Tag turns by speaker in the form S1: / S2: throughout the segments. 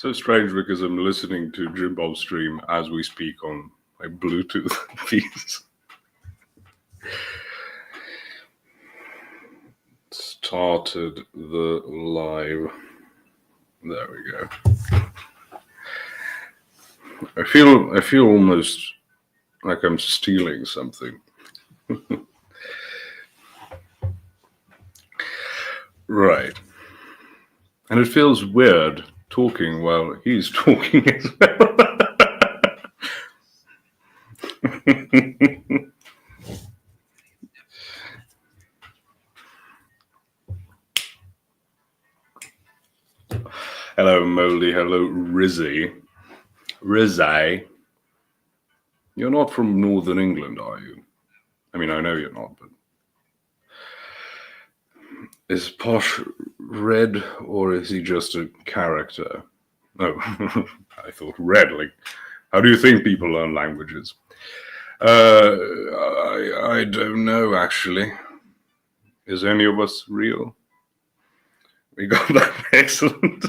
S1: So strange because I'm listening to Jim Bob's stream as we speak on my Bluetooth piece. Started the live. There we go. I feel almost like I'm stealing something. Right. And it feels weird talking while he's talking as well. Hello, Moldy. Hello, Rizzy. Rizzy. You're not from Northern England, are you? I mean, I know you're not, but... Is Posh red, or is he just a character? Oh, I thought red, like, how do you think people learn languages? I don't know, actually. Is any of us real? We got that excellent...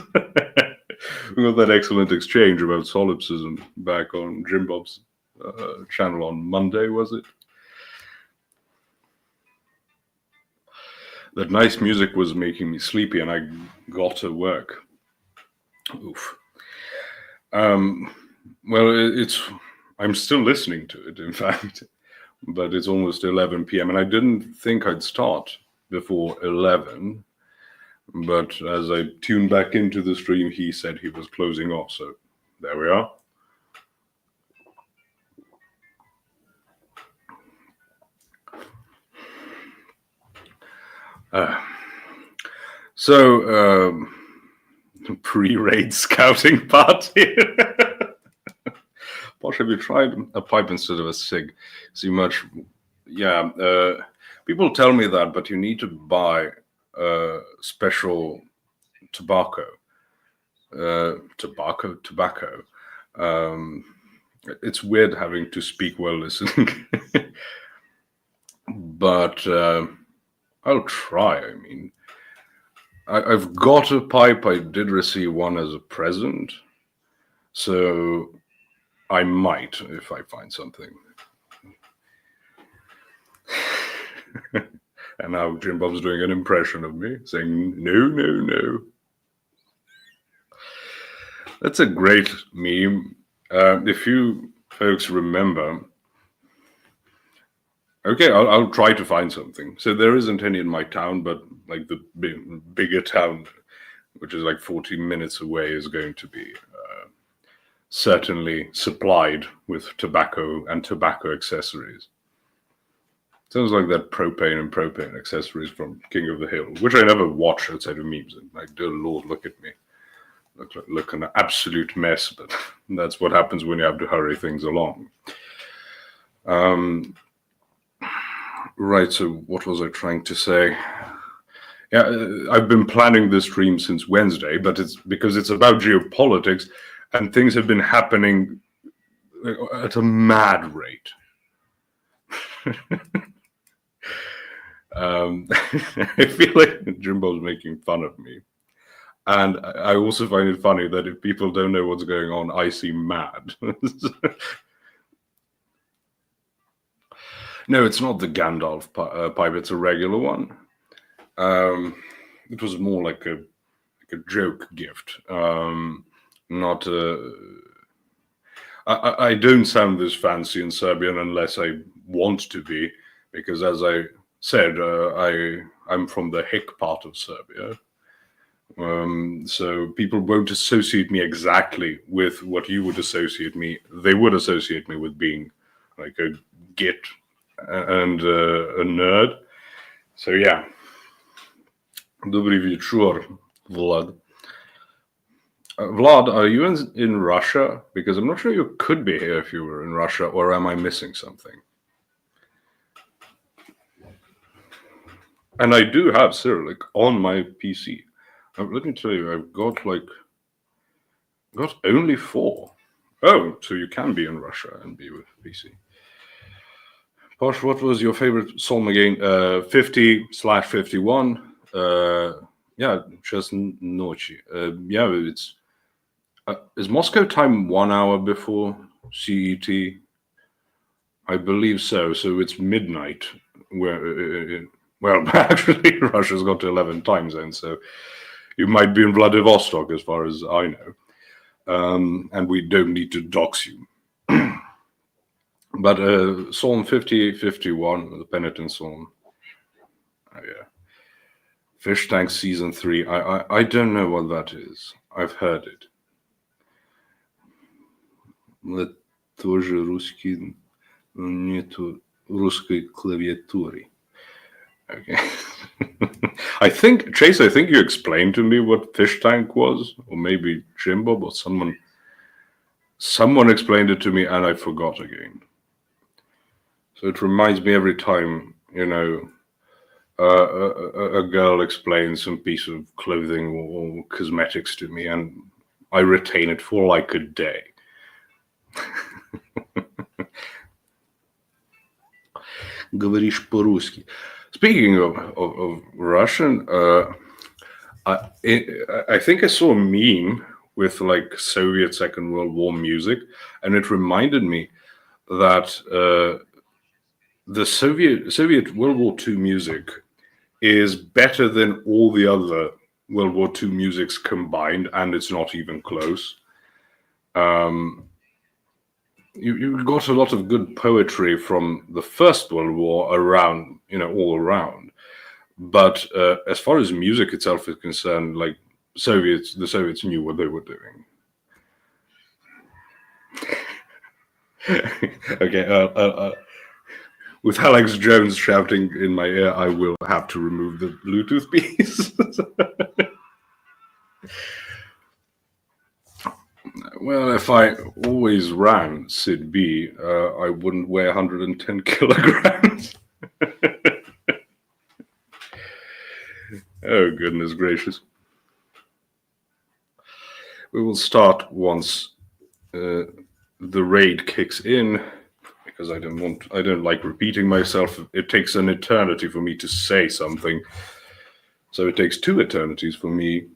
S1: we got that excellent exchange about solipsism back on Jim Bob's channel on Monday, was it? That nice music was making me sleepy, and I got to work. Oof. Well, I'm still listening to it, in fact, but it's almost 11 p.m. and I didn't think I'd start before 11. But as I tuned back into the stream, he said he was closing off, so there we are. Pre-raid scouting party. Posh, have you tried a pipe instead of a cig? See much? Yeah. People tell me that, but you need to buy special tobacco. Tobacco. It's weird having to speak while listening, but I'll try. I mean, I've got a pipe. I did receive one as a present, so I might if I find something. And now Jim Bob's doing an impression of me, saying, no, no, no. That's a great meme. If you folks remember... Okay, I'll try to find something. So there isn't any in my town, but like the bigger town, which is like 40 minutes away, is going to be certainly supplied with tobacco and tobacco accessories. Sounds like that propane and propane accessories from King of the Hill, which I never watch outside of memes. And like, dear Lord, look at me. Look an absolute mess, but that's what happens when you have to hurry things along. Right, so what was I trying to say? Yeah, I've been planning this stream since Wednesday, but it's because it's about geopolitics, and things have been happening at a mad rate. I feel like Jimbo's making fun of me. And I also find it funny that if people don't know what's going on, I seem mad. No, it's not the Gandalf pipe. It's a regular one. It was more like a joke gift. Not a... I don't sound this fancy in Serbian unless I want to be, because as I said, I'm from the hick part of Serbia. So people won't associate me exactly with what you would associate me. They would associate me with being like a git and a nerd. So yeah. Dobry wieczór, Vlad. Vlad, are you in Russia? Because I'm not sure you could be here if you were in Russia, or am I missing something? And I do have Cyrillic on my PC. Let me tell you, I've got only 4. Oh, so you can be in Russia and be with PC. Posh, what was your favorite psalm again? 50/51. Yeah, just Nochi. Yeah, Is Moscow time 1 hour before CET? I believe so. So it's midnight. Well, actually, Russia's got to 11 time zones, so you might be in Vladivostok, as far as I know. And we don't need to dox you. But Psalm 51, the Penitent Psalm. Oh, yeah. Fish Tank Season 3. I don't know what that is. I've heard it. Это тоже русский, нету русской клавиатуры. Okay. I think, Chase, you explained to me what Fish Tank was, or maybe Jimbo, or someone explained it to me and I forgot again. So it reminds me every time, a girl explains some piece of clothing or cosmetics to me, and I retain it for like a day. Говоришь по-русски. Speaking of Russian, I think I saw a meme with like Soviet Second World War music, and it reminded me that the Soviet World War II music is better than all the other World War II musics combined, and it's not even close. You got a lot of good poetry from the First World War around, all around. But as far as music itself is concerned, like the Soviets knew what they were doing. Okay, with Alex Jones shouting in my ear, I will have to remove the Bluetooth piece. Well, if I always ran Sid B, I wouldn't weigh 110 kilograms. Oh, goodness gracious. We will start once the raid kicks in, because I don't like repeating myself. It takes an eternity for me to say something. So it takes 2 eternities for me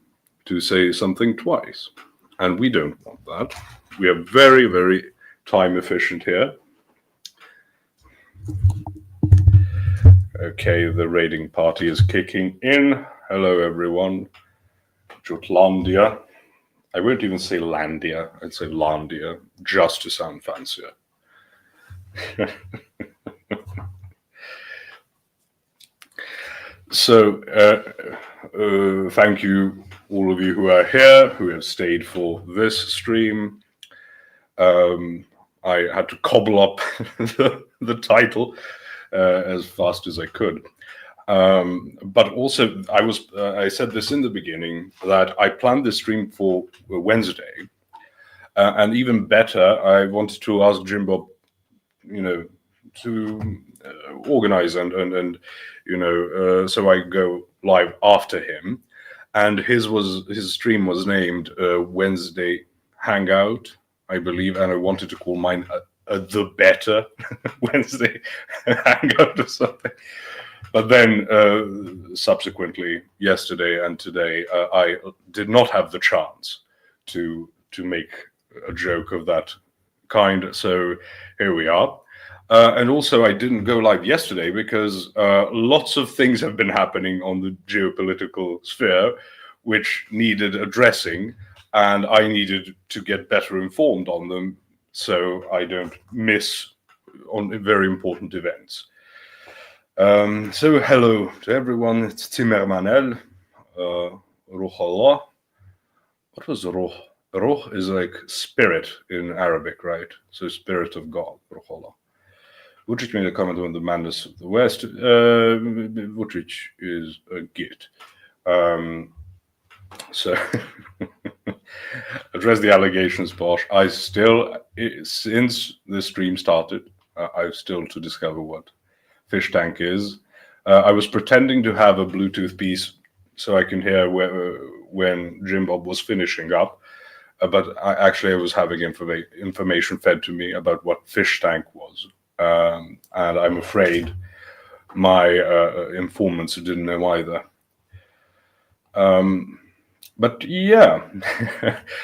S1: to say something twice. And we don't want that. We are very, very time efficient here. Okay, the raiding party is kicking in. Hello, everyone. Jutlandia. I won't even say Landia. I'd say Landia, just to sound fancier. So, thank you, all of you who are here, who have stayed for this stream. I had to cobble up the title as fast as I could. But also, I said this in the beginning, that I planned this stream for Wednesday. And even better, I wanted to ask Jimbo, to organize and so I go live after him. And his stream was named Wednesday Hangout, I believe, and I wanted to call mine the better Wednesday Hangout or something. But then subsequently, yesterday and today, I did not have the chance to make a joke of that kind. So here we are. And also, I didn't go live yesterday because lots of things have been happening on the geopolitical sphere which needed addressing, and I needed to get better informed on them so I don't miss on very important events. So hello to everyone. It's Timermanel. Ruh Allah. What was Ruh? Ruh is like spirit in Arabic, right? So spirit of God, Ruh Allah. Vučić made a comment on the madness of the West. Vučić is a git. So address the allegations, Bosch. I still, since the stream started, I've still to discover what Fish Tank is. I was pretending to have a Bluetooth piece so I can hear when Jim Bob was finishing up. But I was having information fed to me about what Fish Tank was. And I'm afraid my informants didn't know either. But yeah,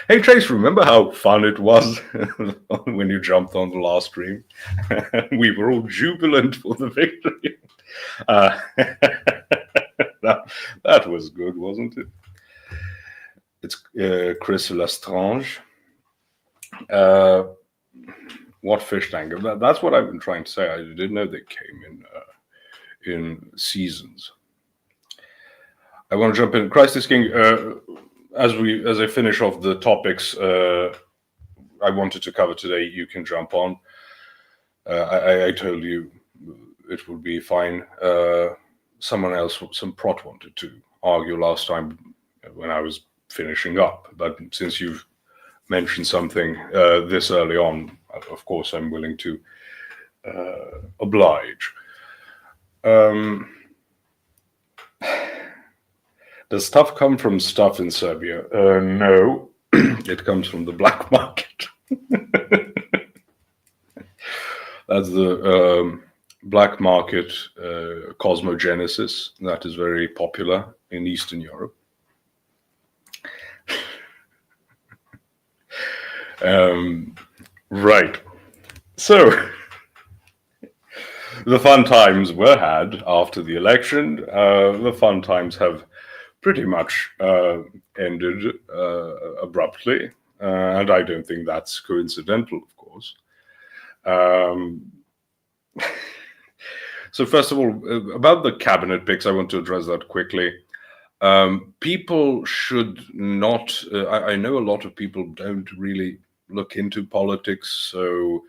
S1: hey Trace, remember how fun it was when you jumped on the last stream? We were all jubilant for the victory. That was good, wasn't it? It's Chris Lestrange. What fish tank? That's what I've been trying to say. I didn't know they came in seasons. I want to jump in. Christ is King. As I finish off the topics I wanted to cover today, you can jump on. I told you it would be fine. Someone else, some prot, wanted to argue last time when I was finishing up, but since you've mentioned something this early on, of course I'm willing to oblige. Does stuff come from stuff in Serbia? No, it comes from the black market. That's the black market cosmogenesis that is very popular in Eastern Europe. Right. So the fun times were had after the election. The fun times have pretty much ended abruptly, and I don't think that's coincidental, of course. So first of all, about the cabinet picks, I want to address that quickly. People should not, I know a lot of people don't really look into politics, so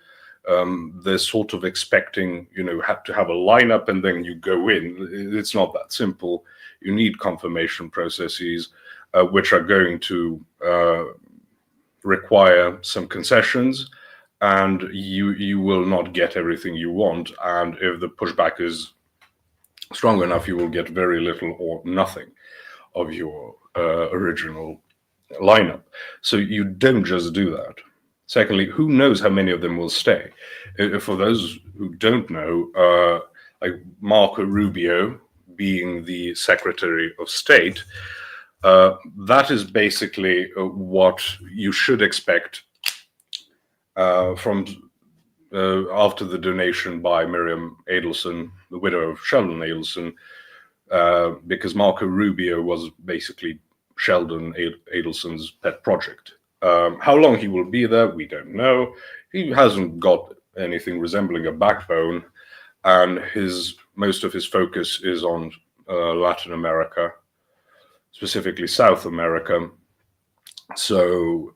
S1: they're sort of expecting, have to have a lineup and then you go in. It's not that simple. You need confirmation processes, which are going to require some concessions, and you will not get everything you want. And if the pushback is strong enough, you will get very little or nothing of your original lineup. So you don't just do that. Secondly, who knows how many of them will stay? For those who don't know, like Marco Rubio being the Secretary of State, that is basically what you should expect from after the donation by Miriam Adelson, the widow of Sheldon Adelson, because Marco Rubio was basically Sheldon Adelson's pet project. How long he will be there, we don't know. He hasn't got anything resembling a backbone, and most of his focus is on Latin America, specifically South America. So,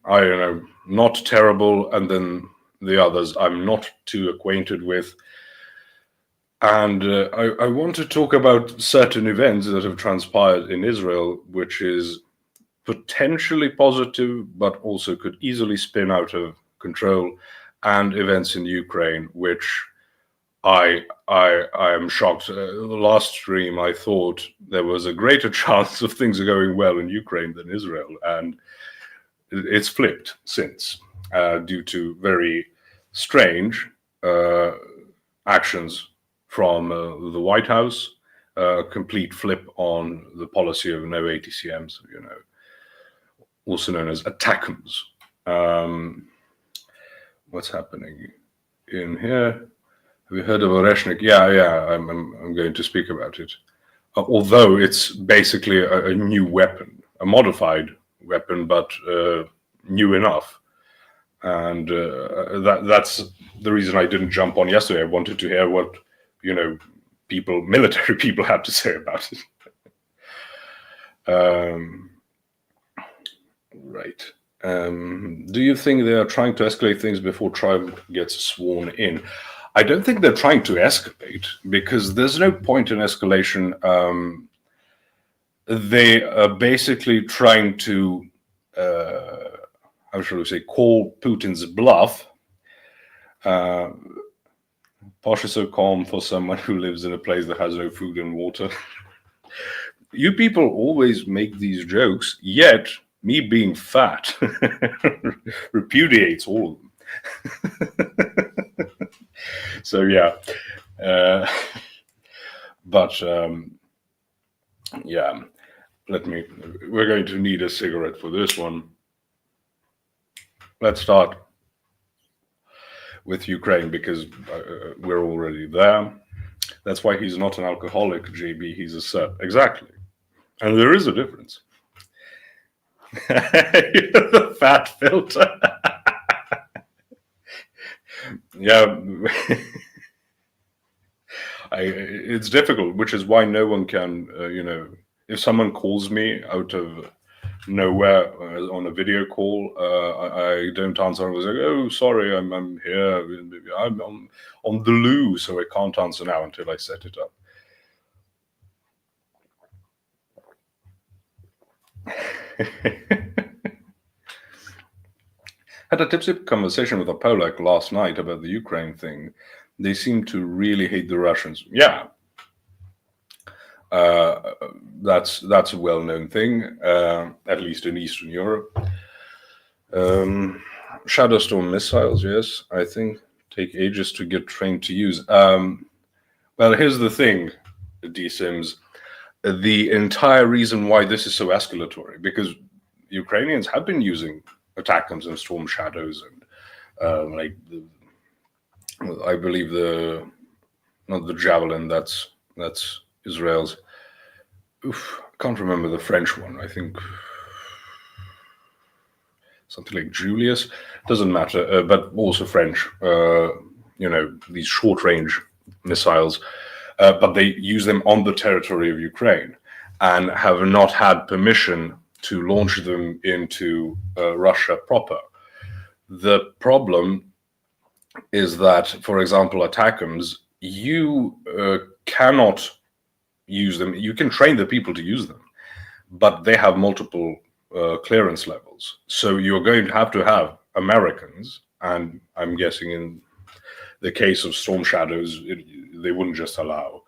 S1: I don't know, not terrible, and then the others I'm not too acquainted with. And I want to talk about certain events that have transpired in Israel, which is potentially positive, but also could easily spin out of control, and events in Ukraine, which I am shocked. The last stream, I thought there was a greater chance of things going well in Ukraine than Israel, and it's flipped since, due to very strange actions from the White House, complete flip on the policy of no ATCMs, also known as ATACMS. What's happening in here? Have you heard of Oreshnik? Yeah, I'm going to speak about it. Although it's basically a new weapon, a modified weapon, but new enough. And that's the reason I didn't jump on yesterday. I wanted to hear what, military people had to say about it. Right. Do you think they are trying to escalate things before Trump gets sworn in? I don't think they're trying to escalate, because there's no point in escalation. They are basically trying to, how shall we say, call Putin's bluff. Posh is so calm for someone who lives in a place that has no food and water. You people always make these jokes, yet me being fat repudiates all of them. So yeah, but yeah, we're going to need a cigarette for this one. Let's start with Ukraine because we're already there. That's why he's not an alcoholic, JB, he's a Serb. Exactly. And there is a difference. The fat filter. Yeah. It's difficult, which is why no one can, if someone calls me out of nowhere on a video call, I don't answer. I was like, oh, sorry, I'm here. I'm on the loo, so I can't answer now until I set it up. Had a tipsy conversation with a Polak last night about the Ukraine thing. They seem to really hate the Russians. Yeah. That's a well-known thing, at least in Eastern Europe. Shadow Storm missiles, yes, I think take ages to get trained to use. Well, here's the thing, D-Sims. The entire reason why this is so escalatory, because Ukrainians have been using ATACMS and Storm Shadows and I believe not the Javelin, that's Israel's. I can't remember the French one. I think something like Julius. Doesn't matter, but also French. These short-range missiles, but they use them on the territory of Ukraine and have not had permission to launch them into Russia proper. The problem is that, for example, ATACMS, you cannot use them. You can train the people to use them, but they have multiple clearance levels. So you're going to have Americans, and I'm guessing in the case of Storm Shadows, they wouldn't just allow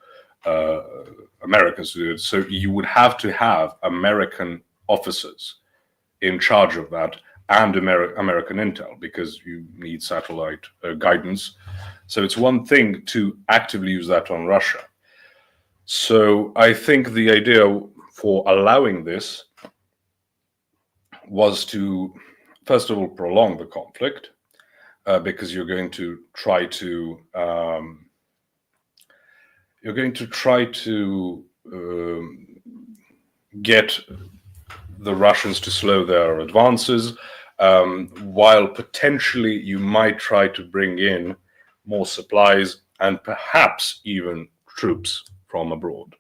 S1: Americans to do it. So you would have to have American officers in charge of that and American intel, because you need satellite guidance. So it's one thing to actively use that on Russia. So I think the idea for allowing this was to, first of all, prolong the conflict, because you're going to try to get the Russians to slow their advances, while potentially you might try to bring in more supplies and perhaps even troops from abroad.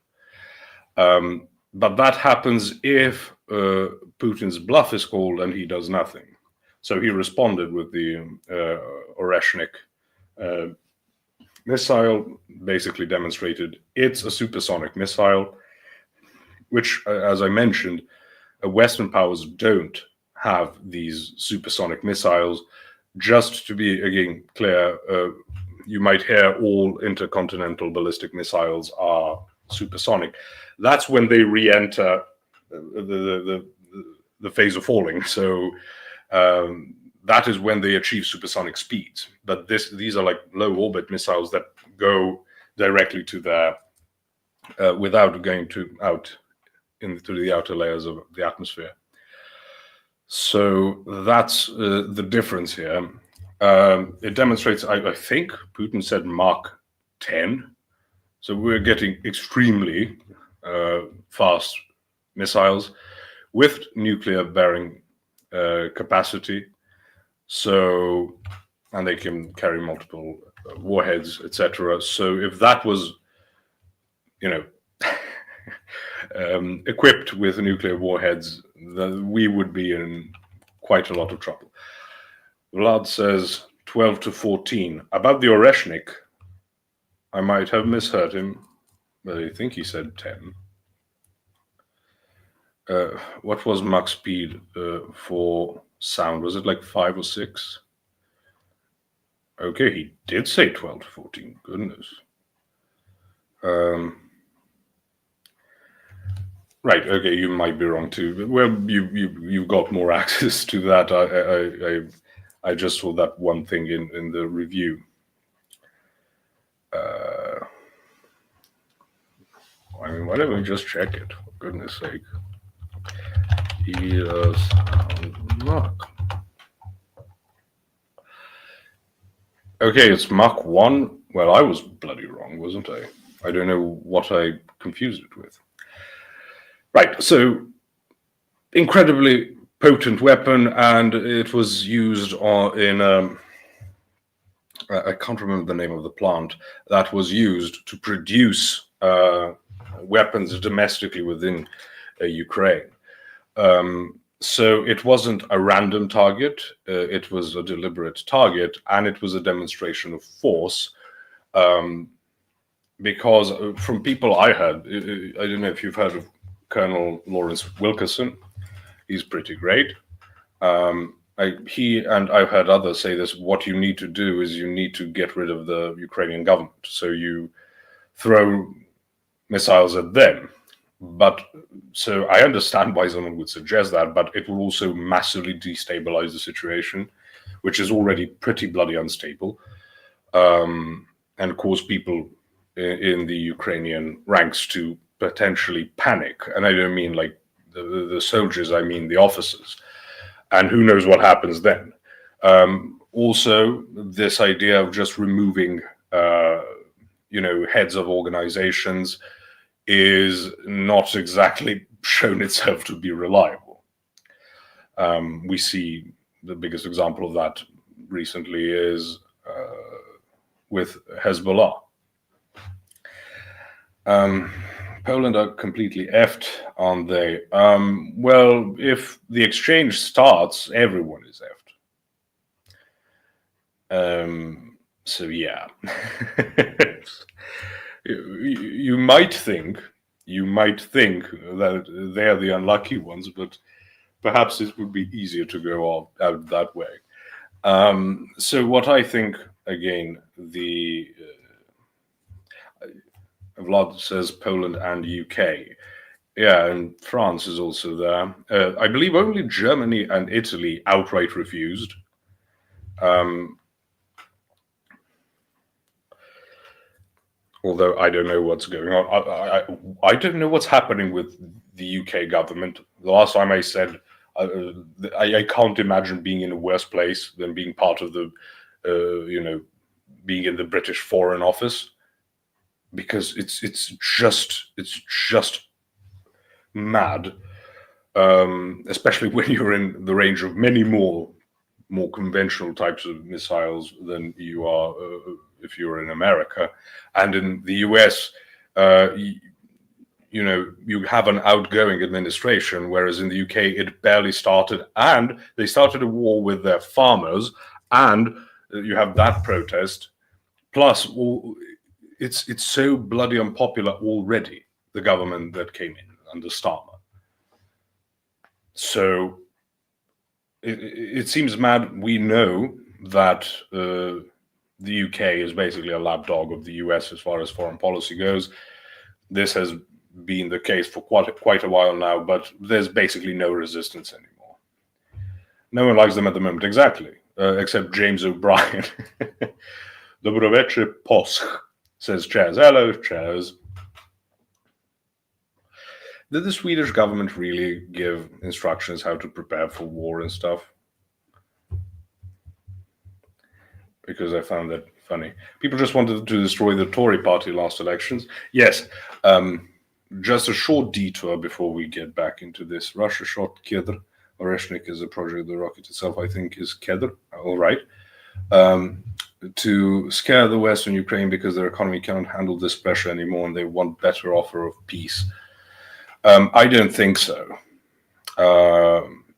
S1: But that happens if Putin's bluff is called and he does nothing. So he responded with the Oreshnik missile, basically demonstrated it's a supersonic missile, which, as I mentioned, Western powers don't have these supersonic missiles. Just to be, again, clear, you might hear all intercontinental ballistic missiles are supersonic. That's when they re-enter the phase of falling. So that is when they achieve supersonic speeds. But these are like low orbit missiles that go directly to their without going out into the outer layers of the atmosphere. So that's the difference here. It demonstrates, I think Putin said Mach 10. So we're getting extremely fast missiles with nuclear bearing capacity. So, and they can carry multiple warheads, etc. So if that was, equipped with nuclear warheads, then we would be in quite a lot of trouble. Vlad says 12 to 14. About the Oreshnik, I might have misheard him, but I think he said 10. What was Mach speed for sound? Was it like 5 or 6? Okay, he did say 12 to 14. Goodness. Right. Okay, you might be wrong too. Well, you've got more access to that. I just saw that one thing in the review. I mean, why don't we just check it? For goodness sake. Mark. Okay, it's Mach 1. Well, I was bloody wrong, wasn't I? I don't know what I confused it with. Right, so incredibly potent weapon, and it was used in I can't remember the name of the plant that was used to produce weapons domestically within Ukraine. So it wasn't a random target, it was a deliberate target, and it was a demonstration of force. Because from people I heard, I don't know if you've heard of Colonel Lawrence Wilkerson. He's pretty great. I've heard others say this, what you need to do is you need to get rid of the Ukrainian government. So you throw missiles at them. But so I understand why someone would suggest that, but it will also massively destabilize the situation, which is already pretty bloody unstable, and cause people in the Ukrainian ranks to potentially panic. And I don't mean like the soldiers, I mean the officers. And who knows what happens then. Also, this idea of just removing, heads of organizations is not exactly shown itself to be reliable. We see the biggest example of that recently is with Hezbollah. Poland are completely effed, aren't they? Well, if the exchange starts, everyone is effed. So yeah, you might think that they're the unlucky ones, but perhaps it would be easier to go out that way. So what I think, again, Vlad says Poland and UK. Yeah, and France is also there. I believe only Germany and Italy outright refused. Although I don't know what's going on. I don't know what's happening with the UK government. The last time I said, I can't imagine being in a worse place than being part of the, being in the British Foreign Office. Because it's just mad, especially when you're in the range of many more conventional types of missiles than you are if you're in America, and in the US, you have an outgoing administration, whereas in the UK it barely started, and they started a war with their farmers, and you have that protest, plus all. It's so bloody unpopular already, the government that came in under Starmer. So it seems mad. We know that the UK is basically a lapdog of the US as far as foreign policy goes. This has been the case for quite a while now, but there's basically no resistance anymore. No one likes them at the moment, exactly, except James O'Brien. Dobroveče Posch. Says Chaz. Hello, Chaz. Did the Swedish government really give instructions how to prepare for war and stuff? Because I found that funny. People just wanted to destroy the Tory party last elections. Yes. Just a short detour before we get back into this. Russia shot Kedr. Oreshnik is a project. The rocket itself, I think, is Kedr. All right. To scare the Western Ukraine because their economy cannot handle this pressure anymore and they want better offer of peace. I don't think so.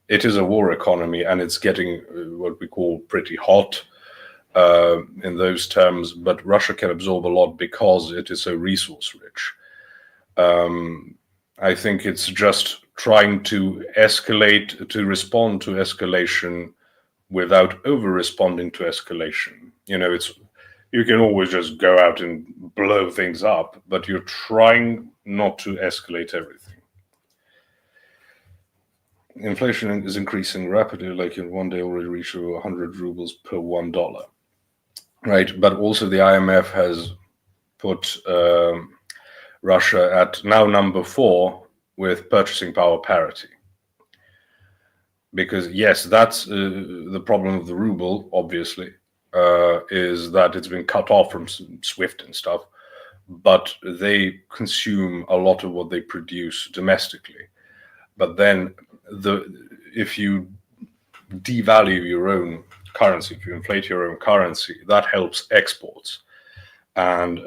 S1: It is a war economy and it's getting what we call pretty hot in those terms, but Russia can absorb a lot because it is so resource rich. I think it's just trying to respond to escalation without over-responding to escalation. You can always just go out and blow things up, but you're trying not to escalate everything. Inflation is increasing rapidly, like in one day already reached 100 rubles per $1. Right, but also the IMF has put Russia at now number 4 with purchasing power parity. because yes, that's the problem of the ruble, obviously, is that it's been cut off from SWIFT and stuff, but they consume a lot of what they produce domestically. But then if you devalue your own currency, if you inflate your own currency, that helps exports, and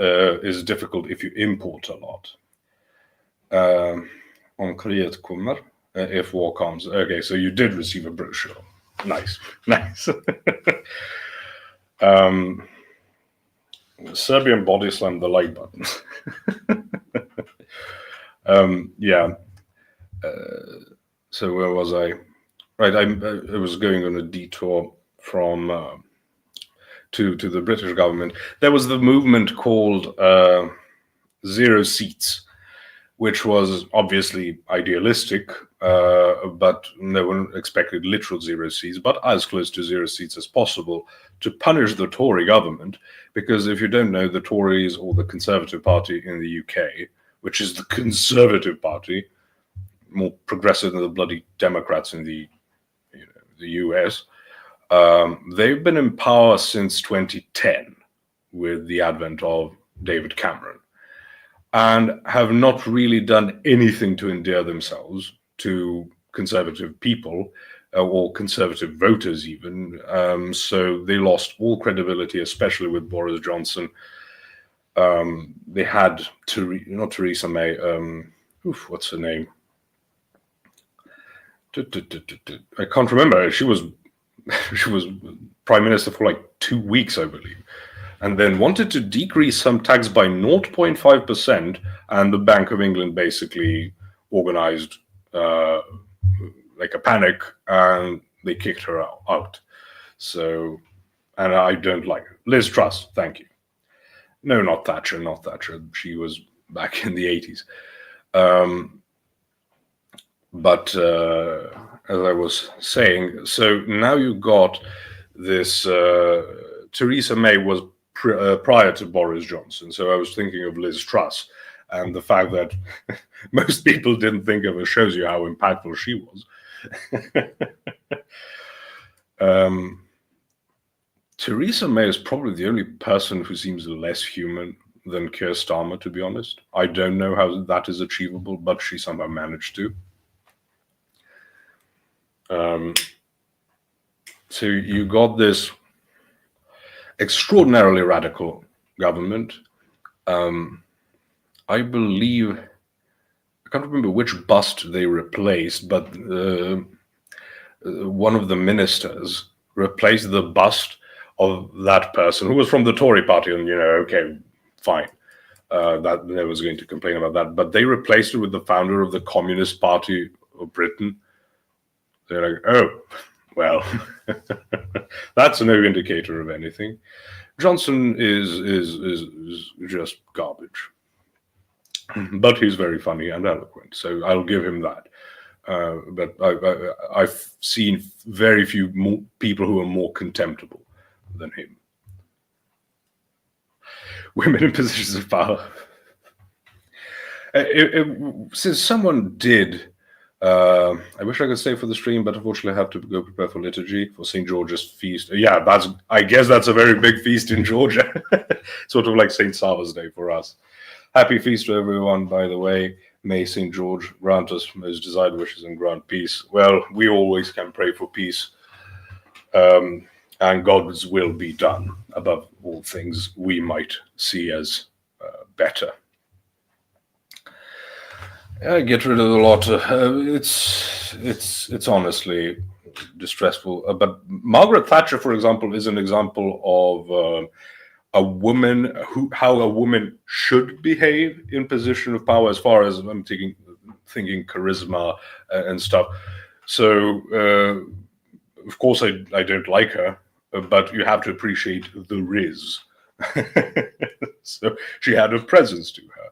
S1: is difficult if you import a lot. On kriget kommer, if war comes. Okay, so you did receive a brochure. Nice, nice. Serbian body slam the like button. Yeah. So where was I? Right, I was going on a detour from to the British government. There was the movement called Zero Seats, which was obviously idealistic, but no one expected literal zero seats, but as close to zero seats as possible to punish the Tory government. Because if you don't know, the Tories, or the Conservative Party in the UK, which is the Conservative Party, more progressive than the bloody Democrats in the US, they've been in power since 2010 with the advent of David Cameron, and have not really done anything to endear themselves to conservative people or conservative voters even. So they lost all credibility, especially with Boris Johnson. They had not Theresa May. What's her name? I can't remember. She was prime minister for like 2 weeks, I believe, and then wanted to decrease some tax by 0.5%, and the Bank of England basically organized like a panic, and they kicked her out. So, and I don't like her. Liz Truss, thank you. No, not Thatcher, not Thatcher. She was back in the 80s. But as I was saying, so now you got this. Theresa May was prior to Boris Johnson, so I was thinking of Liz Truss, and the fact that most people didn't think of her shows you how impactful she was. Theresa May is probably the only person who seems less human than Keir Starmer, to be honest. I don't know how that is achievable, but she somehow managed to. So you got this extraordinarily radical government. I believe, I can't remember which bust they replaced, but one of the ministers replaced the bust of that person who was from the Tory party, and okay, fine. That no one's going to complain about that. But they replaced it with the founder of the Communist Party of Britain. They're like, oh, well, that's no indicator of anything. Johnson is just garbage, but he's very funny and eloquent, so I'll give him that. But I've seen very few people who are more contemptible than him. Women in positions of power. Since someone did. I wish I could stay for the stream, but unfortunately I have to go prepare for liturgy for St. George's feast. Yeah, I guess that's a very big feast in Georgia. Sort of like St. Sava's Day for us. Happy feast to everyone, by the way. May St. George grant us most desired wishes and grant peace. Well, we always can pray for peace, and God's will be done above all things we might see as better. Get rid of a lot. It's honestly distressful. But Margaret Thatcher, for example, is an example of a woman how a woman should behave in position of power, as far as I'm thinking charisma and stuff. So of course I don't like her, but you have to appreciate the riz. So she had a presence to her.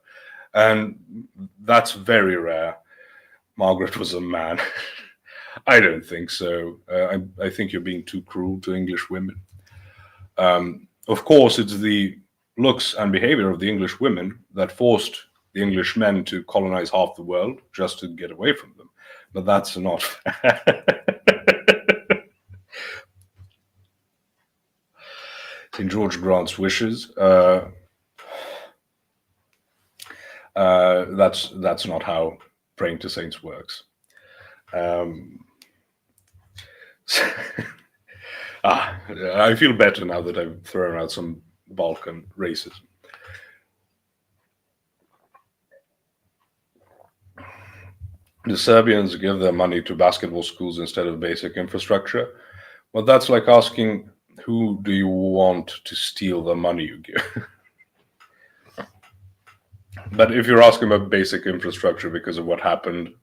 S1: And that's very rare. Margaret was a man. I don't think so. I think you're being too cruel to English women. Of course, it's the looks and behavior of the English women that forced the English men to colonize half the world just to get away from them. But that's not fair. in George Grant's wishes. That's not how praying to saints works. I feel better now that I've thrown out some Balkan racism. The Serbians give their money to basketball schools instead of basic infrastructure. Well, that's like asking, who do you want to steal the money you give? But if you're asking about basic infrastructure because of what happened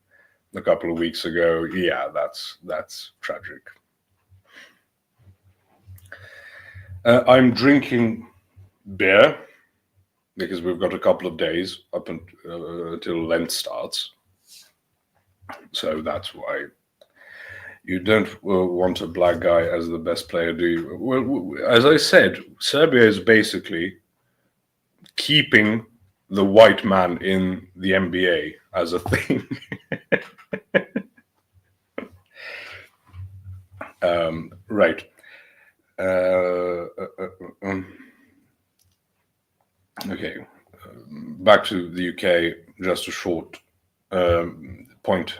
S1: a couple of weeks ago, yeah, that's tragic. I'm drinking beer because we've got a couple of days up until Lent starts. So that's why. You don't want a black guy as the best player, do you? Well, as I said, Serbia is basically keeping the white man in the NBA as a thing. Right. Okay. Back to the UK, just a short point.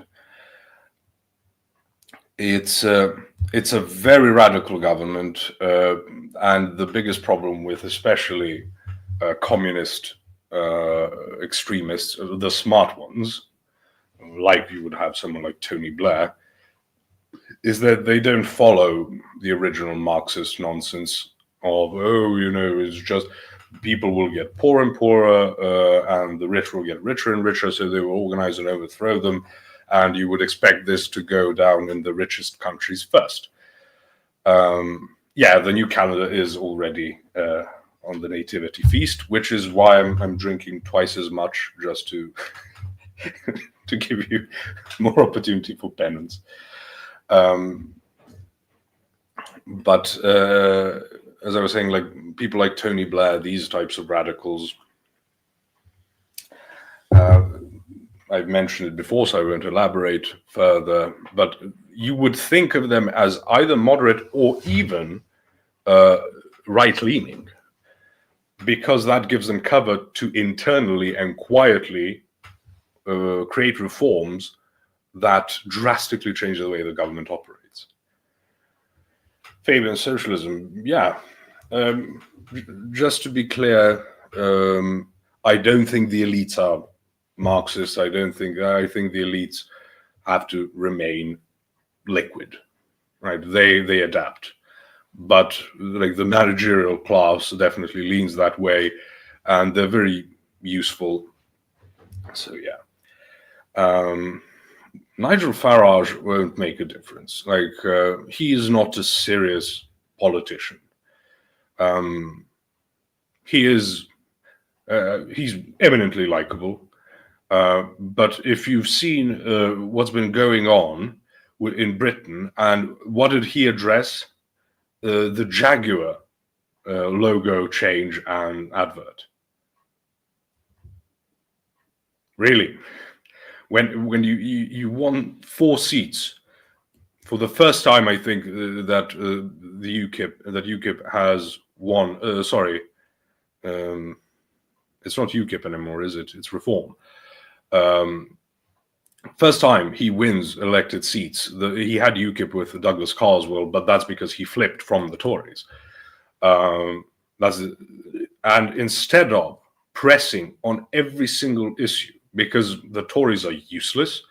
S1: It's a very radical government, and the biggest problem with especially communist extremists, the smart ones, like you would have someone like Tony Blair, is that they don't follow the original Marxist nonsense of, it's just people will get poorer and poorer, and the rich will get richer and richer, so they will organize and overthrow them. And you would expect this to go down in the richest countries first. The new calendar is already on the nativity feast, which is why I'm drinking twice as much, just to to give you more opportunity for penance. But as I was saying, like people like Tony Blair, these types of radicals, I've mentioned it before, so I won't elaborate further, but you would think of them as either moderate or even right-leaning, because that gives them cover to internally and quietly create reforms that drastically change the way the government operates. Fabian socialism, yeah. Just to be clear, I don't think the elites are Marxist. I think the elites have to remain liquid, right? They adapt, but like the managerial class definitely leans that way, and they're very useful. So yeah, Nigel Farage won't make a difference. Like he is not a serious politician. He's eminently likable. But if you've seen what's been going on in Britain, and what did he address? The Jaguar logo change and advert. Really? When you won 4 seats for the first time, I think that the UKIP has won. It's not UKIP anymore, is it? It's Reform. First time he wins elected seats. He had UKIP with Douglas Carswell, but that's because he flipped from the Tories. And instead of pressing on every single issue, because the Tories are useless,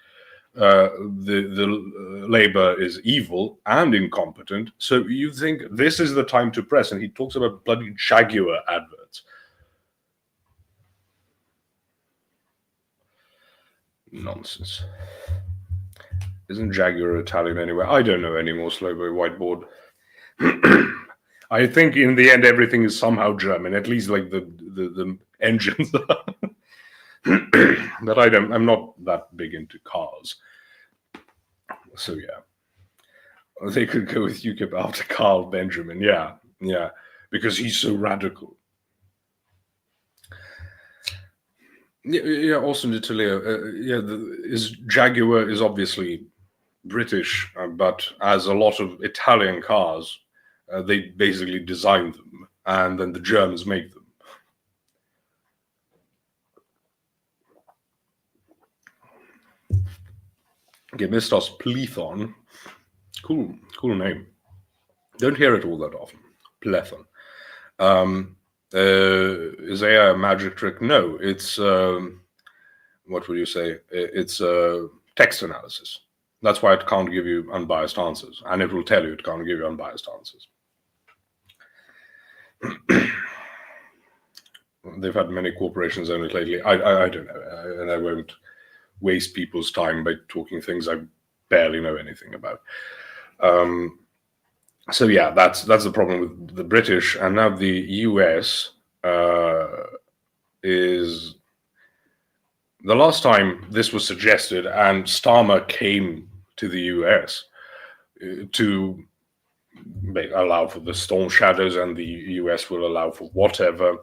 S1: the Labour is evil and incompetent, so you think this is the time to press, and he talks about bloody Jaguar adverts. Nonsense. Isn't Jaguar Italian anyway? I don't know anymore, Slobo whiteboard. I think in the end everything is somehow German, at least like the engines. But I'm not that big into cars. So yeah. They could go with UKIP after Carl Benjamin, yeah, because he's so radical. Yeah, also in Italy, Jaguar is obviously British, but as a lot of Italian cars, they basically designed them and then the Germans make them. Gemistos Plethon, cool name. Don't hear it all that often. Plethon. Is AI a magic trick? No, it's what would you say? It's text analysis. That's why it can't give you unbiased answers, and it will tell you it can't give you unbiased answers. They've had many corporations own it lately. I don't know, and I won't waste people's time by talking things I barely know anything about. So yeah, that's the problem with the British, and now the US is. The last time this was suggested, and Starmer came to the US to allow for the storm shadows, and the US will allow for whatever.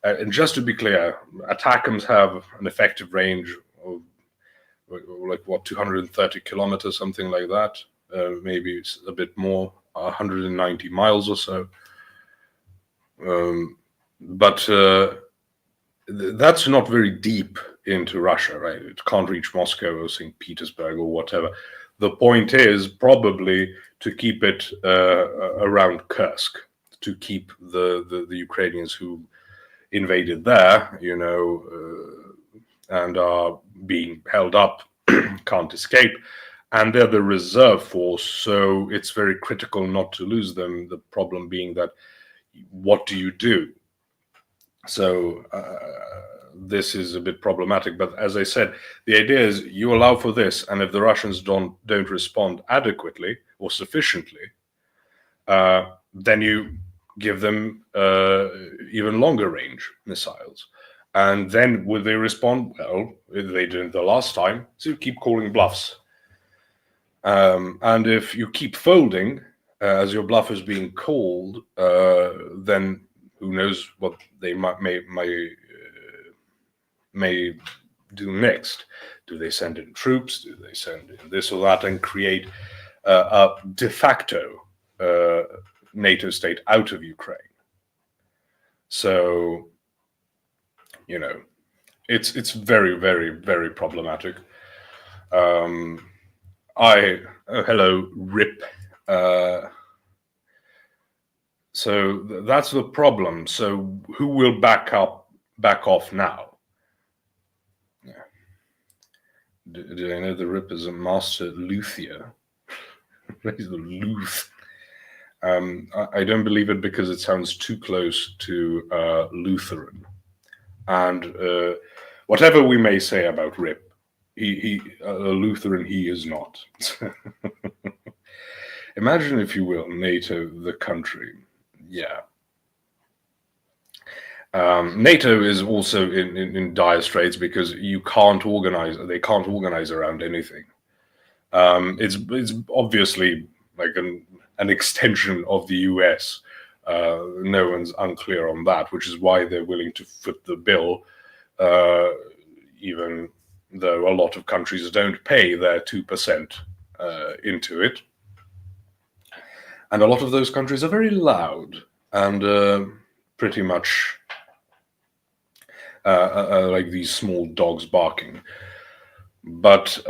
S1: And just to be clear, ATACMS have an effective range of like what, 230 kilometers, something like that, maybe a bit more, 190 miles or so. But that's not very deep into Russia, right? It can't reach Moscow or St. Petersburg or whatever. The point is probably to keep it around Kursk, to keep the Ukrainians who invaded there, and are being held up, can't escape, and they're the reserve force, so it's very critical not to lose them. The problem being that, what do you do? So this is a bit problematic, but as I said, the idea is you allow for this, and if the Russians don't respond adequately or sufficiently, then you give them even longer range missiles. And then will they respond? Well, they didn't the last time, so you keep calling bluffs. And if you keep folding as your bluff is being called, then who knows what they may do next. Do they send in troops? Do they send in this or that and create a de facto NATO state out of Ukraine? So, it's very, very, very problematic. Hello, Rip. So that's the problem. So who will back off now? Yeah. Do I know the Rip is a master luthier? He's the Luth. I don't believe it because it sounds too close to Lutheran. And whatever we may say about Rip, he a Lutheran he is not. Imagine, if you will, NATO, the country. Yeah. NATO is also in dire straits because they can't organize around anything. It's obviously like an extension of the US. No one's unclear on that, which is why they're willing to foot the bill, even though a lot of countries don't pay their 2% into it. And a lot of those countries are very loud and pretty much like these small dogs barking. But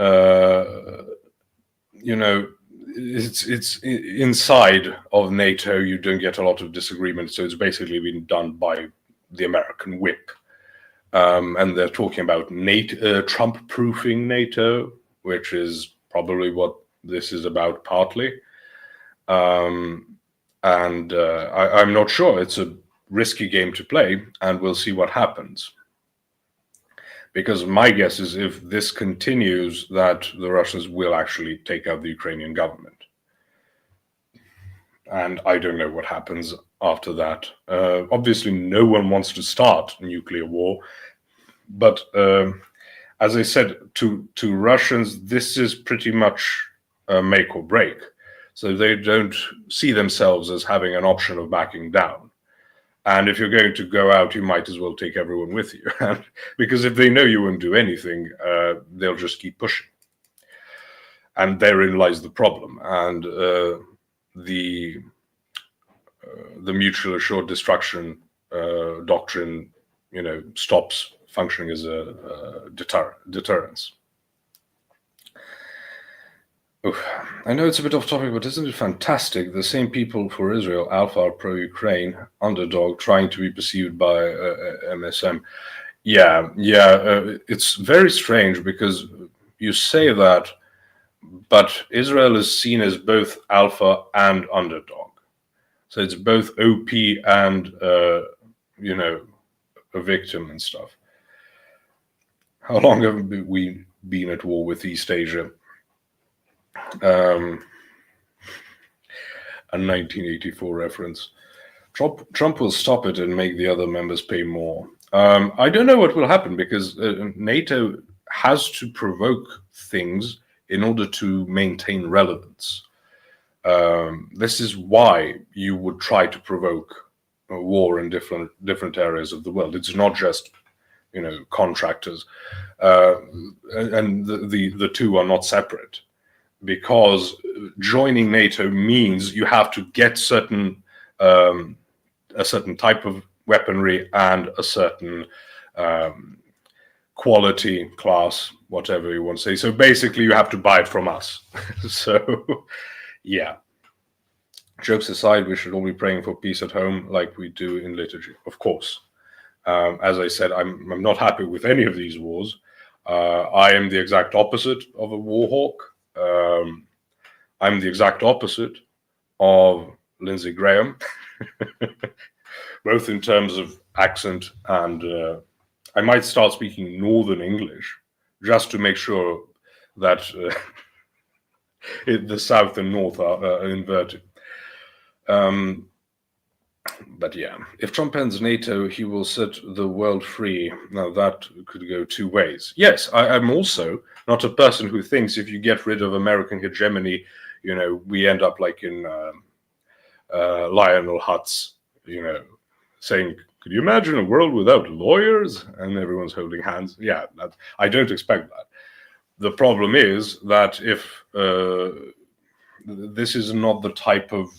S1: it's inside of NATO. You don't get a lot of disagreement, so it's basically been done by the American whip. And they're talking about NATO, Trump-proofing NATO, which is probably what this is about partly. I'm not sure. It's a risky game to play, and we'll see what happens. Because my guess is if this continues, that the Russians will actually take out the Ukrainian government. And I don't know what happens after that. Obviously, no one wants to start nuclear war. But as I said, to Russians, this is pretty much a make or break. So they don't see themselves as having an option of backing down. And if you're going to go out, you might as well take everyone with you. Because if they know you won't do anything, they'll just keep pushing. And therein lies the problem. And the the mutual assured destruction doctrine, stops functioning as a deterrence. Oof. I know it's a bit off topic, but isn't it fantastic? The same people for Israel, Alpha, are pro-Ukraine, underdog, trying to be perceived by MSM. Yeah, it's very strange because you say that, but Israel is seen as both alpha and underdog. So it's both OP and, a victim and stuff. How long have we been at war with East Asia? A 1984 reference. Trump will stop it and make the other members pay more. I don't know what will happen because NATO has to provoke things in order to maintain relevance. This is why you would try to provoke a war in different areas of the world. It's not just contractors, and the two are not separate, because joining NATO means you have to get a certain type of weaponry and a certain quality, class, whatever you want to say. So basically you have to buy it from us. So yeah, jokes aside, we should all be praying for peace at home like we do in liturgy, of course. As I said, I'm not happy with any of these wars. I am the exact opposite of a war hawk. I'm the exact opposite of Lindsey Graham, both in terms of accent and I might start speaking Northern English just to make sure that the South and North are inverted. But yeah, if Trump ends NATO, he will set the world free. Now that could go two ways. Yes, I'm also not a person who thinks if you get rid of American hegemony, we end up like in Lionel Hutz, saying, could you imagine a world without lawyers? And everyone's holding hands. Yeah, I don't expect that. The problem is that if this is not the type of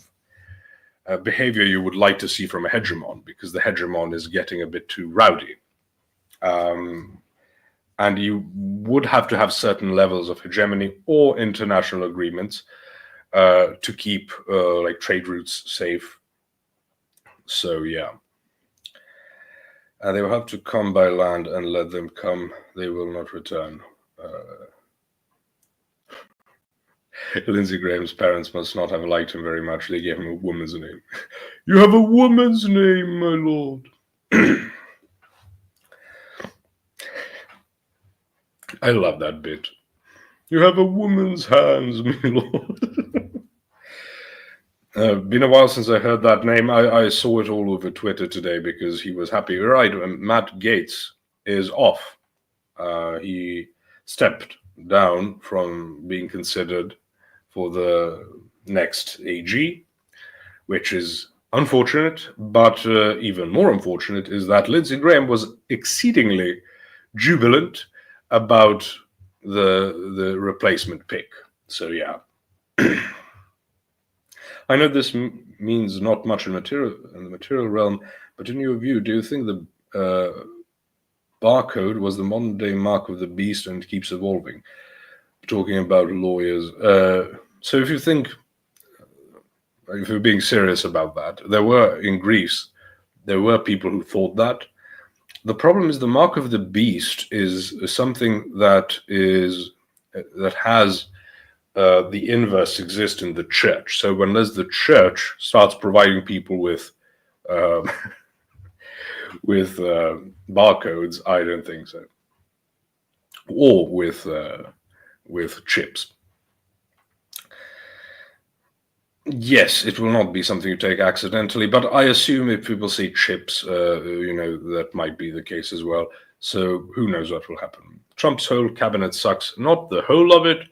S1: behavior you would like to see from a hegemon, because the hegemon is getting a bit too rowdy. And you would have to have certain levels of hegemony or international agreements to keep like trade routes safe. So yeah. They will have to come by land, and let them come. They will not return. Lindsey Graham's parents must not have liked him very much. They gave him a woman's name. You have a woman's name, my lord. I love that bit. You have a woman's hands, my lord. Been a while since I heard that name. I saw it all over Twitter today because he was happy. Right, Matt Gaetz is off. He stepped down from being considered for the next AG, which is unfortunate, but even more unfortunate is that Lindsey Graham was exceedingly jubilant about the replacement pick. So yeah. I know this means not much in the material realm, but in your view, do you think the barcode was the modern day mark of the beast and keeps evolving? Talking about lawyers. So if you're being serious about that, in Greece, there were people who thought that. The problem is the mark of the beast is something that has the inverse exist in the church. So unless the church starts providing people with barcodes, I don't think so. Or with chips. Yes, it will not be something you take accidentally, but I assume if people say chips, that might be the case as well. So who knows what will happen. Trump's whole cabinet sucks. Not the whole of it,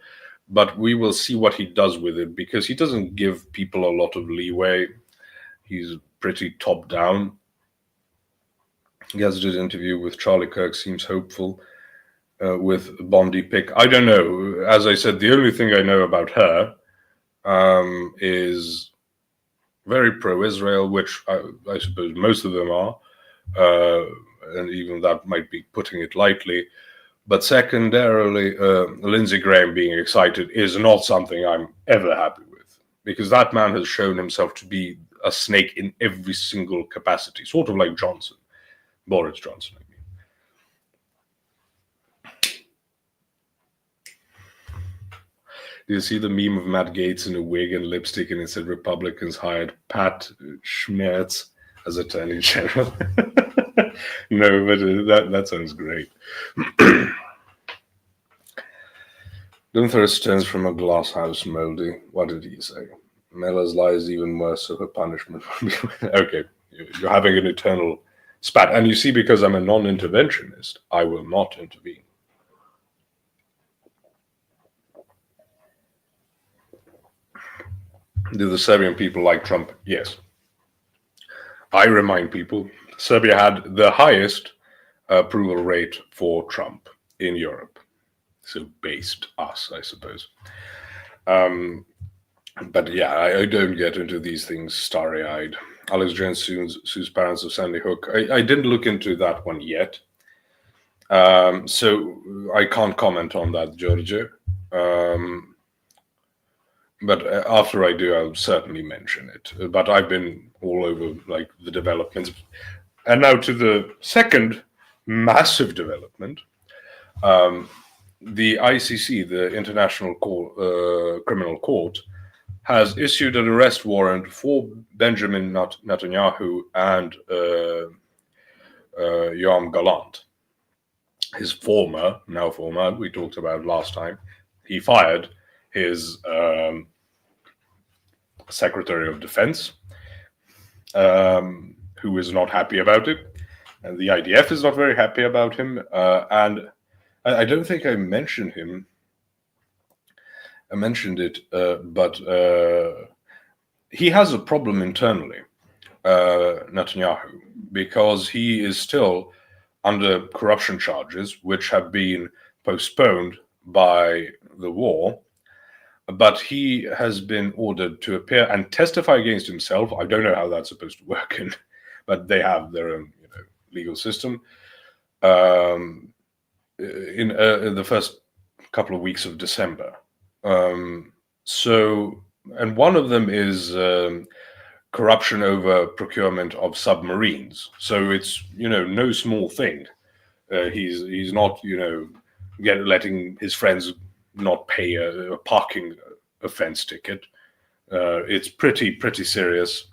S1: but we will see what he does with it, because he doesn't give people a lot of leeway. He's pretty top down. Gazetted interview with Charlie Kirk seems hopeful. With Bondi pick, I don't know. As I said, the only thing I know about her is very pro-Israel, which I suppose most of them are, and even that might be putting it lightly. But secondarily, Lindsey Graham being excited is not something I'm ever happy with, because that man has shown himself to be a snake in every single capacity, sort of like Johnson, Boris Johnson, I mean. Do you see the meme of Matt Gaetz in a wig and lipstick, and it said Republicans hired Pat Schmerz as Attorney General? No, but that sounds great. Don't throw stones from a glass house, Moldy. What did he say? Mella's lie is even worse, so her punishment will be... Okay, you're having an eternal spat. And you see, because I'm a non-interventionist, I will not intervene. Do the Serbian people like Trump? Yes. I remind people, Serbia had the highest approval rate for Trump in Europe. So based us, I suppose. But yeah, I don't get into these things starry-eyed. Alex Jones sues parents of Sandy Hook. I didn't look into that one yet. So I can't comment on that, Giorgio. But after I do, I'll certainly mention it. But I've been all over like the developments. And now to the second massive development. The ICC, the International Criminal Court, has issued an arrest warrant for Benjamin Netanyahu and Yoav Gallant. His now former, we talked about last time, he fired his Secretary of Defense, who is not happy about it, and the IDF is not very happy about him, and I don't think I mentioned him. I mentioned it, but he has a problem internally, Netanyahu, because he is still under corruption charges, which have been postponed by the war. But he has been ordered to appear and testify against himself. I don't know how that's supposed to work, but they have their own, legal system. In the first couple of weeks of December. And one of them is corruption over procurement of submarines. So it's, no small thing. He's not, letting his friends not pay a parking offense ticket. It's pretty serious.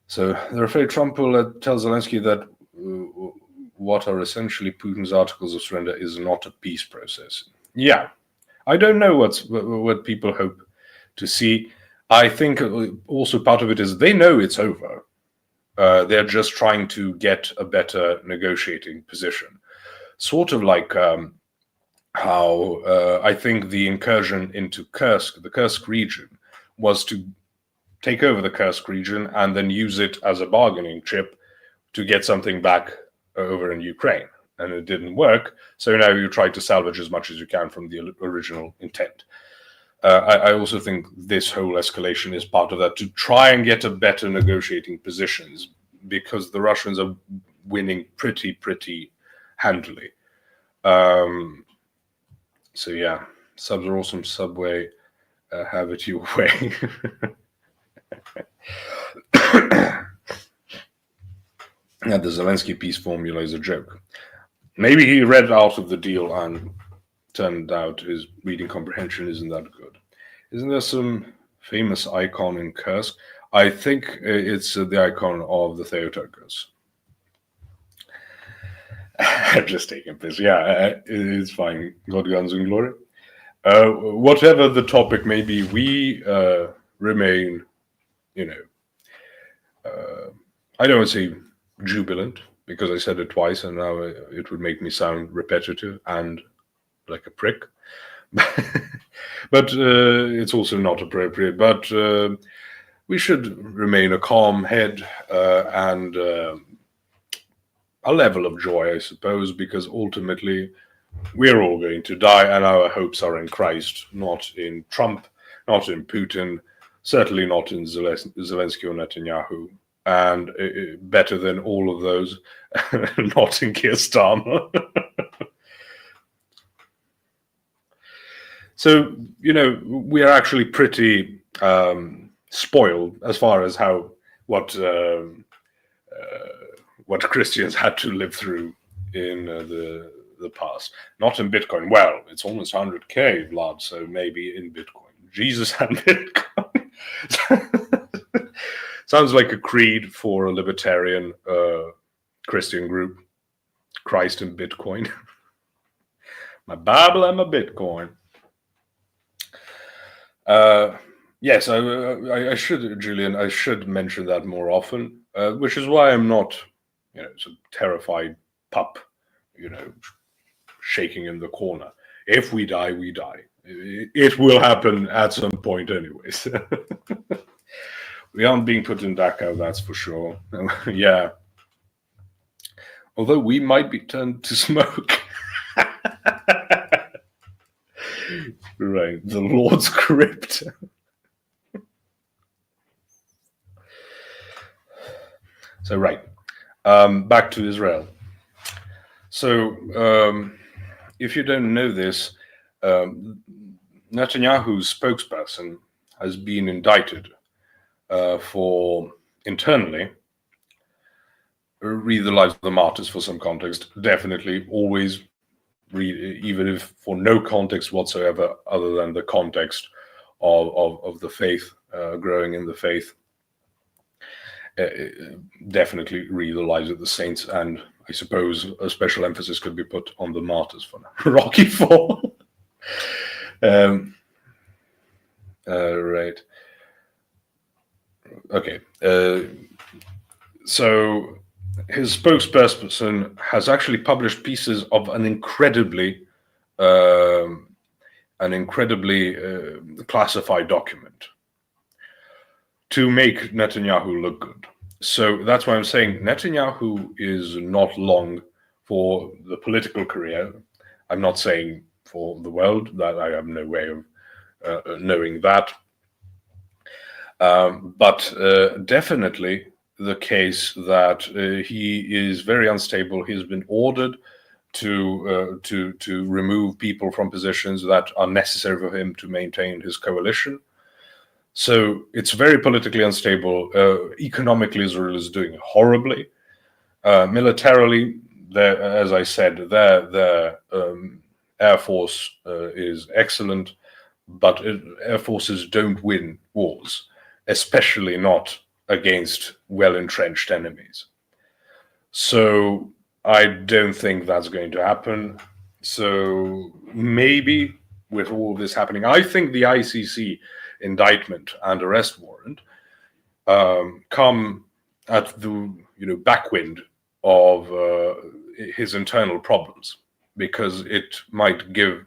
S1: So they're afraid Trump will tell Zelensky that what are essentially Putin's articles of surrender is not a peace process. Yeah, I don't know what people hope to see. I think also part of it is they know it's over. They're just trying to get a better negotiating position. Sort of like how I think the incursion into Kursk, the Kursk region, was to take over the Kursk region and then use it as a bargaining chip to get something back over in Ukraine. And it didn't work, so now you try to salvage as much as you can from the original intent. I also think this whole escalation is part of that, to try and get a better negotiating positions, because the Russians are winning pretty handily. So yeah, subs are awesome. Subway, have it your way. Yeah, the Zelensky peace formula is a joke. Maybe he read out of the deal and turned out his reading comprehension isn't that good. Isn't there some famous icon in Kursk? I think it's the icon of the Theotokos. I'm just taking piss. Yeah, it's fine. God, guns, and glory. Whatever the topic may be, we remain, I don't want to say jubilant, because I said it twice and now it would make me sound repetitive and like a prick. But it's also not appropriate. But we should remain a calm head and a level of joy, I suppose, because ultimately we're all going to die and our hopes are in Christ, not in Trump, not in Putin, Certainly not in Zelensky or Netanyahu, and better than all of those, not in Keir Starmer. So, we are actually pretty spoiled as far as what Christians had to live through in the past. Not in Bitcoin. Well, it's almost 100K, Vlad, so maybe in Bitcoin. Jesus and Bitcoin. Sounds like a creed for a libertarian Christian group. Christ and Bitcoin. My Bible and my Bitcoin. Yes, I should, Julian, I should mention that more often, which is why I'm not, some terrified pup, shaking in the corner. If we die, we die. It will happen at some point anyways. We aren't being put in Dachau, that's for sure. Yeah. Although we might be turned to smoke. Right, the Lord's crypt. So, right, back to Israel. So, if you don't know this, Netanyahu's spokesperson has been indicted for internally. Read the lives of the martyrs for some context. Definitely always read, even if for no context whatsoever other than the context of the faith, growing in the faith. Definitely read the lives of the saints, and I suppose a special emphasis could be put on the martyrs for now. Rocky IV. Right. Okay. So his spokesperson has actually published pieces of an incredibly classified document to make Netanyahu look good. So that's why I'm saying Netanyahu is not long for the political career. I'm not saying for the world, that I have no way of knowing that. But definitely the case that he is very unstable. He's been ordered to remove people from positions that are necessary for him to maintain his coalition. So it's very politically unstable. Economically, Israel is doing horribly. Militarily, as I said, their air force is excellent, but air forces don't win wars, especially not against well-entrenched enemies. So I don't think that's going to happen. So maybe with all this happening, I think the ICC indictment and arrest warrant come at the backwind of his internal problems, because it might give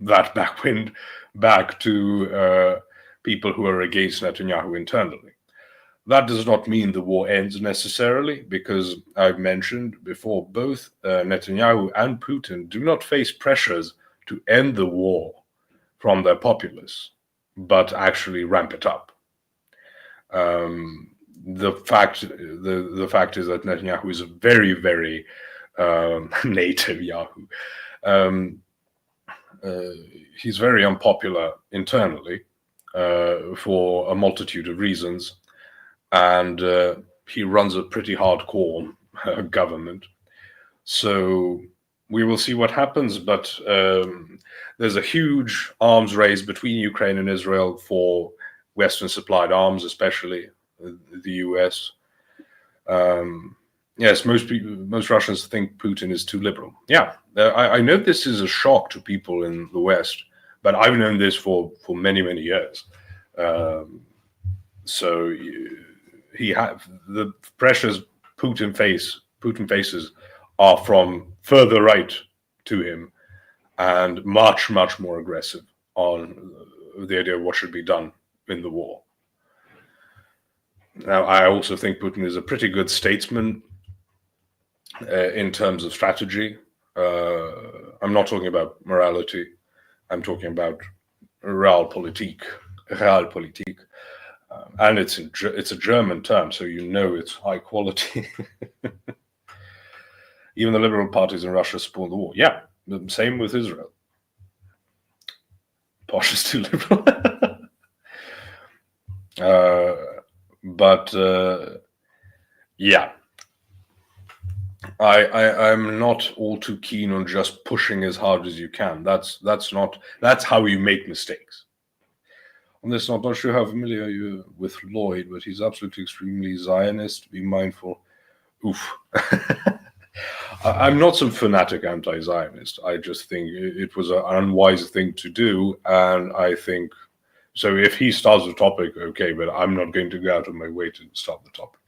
S1: that backwind back to people who are against Netanyahu internally. That does not mean the war ends necessarily, because I've mentioned before, both Netanyahu and Putin do not face pressures to end the war from their populace, but actually ramp it up. The fact is that Netanyahu is a very, very native Yahoo. He's very unpopular internally for a multitude of reasons, and he runs a pretty hardcore government. So we will see what happens, but there's a huge arms race between Ukraine and Israel for Western supplied arms, especially the US. Yes, most Russians think Putin is too liberal. Yeah, I know this is a shock to people in the West, but I've known this for many, many years. So the pressures Putin faces are from further right to him, and much, much more aggressive on the idea of what should be done in the war. Now, I also think Putin is a pretty good statesman in terms of strategy. I'm not talking about morality. I'm talking about realpolitik. And it's a German term, so you know it's high quality. Even the liberal parties in Russia spawned the war. Yeah, same with Israel. Posh is too liberal. But yeah, I'm not all too keen on just pushing as hard as you can. That's how you make mistakes. On this note, not sure how familiar you are with Lloyd, but he's absolutely extremely Zionist. Be mindful. Oof. I'm not some fanatic anti-Zionist. I just think it was an unwise thing to do, and I think so. If he starts the topic, okay, but I'm not going to go out of my way to start the topic.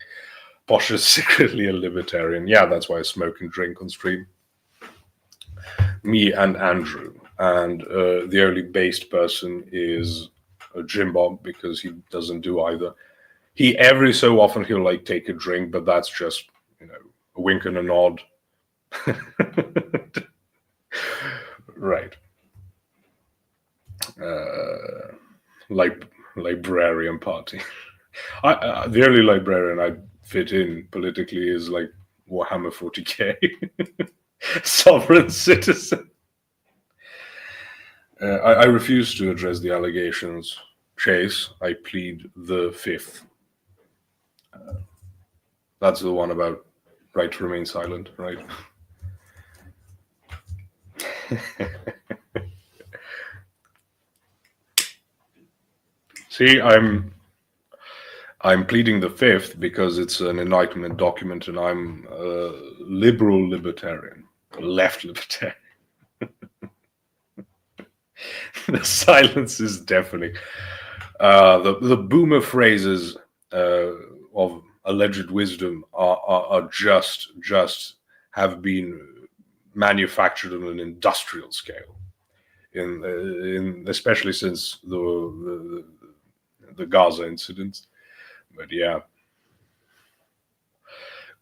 S1: Posh is secretly a libertarian. Yeah, that's why I smoke and drink on stream. Me and Andrew, and the only based person is Jim Bob because he doesn't do either. He every so often he'll like take a drink, but that's just a wink and a nod. Right. Librarian party. The only librarian I fit in politically is like Warhammer 40k. Sovereign citizen. I refuse to address the allegations. Chase, I plead the fifth. That's the one about right to remain silent, right? See, I'm pleading the fifth because it's an enlightenment document, and I'm a liberal libertarian, left libertarian. The silence is deafening. The boomer phrases of alleged wisdom are just have been manufactured on an industrial scale, in especially since the Gaza incidents. But yeah,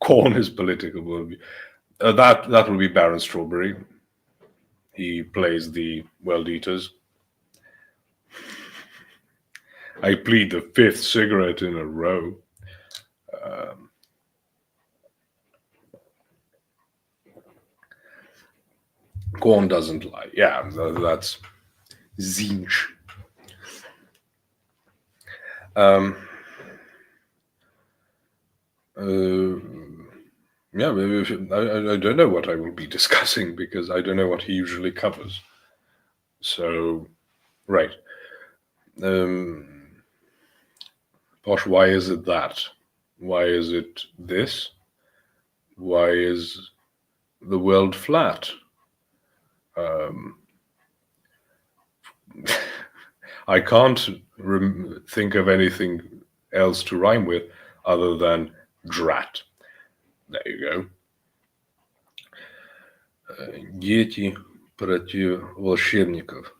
S1: corn is political. That will be Baron Strawberry. He plays the World Eaters. I plead the fifth cigarette in a row. Corn doesn't lie. Yeah, that's Zinch. Yeah, I don't know what I will be discussing because I don't know what he usually covers. So, right. Posh, why is it that? Why is it this? Why is the world flat? I can't think of anything else to rhyme with other than drat. There you go. Дети против волшебников.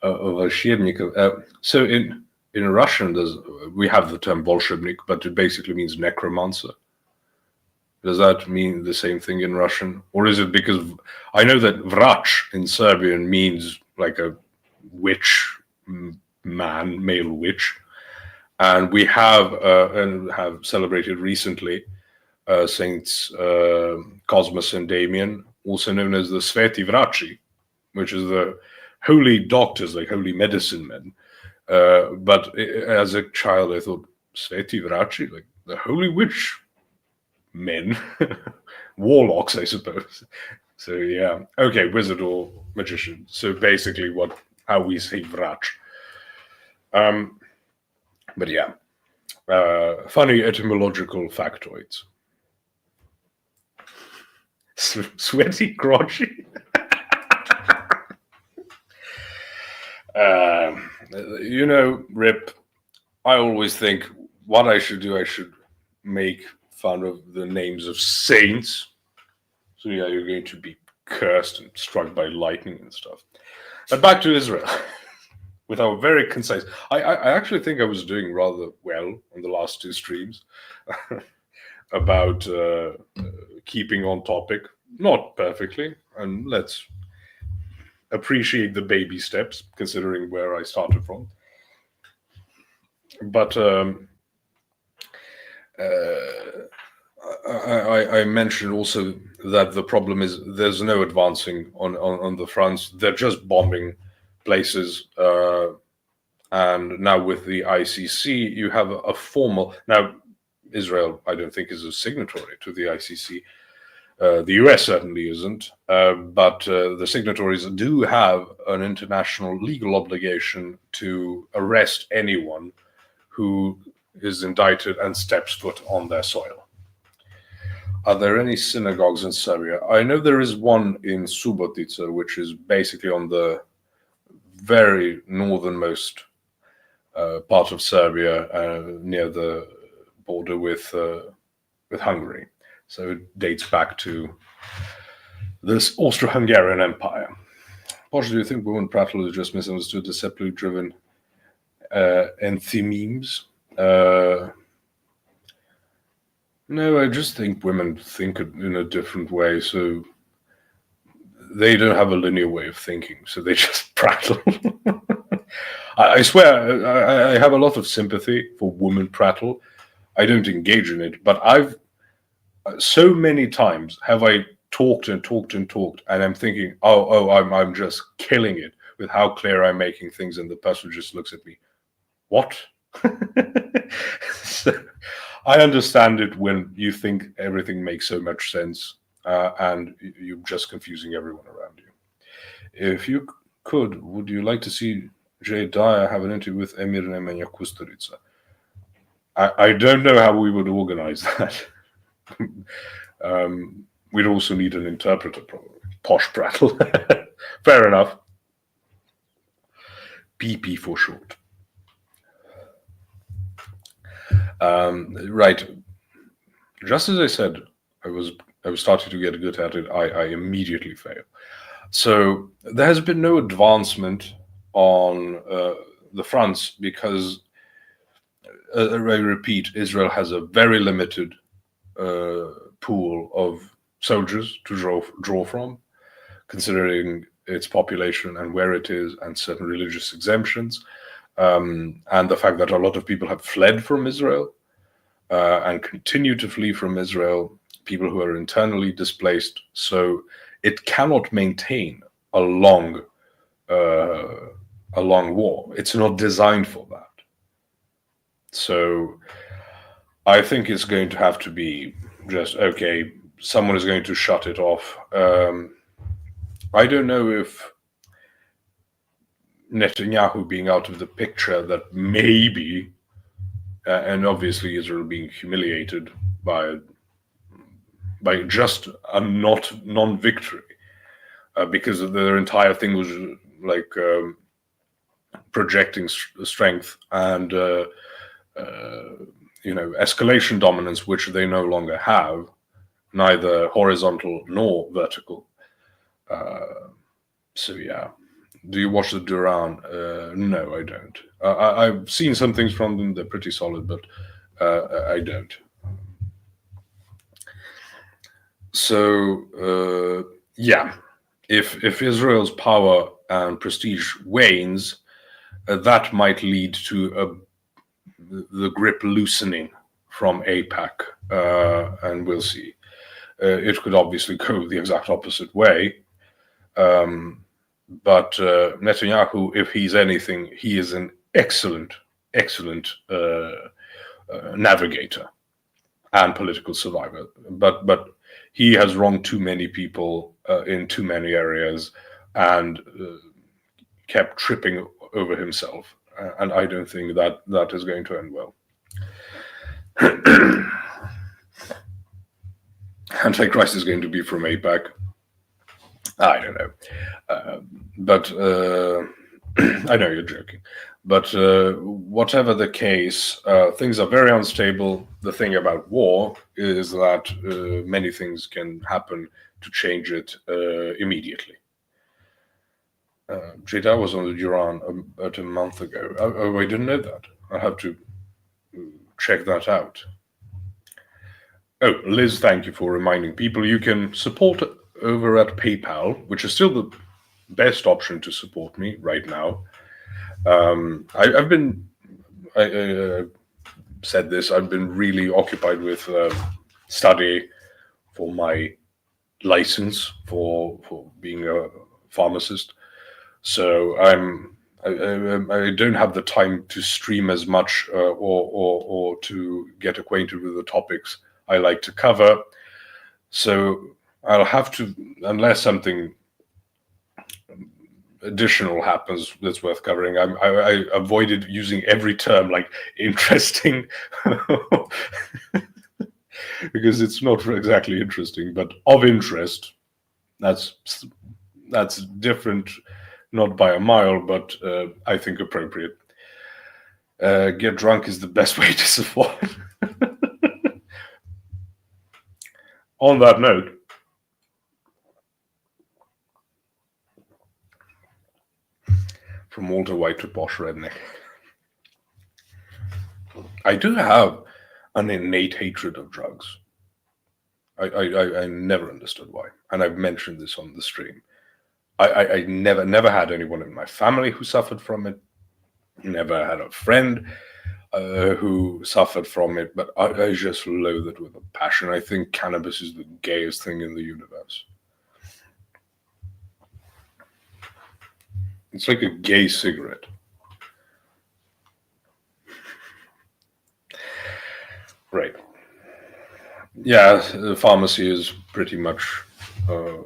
S1: Волшебников. So in Russian, we have the term Bolshevik, but it basically means necromancer. Does that mean the same thing in Russian? Or is it because I know that vrach in Serbian means like a witch man, male witch. And we have celebrated recently Saints Cosmas and Damian, also known as the Sveti Vraci, which is the holy doctors, like holy medicine men. But as a child, I thought Sveti Vraci, like the holy witch men, warlocks, I suppose. So yeah, okay, wizard or magician. So basically, how we say vrach. But yeah, funny etymological factoids. Sweaty crotchy. Rip, I always think what I should do, I should make fun of the names of saints. So yeah, you're going to be cursed and struck by lightning and stuff. But back to Israel. With our very concise, I actually think I was doing rather well on the last two streams about keeping on topic. Not perfectly, and let's appreciate the baby steps, considering where I started from. But I mentioned also that the problem is there's no advancing on the fronts. They're just bombing places. And now with the ICC, you have a formal... Now, Israel, I don't think, is a signatory to the ICC. The US certainly isn't. But the signatories do have an international legal obligation to arrest anyone who is indicted and steps foot on their soil. Are there any synagogues in Serbia? I know there is one in Subotica, which is basically on the very northernmost part of Serbia, near the border with Hungary. So it dates back to this Austro-Hungarian Empire. Posh, do you think women prattle is just misunderstood, deceptively driven enthymemes? No, I just think women think in a different way, so they don't have a linear way of thinking, so they just prattle. I swear, I have a lot of sympathy for women prattle. I don't engage in it, but I've so many times have I talked and talked and talked, and I'm thinking, I'm just killing it with how clear I'm making things, and the person just looks at me, what? So, I understand it when you think everything makes so much sense, and you're just confusing everyone around you. If you could, would you like to see Jay Dyer have an interview with Emir Nemanja Kusturica? I don't know how we would organize that. We'd also need an interpreter, probably. Posh prattle. Fair enough. PP for short. Right. Just as I said, I was starting to get good at it. I immediately fail. So there has been no advancement on the fronts because, I repeat, Israel has a very limited pool of soldiers to draw from, considering its population and where it is and certain religious exemptions. And the fact that a lot of people have fled from Israel and continue to flee from Israel, people who are internally displaced. So it cannot maintain a long war. It's not designed for that. So I think it's going to have to be just, okay, someone is going to shut it off. I don't know if Netanyahu being out of the picture, that maybe, and obviously Israel being humiliated by just a non-victory, because their entire thing was like projecting strength and escalation dominance, which they no longer have, neither horizontal nor vertical. So yeah. Do you watch the Duran? No, I don't. I've seen some things from them. They're pretty solid, but I don't. So yeah, if Israel's power and prestige wanes, that might lead to the grip loosening from AIPAC, and we'll see. It could obviously go the exact opposite way. But Netanyahu, if he's anything, he is an excellent navigator and political survivor. But he has wronged too many people in too many areas and kept tripping over himself. And I don't think that is going to end well. Antichrist is going to be from AIPAC. I don't know. But I know you're joking. But whatever the case, things are very unstable. The thing about war is that many things can happen to change it immediately. Jada was on the Duran about a month ago. Oh, I didn't know that. I have to check that out. Oh, Liz, thank you for reminding people you can support over at PayPal, which is still best option to support me right now. I've been, I said this, I've been really occupied with study for my license for being a pharmacist. So I don't have the time to stream as much or to get acquainted with the topics I like to cover. So I'll have to, unless something additional happens that's worth covering. I avoided using every term like interesting because it's not exactly interesting, but of interest. That's different, not by a mile, but I think appropriate. Get drunk is the best way to support. On that note, from Walter White to posh redneck, I do have an innate hatred of drugs. I never understood why, and I've mentioned this on the stream. I never had anyone in my family who suffered from it. Never had a friend who suffered from it, but I just loathe it with a passion. I think cannabis is the gayest thing in the universe. It's like a gay cigarette. Right. Yeah, pharmacy is pretty much a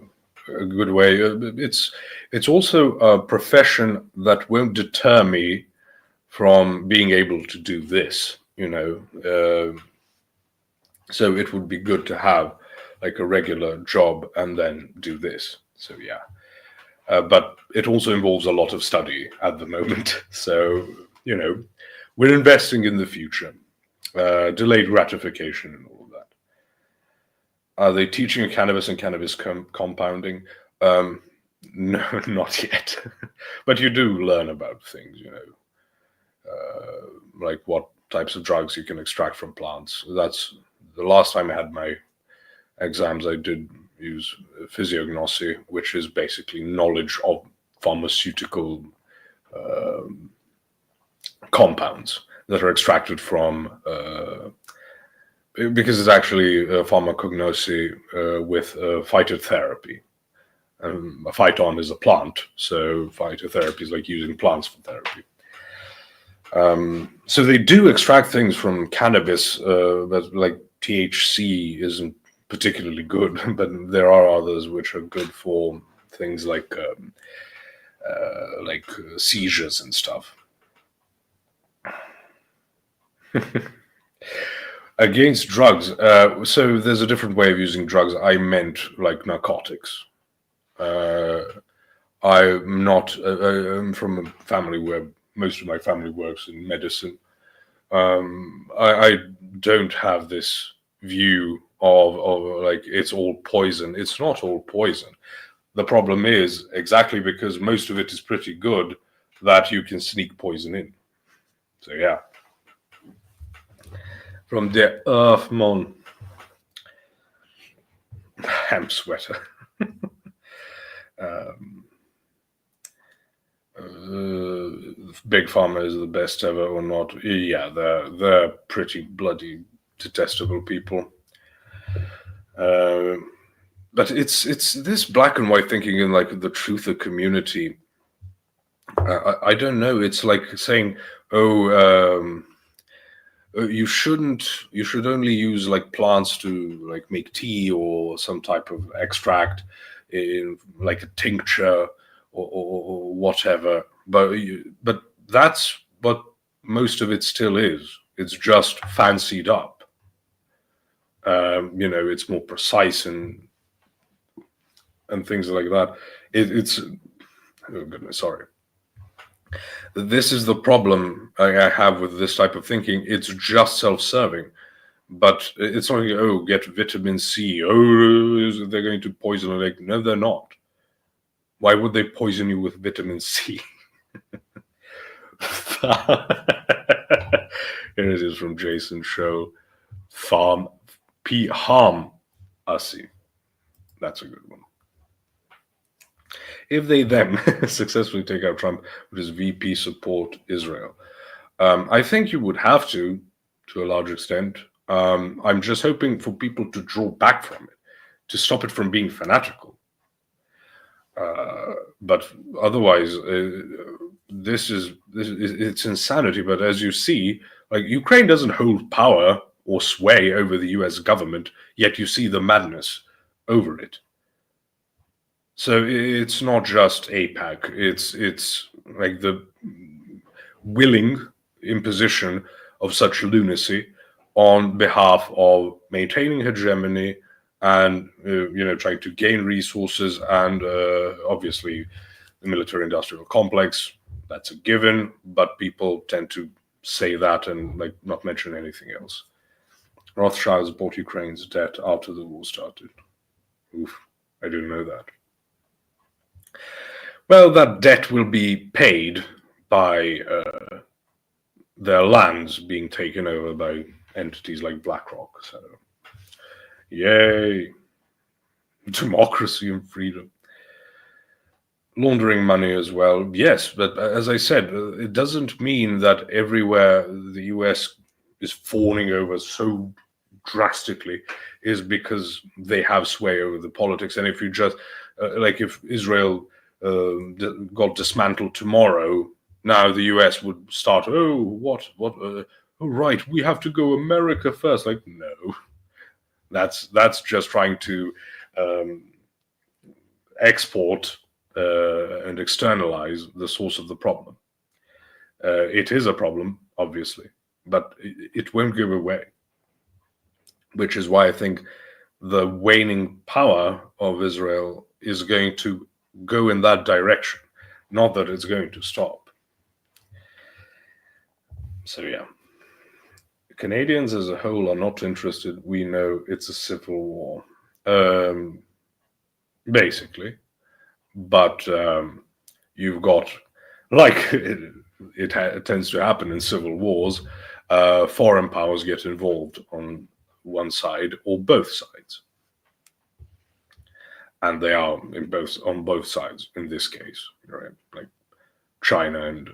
S1: good way. It's also a profession that won't deter me from being able to do this, so it would be good to have like a regular job and then do this. So yeah, but it also involves a lot of study at the moment. So we're investing in the future, delayed gratification and all of that. Are they teaching cannabis and cannabis compounding? No, not yet. But you do learn about things, like what types of drugs you can extract from plants. That's the last time I had my exams. I did use physiognosy, which is basically knowledge of pharmaceutical compounds that are extracted from, because it's actually pharmacognosy with phytotherapy. A phyton is a plant, so phytotherapy is like using plants for therapy. So they do extract things from cannabis, but like THC isn't particularly good, but there are others which are good for things like seizures and stuff. Against drugs, so there's a different way of using drugs. I meant like narcotics. I'm not. I'm from a family where most of my family works in medicine. I don't have this view of like it's all poison. It's not all poison. The problem is exactly because most of it is pretty good that you can sneak poison in. So yeah. From the Earthmon hemp sweater. Big Pharma is the best ever or not? Yeah, they're pretty bloody detestable people. But it's this black and white thinking in like the truther community. I don't know. It's like saying, you should only use like plants to like make tea or some type of extract in like a tincture or whatever. But that's what most of it still is. It's just fancied up. It's more precise and things like that. It's oh goodness, sorry. This is the problem I have with this type of thinking. It's just self-serving, but it's not like, get vitamin C. They're going to poison it. Like, no, they're not. Why would they poison you with vitamin C? Here it is from Jason Show. Pharmacology. That's a good one. if they then successfully take out Trump, which is VP support Israel, I think you would have to a large extent. I'm just hoping for people to draw back from it, to stop it from being fanatical. But otherwise, it's insanity. But as you see, like, Ukraine doesn't hold power or sway over the US government, yet you see the madness over it. So it's not just AIPAC, it's like the willing imposition of such lunacy on behalf of maintaining hegemony and trying to gain resources, and obviously the military-industrial complex, that's a given, but people tend to say that and like not mention anything else. Rothschilds bought Ukraine's debt after the war started. Oof, I didn't know that. Well, that debt will be paid by their lands being taken over by entities like BlackRock. So, yay, democracy and freedom. Laundering money as well, yes, but as I said, it doesn't mean that everywhere the US is fawning over so drastically is because they have sway over the politics. And if you just like if Israel got dismantled tomorrow, now the US would start, oh right, we have to go America first. Like, no, that's just trying to export and externalize the source of the problem. It is a problem, obviously, but it won't go away, which is why I think the waning power of Israel is going to go in that direction, not that it's going to stop. So yeah, Canadians as a whole are not interested. We know it's a civil war, basically, but you've got, like it tends to happen in civil wars, foreign powers get involved on one side or both sides, and they are on both sides in this case, right? Like China and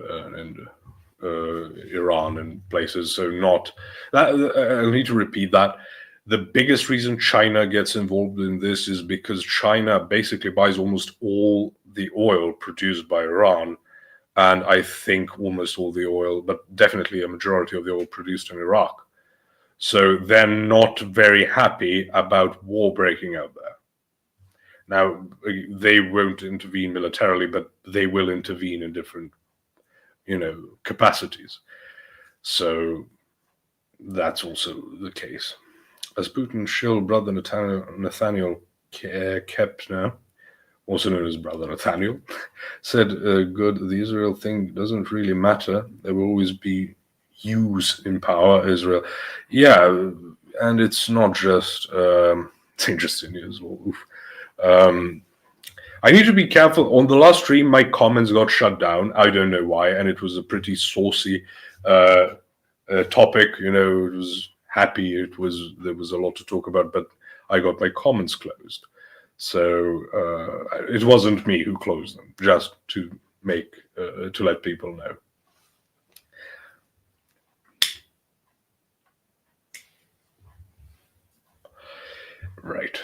S1: Iran and places. So not that I need to repeat that. The biggest reason China gets involved in this is because China basically buys almost all the oil produced by Iran, and I think almost all the oil, but definitely a majority of the oil produced in Iraq. So they're not very happy about war breaking out there. Now, they won't intervene militarily, but they will intervene in different, capacities. So that's also the case. As Putin's shill brother Nathaniel Kepner, also known as Brother Nathaniel, said, good, the Israel thing doesn't really matter. There will always be Jews in power, Israel. Yeah, and it's not just, it's interesting as well. I need to be careful. On the last stream, my comments got shut down. I don't know why, and it was a pretty saucy topic. It was happy. There was a lot to talk about, but I got my comments closed. So it wasn't me who closed them, just to let people know. Right.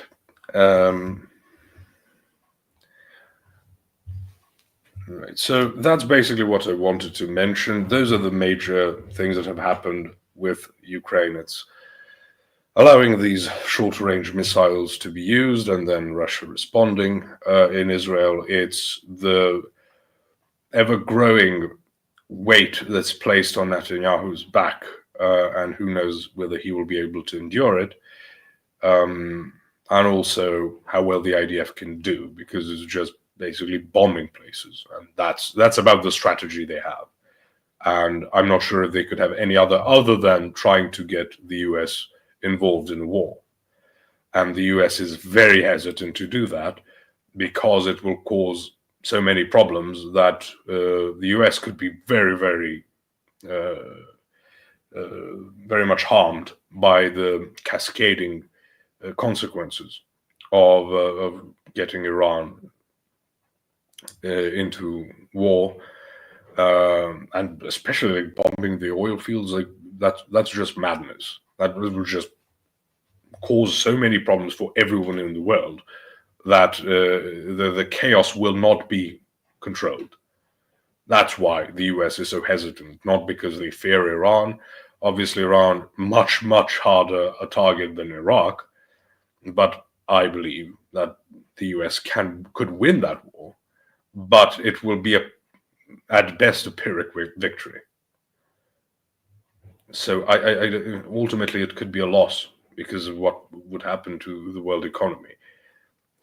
S1: Right. So that's basically what I wanted to mention. Those are the major things that have happened with Ukraine. It's allowing these short-range missiles to be used, and then Russia responding. In Israel, it's the ever-growing weight that's placed on Netanyahu's back, and who knows whether he will be able to endure it, and also how well the IDF can do, because it's just basically bombing places, and that's about the strategy they have. And I'm not sure if they could have any other than trying to get the US involved in the war. And the US is very hesitant to do that because it will cause so many problems that the US could be very, very, very much harmed by the cascading consequences of getting Iran into war, and especially like bombing the oil fields, like that's just madness. That will just cause so many problems for everyone in the world that the chaos will not be controlled. That's why the US is so hesitant, not because they fear Iran. Obviously, Iran much harder a target than Iraq, but I believe that the US could win that war, but it will be at best a Pyrrhic victory. So I ultimately it could be a loss because of what would happen to the world economy,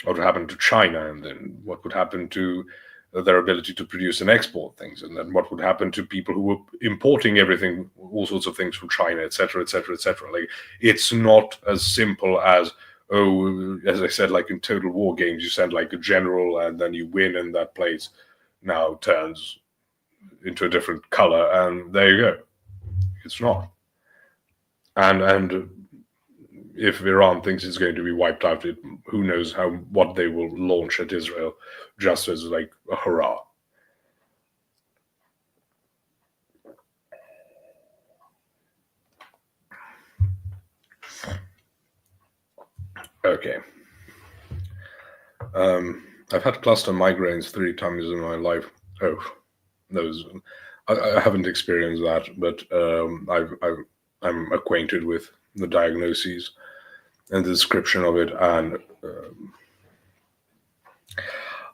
S1: what would happen to China, and then what would happen to their ability to produce and export things, and then what would happen to people who were importing everything, all sorts of things from China, etc., etc., etc. Like, it's not as simple as, oh, as I said, like in Total War games, you send like a general and then you win, and that place now turns into a different color, and there you go. It's not. And if Iran thinks it's going to be wiped out, who knows what they will launch at Israel, just as like a hurrah. Okay. I've had cluster migraines 3 times in my life. Oh, those. I haven't experienced that, but I'm acquainted with the diagnoses and the description of it, and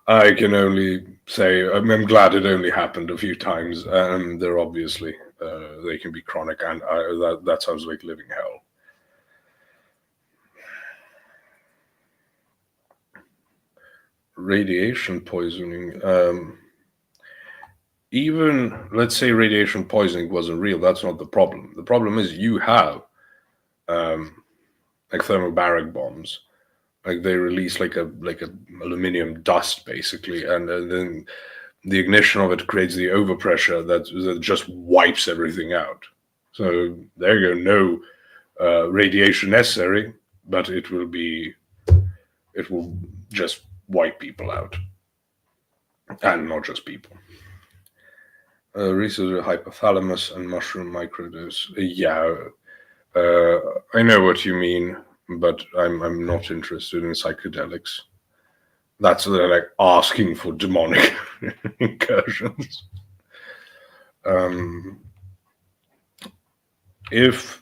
S1: I can only say I'm glad it only happened a few times, and they're obviously they can be chronic, and that sounds like living hell. Radiation poisoning. Even let's say radiation poisoning wasn't real. That's not the problem. The problem is you have like thermobaric bombs. Like, they release like a aluminium dust basically, and then the ignition of it creates the overpressure that just wipes everything out. So there you go. No radiation necessary, but it will just wipe people out, and not just people. Research of hypothalamus and mushroom microdose. Yeah, I know what you mean, but I'm not interested in psychedelics. That's like asking for demonic incursions. If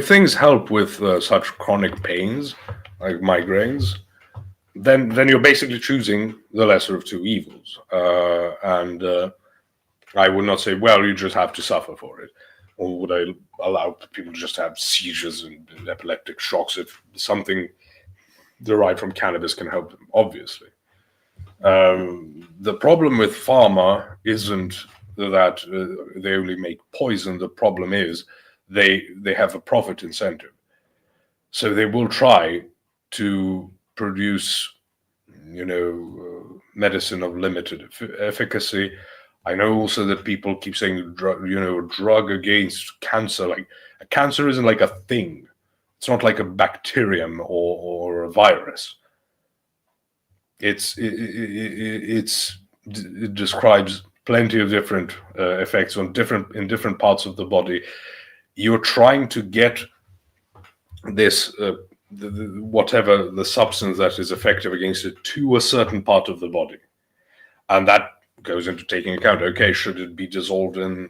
S1: things help with such chronic pains like migraines, then you're basically choosing the lesser of two evils. And I would not say, well, you just have to suffer for it. Or would I allow people to just have seizures and epileptic shocks if something derived from cannabis can help them? Obviously. The problem with pharma isn't that they only make poison. The problem is they have a profit incentive. So they will try to produce, medicine of limited efficacy. I know also that people keep saying, drug against cancer. Like, a cancer isn't like a thing. It's not like a bacterium or a virus. It describes plenty of different effects in different parts of the body. You're trying to get this whatever the substance that is effective against it to a certain part of the body, and that goes into taking account. Okay, should it be dissolved in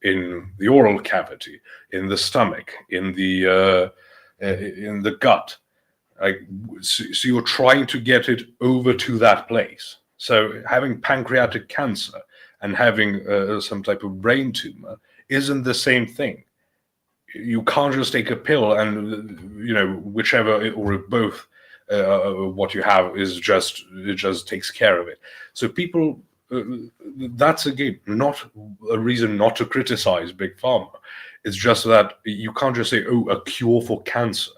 S1: in the oral cavity, in the stomach, in the gut? So you're trying to get it over to that place. So having pancreatic cancer and having some type of brain tumor isn't the same thing. You can't just take a pill and whichever or both what you have it just takes care of it. So people, that's again not a reason not to criticize big pharma. It's just that you can't just say, oh, a cure for cancer.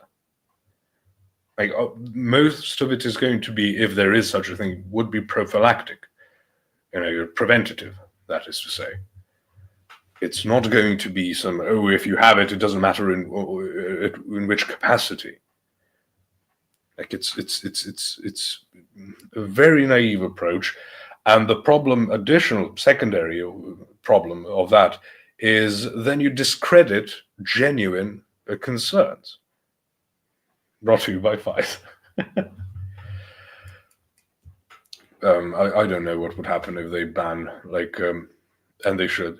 S1: Like, most of it is going to be, if there is such a thing, would be prophylactic, preventative, that is to say. It's not going to be some, oh, if you have it, it doesn't matter in which capacity. Like it's a very naive approach, and the problem, additional secondary problem of that is then you discredit genuine concerns. Brought to you by Five. I don't know what would happen if they ban and they should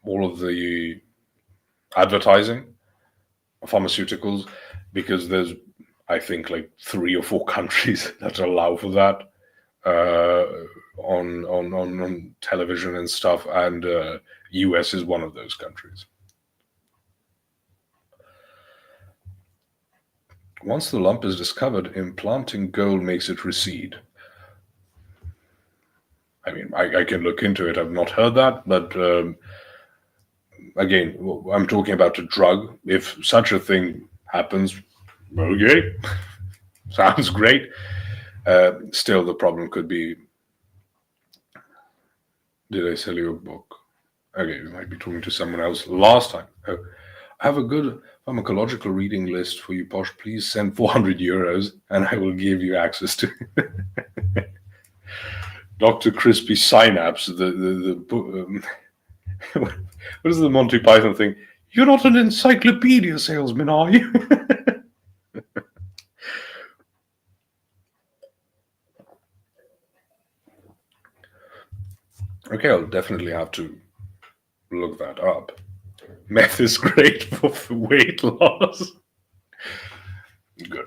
S1: all of the advertising of pharmaceuticals, because there's, I think, like 3 or 4 countries that allow for that on television and stuff, and US is one of those countries. Once the lump is discovered, implanting gold makes it recede. I mean, I can look into it. I've not heard that, but again, I'm talking about a drug. If such a thing happens, okay, sounds great. Still, the problem could be, did I sell you a book? Okay, we might be talking to someone else. Last time, I have a good pharmacological reading list for you, Posh. Please send 400 euros and I will give you access to Dr. Crispy Synapse, what is the Monty Python thing? You're not an encyclopedia salesman, are you? Okay, I'll definitely have to look that up. Meth is great for weight loss. Good.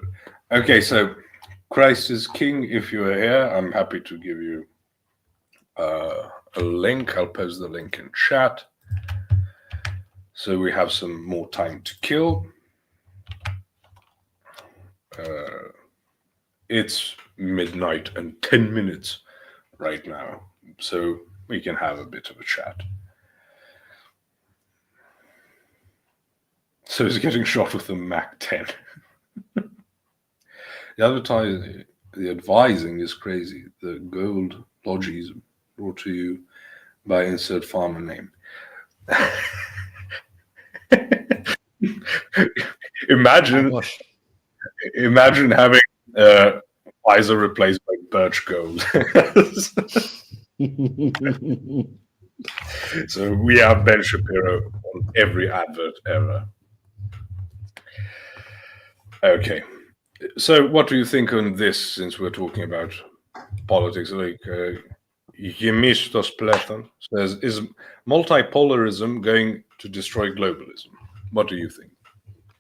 S1: Okay, so Christ is King. If you are here, I'm happy to give you a link. I'll post the link in chat. So we have some more time to kill. It's midnight and 10 minutes right now, so we can have a bit of a chat. So he's getting shot with the Mac 10. The advising is crazy. The gold lodges brought to you by insert Pharma name. Imagine having Pfizer replaced by Birch Gold. So we have Ben Shapiro on every advert ever. Okay, so what do you think on this, since we're talking about politics? Like Yemistos Pleton says, is multipolarism going to destroy globalism? What do you think?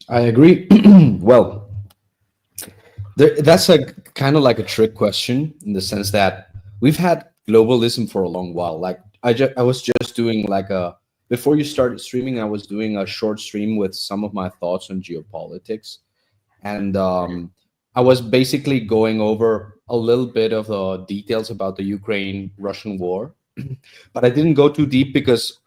S2: I agree. Well, that's a kind of like a trick question, in the sense that we've had globalism for a long while. Like I was just doing before you started streaming, I was doing a short stream with some of my thoughts on geopolitics, and I was basically going over a little bit of the details about the Ukraine-Russian war, but I didn't go too deep because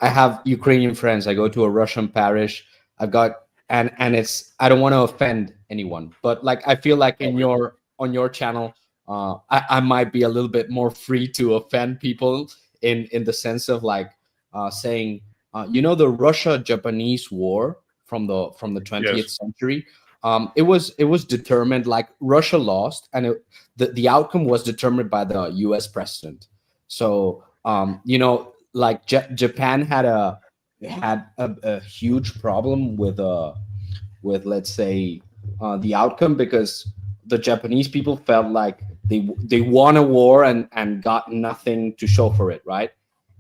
S2: I have Ukrainian friends. I go to a Russian parish. I've got and it's, I don't want to offend anyone, but like I feel like on your channel, I might be a little bit more free to offend people in the sense of like saying, the Russia-Japanese war from the 20th century. It was determined, like Russia lost, and the outcome was determined by the U.S. president. So like Japan had a huge problem with let's say the outcome, because the Japanese people felt like they won a war and got nothing to show for it, right?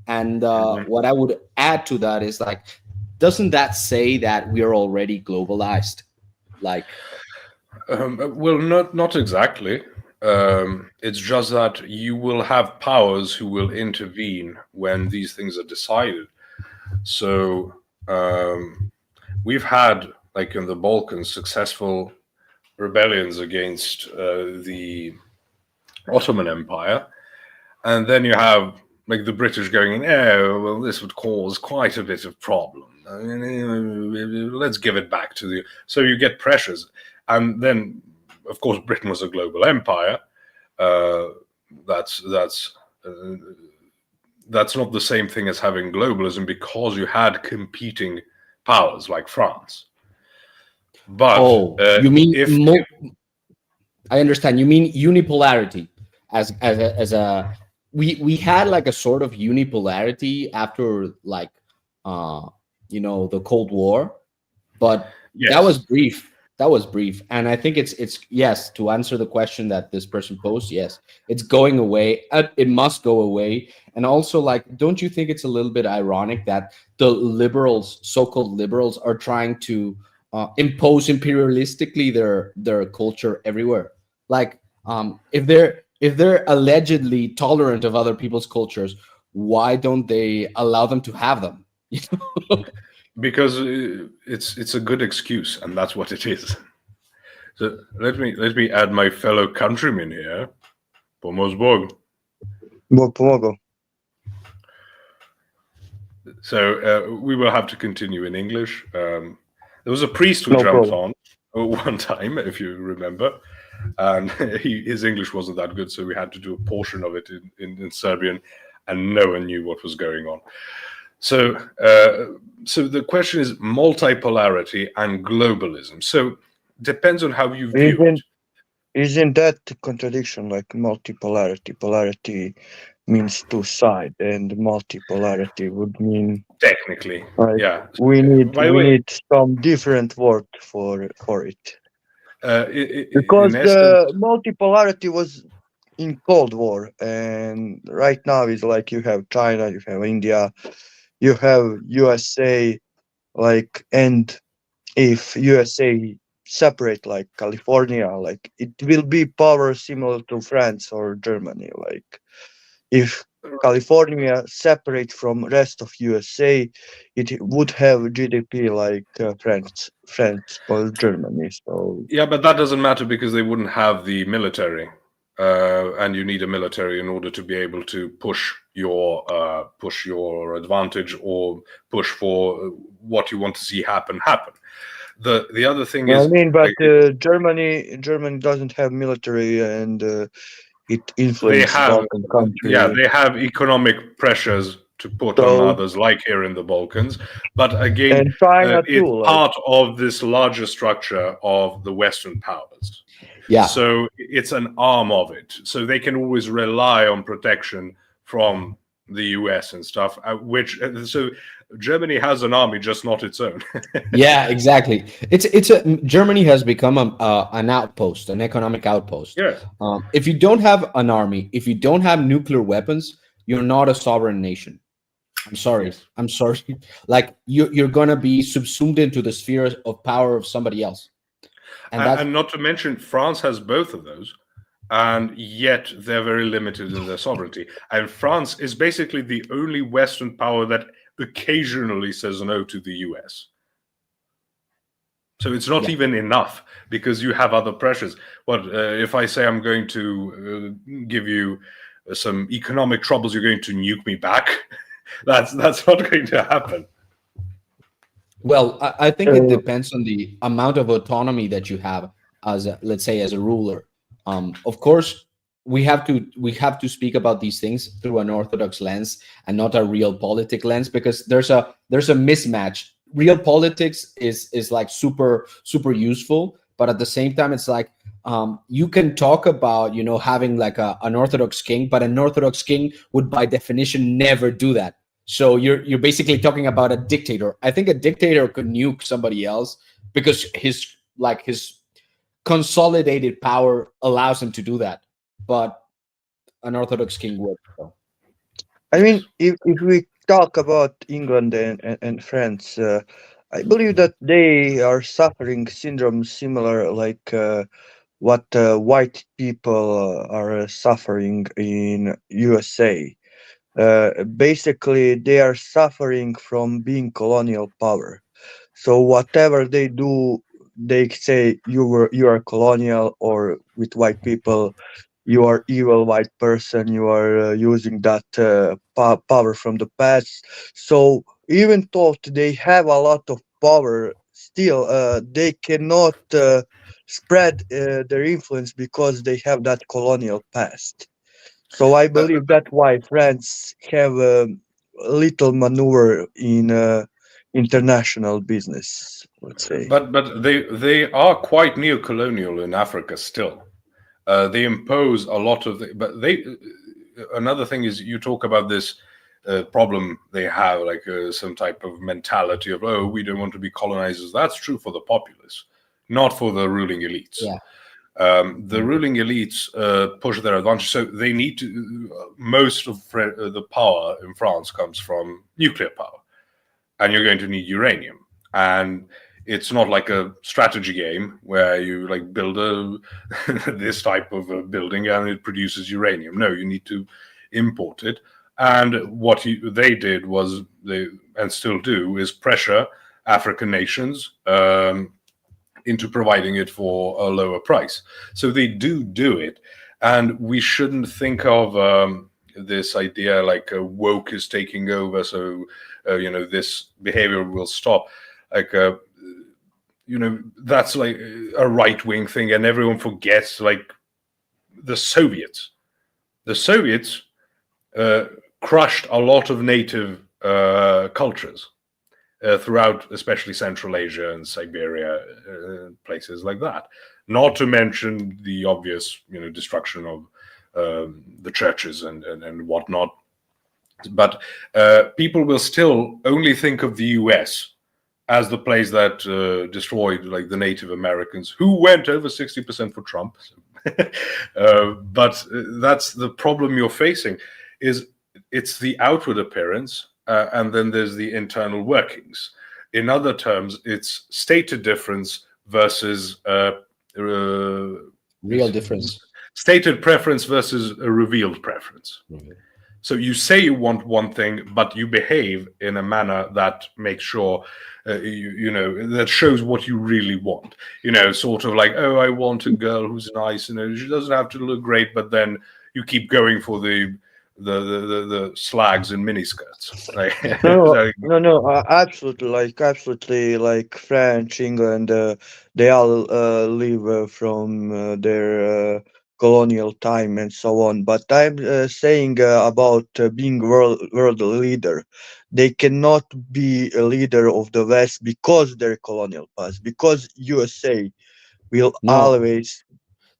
S2: And what I would add to that is, like, doesn't that say that we are already globalized? Like,
S1: well, not exactly. It's just that you will have powers who will intervene when these things are decided. So we've had, like in the Balkans, successful rebellions against the Ottoman Empire, and then you have like the British going, oh, well, this would cause quite a bit of problem. Let's give it back to the. So you get pressures, and then, of course, Britain was a global empire. That's not the same thing as having globalism, because you had competing powers like France. But
S2: You mean
S1: if
S2: I understand. You mean unipolarity as a we had like a sort of unipolarity after like uh the Cold War, but that was
S1: yes,
S2: brief. That was brief, and I think it's yes, to answer the question that this person posed. Yes, it's going away. It must go away. And also, like, don't you think it's a little bit ironic that the liberals, so-called liberals, are trying to impose imperialistically their culture everywhere? Like, if they're allegedly tolerant of other people's cultures, why don't they allow them to have them? You know?
S1: because it's a good excuse, and that's what it is. So let me add my fellow countryman here, Pomosborg.
S3: Bog pomogao.
S1: So we will have to continue in English. There was a priest who
S3: No
S1: jumped
S3: problem.
S1: on one time, if you remember, and his English wasn't that good, so we had to do a portion of it in Serbian, and no one knew what was going on. So the question is multipolarity and globalism. So depends on how you view it.
S3: Isn't that a contradiction? Like multipolarity, polarity means two sides, and multipolarity would mean
S1: Technically,
S3: like
S1: yeah.
S3: we
S1: By the
S3: we
S1: way,
S3: need some different word for it.
S1: in
S3: Because
S1: essence,
S3: the multipolarity was in Cold War, and right now is like you have China, you have India, you have USA, like, and if USA separate like California, like it will be power similar to France or Germany. Like if California separate from rest of USA, it would have GDP like France or Germany. So
S1: yeah, but that doesn't matter because they wouldn't have the military, and you need a military in order to be able to push your advantage or push for what you want to see happen. The other thing
S3: I
S1: is,
S3: mean, but
S1: like,
S3: Germany doesn't have military, and it
S1: they
S3: influences
S1: have,
S3: Balkan
S1: yeah,
S3: country.
S1: they have economic pressures to put on
S3: So
S1: others, like here in the Balkans. But again,
S3: and China
S1: it's
S3: too, like.
S1: part of this larger structure of the Western powers.
S2: Yeah.
S1: So it's an arm of it. So they can always rely on protection from the US and stuff, so Germany has an army, just not its own.
S2: Yeah, exactly. Germany has become an outpost, an economic outpost.
S1: Yes.
S2: If you don't have an army, if you don't have nuclear weapons, you're not a sovereign nation. I'm sorry.
S1: Yes.
S2: I'm sorry. Like you're gonna be subsumed into the sphere of power of somebody else,
S1: And not to mention, France has both of those, and yet they're very limited in their sovereignty. And France is basically the only Western power that occasionally says no to the US. So it's not even enough because you have other pressures. If I say I'm going to give you some economic troubles, you're going to nuke me back? That's not going to happen.
S2: Well, I think it depends on the amount of autonomy that you have let's say, as a ruler. Of course, we have to speak about these things through an Orthodox lens and not a realpolitik lens, because there's a mismatch. Realpolitics is like super useful, but at the same time, it's like you can talk about having like an Orthodox king, but an Orthodox king would by definition never do that. So you're basically talking about a dictator. I think a dictator could nuke somebody else because his consolidated power allows him to do that, but an Orthodox king would. So.
S3: I mean, if we talk about England and France, I believe that they are suffering syndrome similar like what white people are suffering in USA. Basically, they are suffering from being colonial power. So whatever they do, they say you are colonial, or with white people, you are evil white person. You are using that power from the past. So even though they have a lot of power, still they cannot spread their influence because they have that colonial past. So I believe that's why France have a little maneuver international business, let's say.
S1: But they are quite neo-colonial in Africa still. They impose a lot of but they another thing is you talk about this problem they have, like some type of mentality of, oh, we don't want to be colonizers. That's true for the populace, not for the ruling elites.
S2: Yeah.
S1: The ruling elites push their advantage, so they need to. Most of the power in France comes from nuclear power, and you're going to need uranium. And it's not like a strategy game where you like build this type of a building and it produces uranium. No, you need to import it. And what they did was, and still do, is pressure African nations into providing it for a lower price. So they do it, and we shouldn't think of this idea like woke is taking over, so this behavior will stop. Like that's like a right-wing thing, and everyone forgets like the Soviets. The Soviets crushed a lot of native cultures throughout, especially Central Asia and Siberia, places like that. Not to mention the obvious, destruction of the churches and whatnot. But people will still only think of the US as the place that destroyed like the Native Americans, who went over 60% for Trump. But that's the problem you're facing. Is it's the outward appearance, and then there's the internal workings. In other terms, it's stated difference versus
S2: Real difference.
S1: Stated preference versus a revealed preference.
S2: Mhm.
S1: So you say you want one thing, but you behave in a manner that makes sure, that shows what you really want. Sort of like, oh, I want a girl who's nice, she doesn't have to look great, but then you keep going for the slags in miniskirts. Like,
S3: No, absolutely, like French, England, they all live from their colonial time and so on. But I'm saying about being world leader. They cannot be a leader of the West because their colonial past, because USA will
S2: No,
S3: always.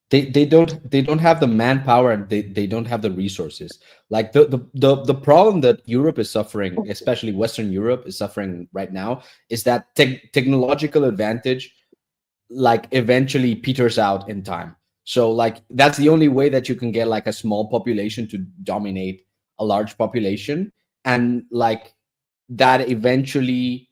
S2: they don't have the manpower, and they don't have the resources. Like the problem that Europe is suffering, especially Western Europe is suffering right now, is that technological advantage like eventually peters out in time. So like that's the only way that you can get like a small population to dominate a large population, and like that eventually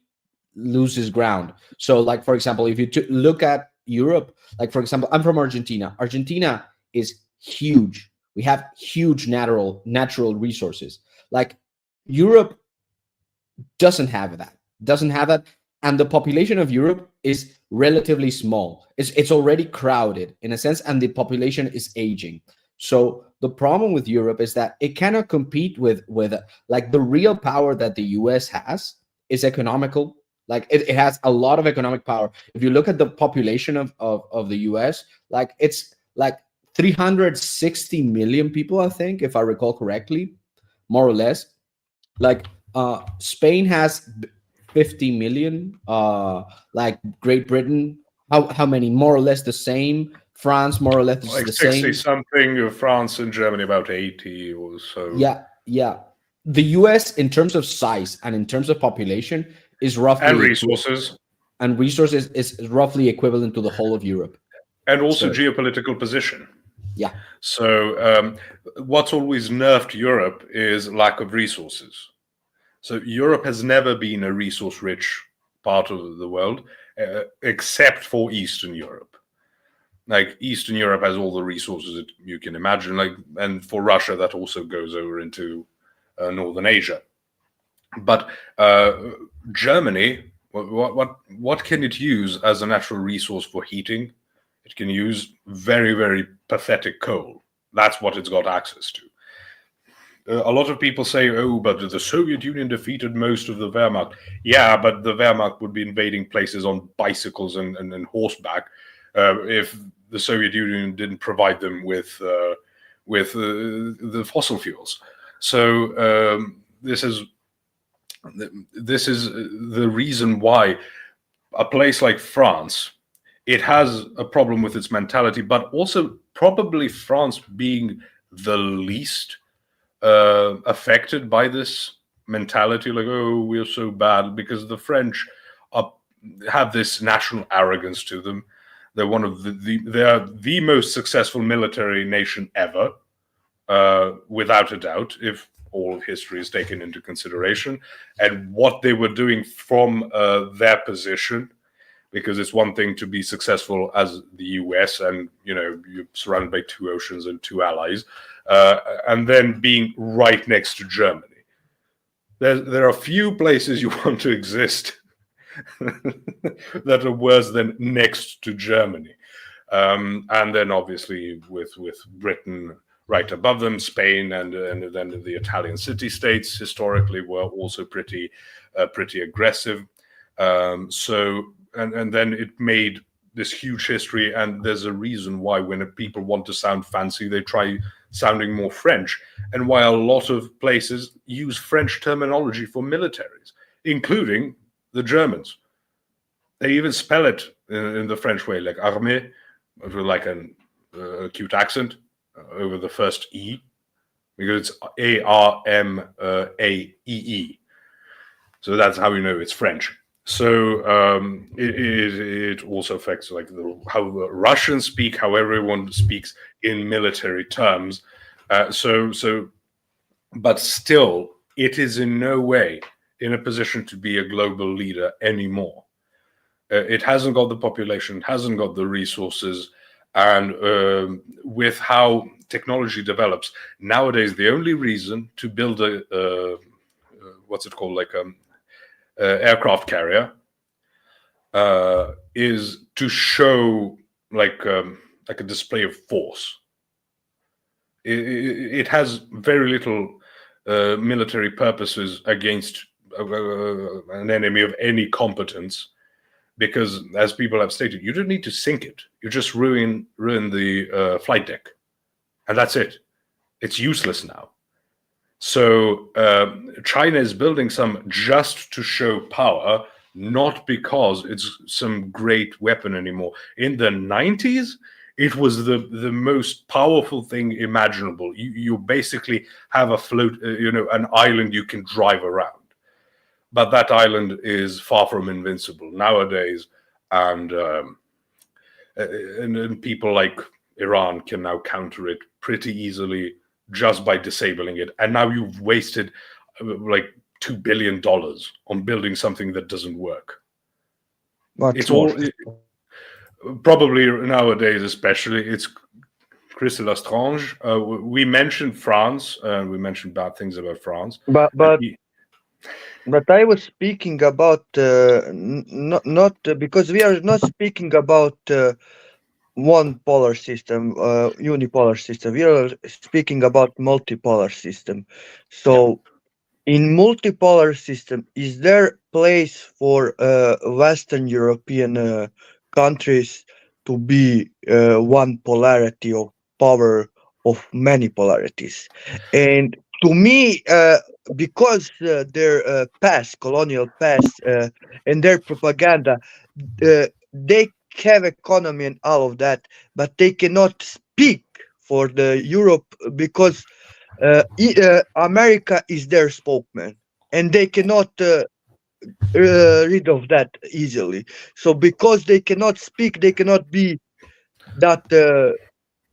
S2: loses ground. So like for example, if you look at Europe, like for example, I'm from Argentina. Argentina is huge. We have huge natural resources. Like Europe doesn't have that, and the population of Europe is relatively small. It's already crowded in a sense, and the population is aging. So the problem with Europe is that it cannot compete with like the real power that the US has is economical. Like it has a lot of economic power. If you look at the population of the US, like it's like 360 million people, I think, if I recall correctly, more or less. Like Spain has 50 million. Like Great Britain, how many? More or less the same. France, more or less
S1: like
S2: the
S1: 60
S2: same.
S1: something, France and Germany about 80 or so.
S2: Yeah. The US, in terms of size and in terms of population, is roughly
S1: And resources.
S2: and resources is roughly equivalent to the whole of Europe.
S1: And also
S2: So
S1: geopolitical position.
S2: yeah,
S1: So what's always nerfed Europe is lack of resources. So Europe has never been a resource-rich part of the world, except for Eastern Europe. Like Eastern Europe has all the resources that you can imagine. Like, and for Russia, that also goes over into Northern Asia. But Germany, what can it use as a natural resource for heating? It can use very, very pathetic coal. That's what it's got access to. A lot of people say, oh, but the Soviet Union defeated most of the Wehrmacht. Yeah, but the Wehrmacht would be invading places on bicycles and horseback if the Soviet Union didn't provide them with the fossil fuels. So this is this is the reason why a place like France, it has a problem with its mentality, but also probably France being the least affected by this mentality, like, oh, we're so bad, because the French have this national arrogance to them. They're one of they are the most successful military nation ever, without a doubt, if all of history is taken into consideration, and what they were doing from their position. Because it's one thing to be successful as the US, and you're surrounded by two oceans and two allies, and then being right next to Germany. There are few places you want to exist that are worse than next to Germany. And then obviously with Britain right above them, Spain, and then the Italian city-states historically were also pretty aggressive. And then it made this huge history, and there's a reason why when people want to sound fancy, they try sounding more French, and why a lot of places use French terminology for militaries, including the Germans. They even spell it in the French way, like armée, with like an acute accent over the first E, because it's ARMAEE. So that's how you know it's French. So it also affects like how the Russians speak, how everyone speaks in military terms. But still, it is in no way in a position to be a global leader anymore. It hasn't got the population, hasn't got the resources, and with how technology develops nowadays, the only reason to build a what's it called, like aircraft carrier, is to show like a display of force. It has very little military purposes against an enemy of any competence, because, as people have stated, you don't need to sink it. You just ruin the flight deck, and that's it. It's useless now. So China is building some just to show power, not because it's some great weapon anymore. In the 90s, it was the most powerful thing imaginable. You basically have a float, an island you can drive around. But that island is far from invincible nowadays, and people like Iran can now counter it pretty easily just by disabling it. And now you've wasted like $2 billion on building something that doesn't work. Probably nowadays, especially, it's Chris Lestrange. We mentioned France, we mentioned bad things about France.
S3: But I was speaking about not because we are not speaking about one polar system, unipolar system. We are speaking about multipolar system. So in multipolar system, is there place for Western European countries to be one polarity of power of many polarities? And to me, because their colonial past, and their propaganda, they have economy and all of that, but they cannot speak for the Europe, because America is their spokesman, and they cannot rid of that easily. So because they cannot speak, they cannot be that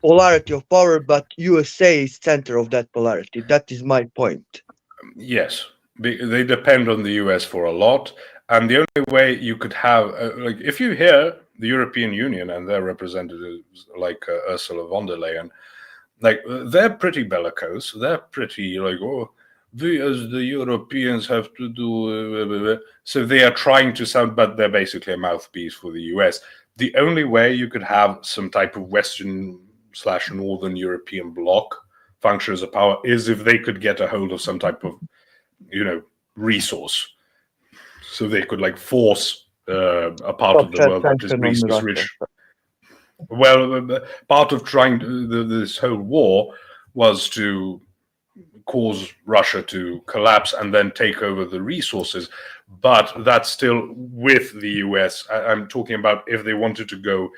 S3: polarity of power, but USA is center of that polarity. That is my point.
S1: Yes, they depend on the US for a lot, and the only way you could have, like, if you hear the European Union and their representatives like Ursula von der Leyen, like, they're pretty bellicose. They're pretty like, oh, we as the Europeans have to do. So they are trying to sound, but they're basically a mouthpiece for the US. The only way you could have some type of Western/Northern European bloc function as a power is if they could get a hold of some type of, resource, so they could like force a part of the world that is resource rich. Well, part of trying this whole war was to cause Russia to collapse and then take over the resources. But that's still with the US. I'm talking about if they wanted to go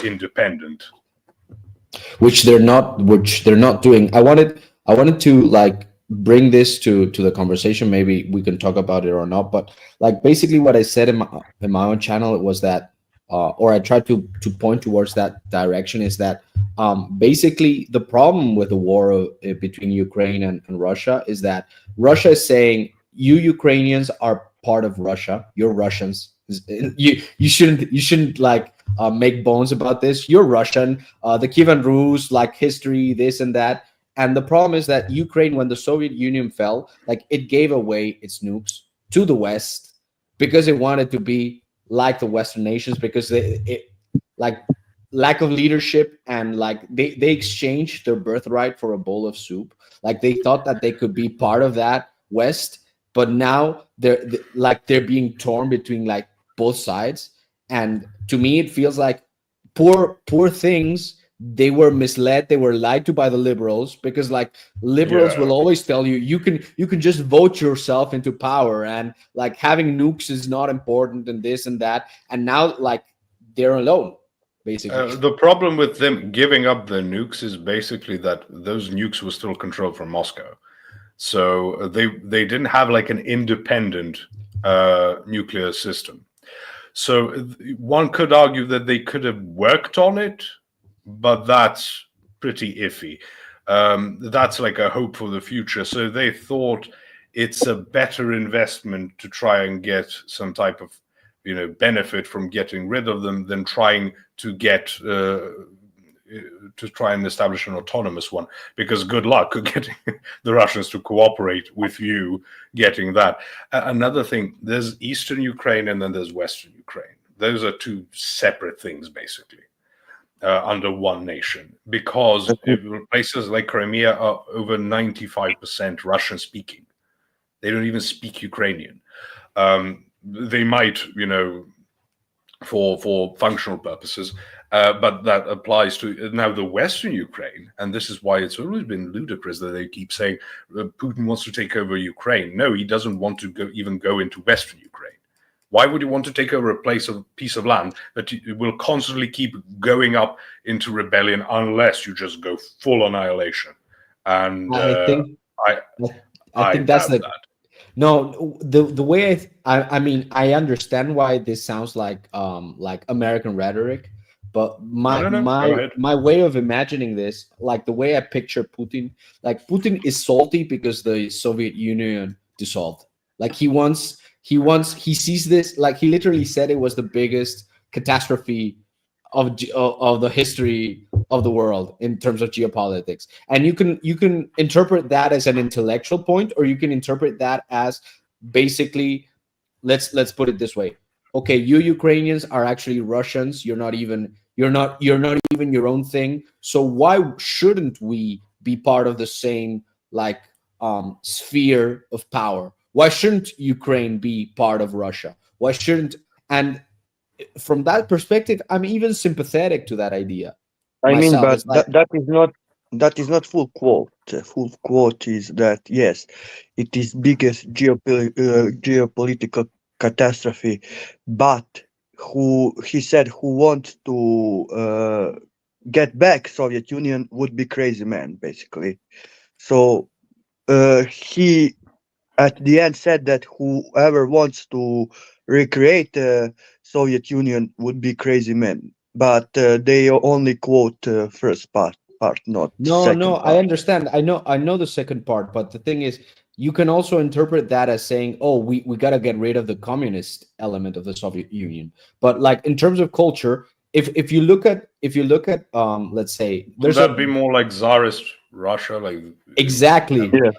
S1: independent,
S2: which they're not doing. I wanted to like bring this to the conversation. Maybe we can talk about it or not, but like basically what I said in my own channel was that or I tried to point towards that direction, is that basically the problem with the war between Ukraine and Russia is that Russia is saying, you Ukrainians are part of Russia, you're Russians, you shouldn't like make bones about this, you're Russian, the Kievan Rus, like history, this and that. And the problem is that Ukraine, when the Soviet Union fell, like it gave away its nukes to the West because it wanted to be like the Western nations, because it like lack of leadership, and like they exchanged their birthright for a bowl of soup. Like they thought that they could be part of that West, but now they're being torn between like both sides. And to me, it feels like poor things. They were misled, they were lied to by the liberals, because like liberals will always tell you can just vote yourself into power, and like having nukes is not important, and this and that. And now like they're alone, basically.
S1: The problem with them giving up the nukes is basically that those nukes were still controlled from Moscow. So they didn't have like an independent nuclear system. So one could argue that they could have worked on it, but that's pretty iffy. That's like a hope for the future. So they thought it's a better investment to try and get some type of, benefit from getting rid of them than trying to get to try and establish an autonomous one. Because good luck getting the Russians to cooperate with you getting that. Another thing, there's Eastern Ukraine and then there's Western Ukraine. Those are two separate things, basically. Under one nation, because places like Crimea are over 95% Russian speaking. They don't even speak Ukrainian. They might, for functional purposes, but that applies to now the Western Ukraine. And this is why it's always been ludicrous that they keep saying Putin wants to take over Ukraine. No, he doesn't want to even go into Western Ukraine. Why would you want to take over a piece of land that will constantly keep going up into rebellion unless you just go full annihilation? And
S2: I think that's the
S1: that.
S2: No, the way I mean, I understand why this sounds like American rhetoric, but my way of imagining this, like the way I picture Putin, like Putin is salty because the Soviet Union dissolved. Like he sees this, like he literally said it was the biggest catastrophe of the history of the world in terms of geopolitics. And you can interpret that as an intellectual point, or you can interpret that as basically, let's put it this way. Okay, you Ukrainians are actually Russians. You're not even your own thing. So why shouldn't we be part of the same like sphere of power? Why shouldn't Ukraine be part of Russia? Why shouldn't? And from that perspective, I'm even sympathetic to that idea.
S3: I mean,
S2: myself.
S3: but that is not full quote. Full quote is that yes, it is biggest geopolitical catastrophe, but he said who wants to get back Soviet Union would be crazy man, basically. So he at the end said that whoever wants to recreate the Soviet Union would be crazy men. But they only quote first part, not second part.
S2: I understand. I know the second part, but the thing is, you can also interpret that as saying, oh, we got to get rid of the communist element of the Soviet Union. But like in terms of culture, if you look at let's say,
S1: would that be more like Tsarist Russia, like
S2: exactly.
S3: Yeah.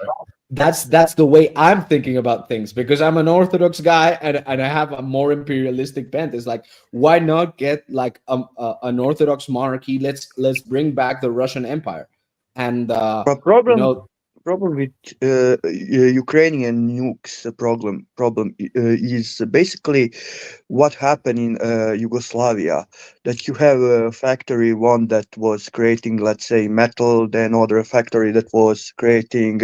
S2: That's the way I'm thinking about things, because I'm an Orthodox guy and I have a more imperialistic bent. It's like, why not get like an Orthodox monarchy? Let's bring back the Russian Empire. And
S3: problem with Ukrainian nukes problem is basically what happened in Yugoslavia. That you have a factory, one that was creating, let's say, metal, then other factory that was creating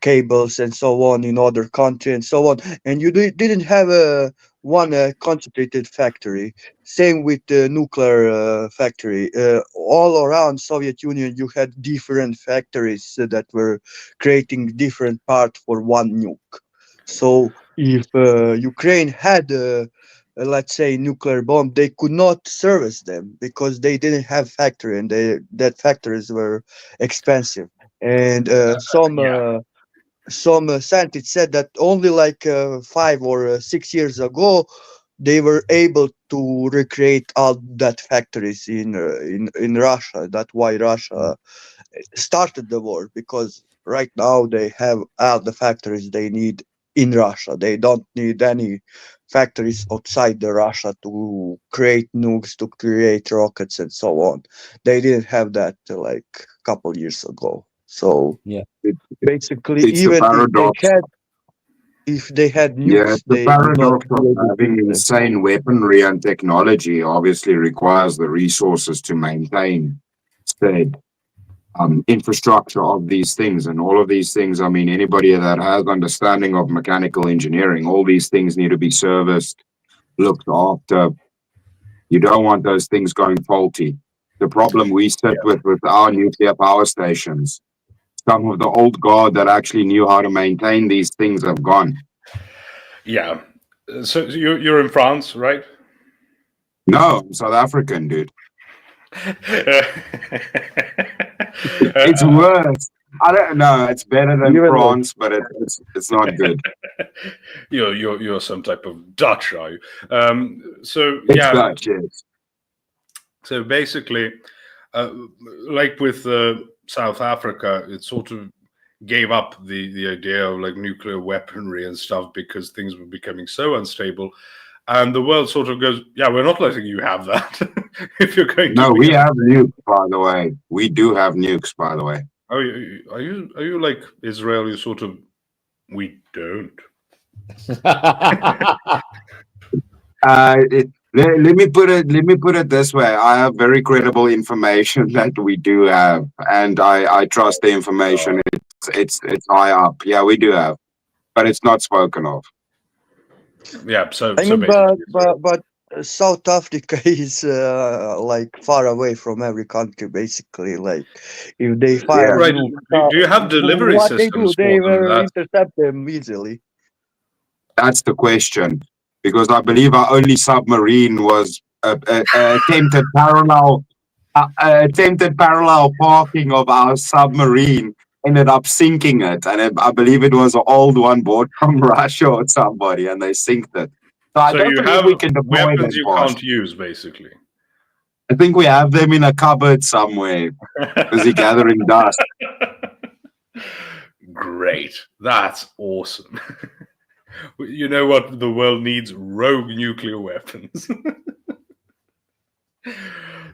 S3: cables and so on in other country and so on, and you didn't have a one concentrated factory. Same with the nuclear factory. All around Soviet Union, you had different factories that were creating different parts for one nuke. So if Ukraine had let's say nuclear bomb, they could not service them because they didn't have factory, and that factories were expensive. And some scientists said that only like 5 or 6 years ago they were able to recreate all that factories in Russia. That's why Russia started the war, because right now they have all the factories they need in Russia. They don't need any factories outside the Russia to create nukes, to create rockets, and so on. They didn't have that like a couple years ago. So
S2: Yeah.
S3: basically,
S4: It's the
S3: even
S4: paradox.
S3: if they had
S4: Yeah,
S3: nukes,
S4: the
S3: they would not
S4: paradox
S3: be
S4: of
S3: able to
S4: having
S3: do that.
S4: insane weaponry and technology obviously requires the resources to maintain said infrastructure of these things. And all of these things, I mean, anybody that has understanding of mechanical engineering, all these things need to be serviced, looked after. You don't want those things going faulty. The problem we sit with our nuclear power stations, some of the old guard that actually knew how to maintain these things have gone.
S1: Yeah. So you're in France, right?
S4: No, I'm South African, dude. It's worse. I don't know. It's better than
S3: Even though
S4: France, but it's not good.
S1: You're some type of Dutch, are you? So
S4: It's
S1: yeah.
S4: Dutch, yes.
S1: So basically, like with South Africa, it sort of gave up the idea of like nuclear weaponry and stuff because things were becoming so unstable, and the world sort of goes, yeah, we're not letting you have that. If you're going
S4: No,
S1: to
S4: we have nukes, by the way. We do have nukes, by the way.
S1: are you like Israel? You sort of, we don't.
S4: Let me put it this way. I have very credible information that we do have, and I trust the information. It's high up. Yeah, we do have, but it's not spoken of.
S1: Yeah. So
S3: I mean,
S1: basically,
S3: but South Africa is like far away from every country. Basically, like if they fire
S1: right?
S3: nuke,
S1: Do you have delivery
S3: what they do,
S1: systems
S3: they
S1: for them?
S3: will
S1: That
S3: intercept them easily.
S4: That's the question, because I believe our only submarine was attempted parallel parking of our submarine ended up sinking it, and I believe it was an old one bought from Russia or somebody, and they sinked it. So I
S1: so
S4: don't
S1: you
S4: believe
S1: have
S4: we can deploy them
S1: weapons you
S4: fast.
S1: can't use, basically.
S4: I think we have them in a cupboard somewhere, busy gathering dust.
S1: Great. That's awesome. You know what the world needs? Rogue nuclear weapons.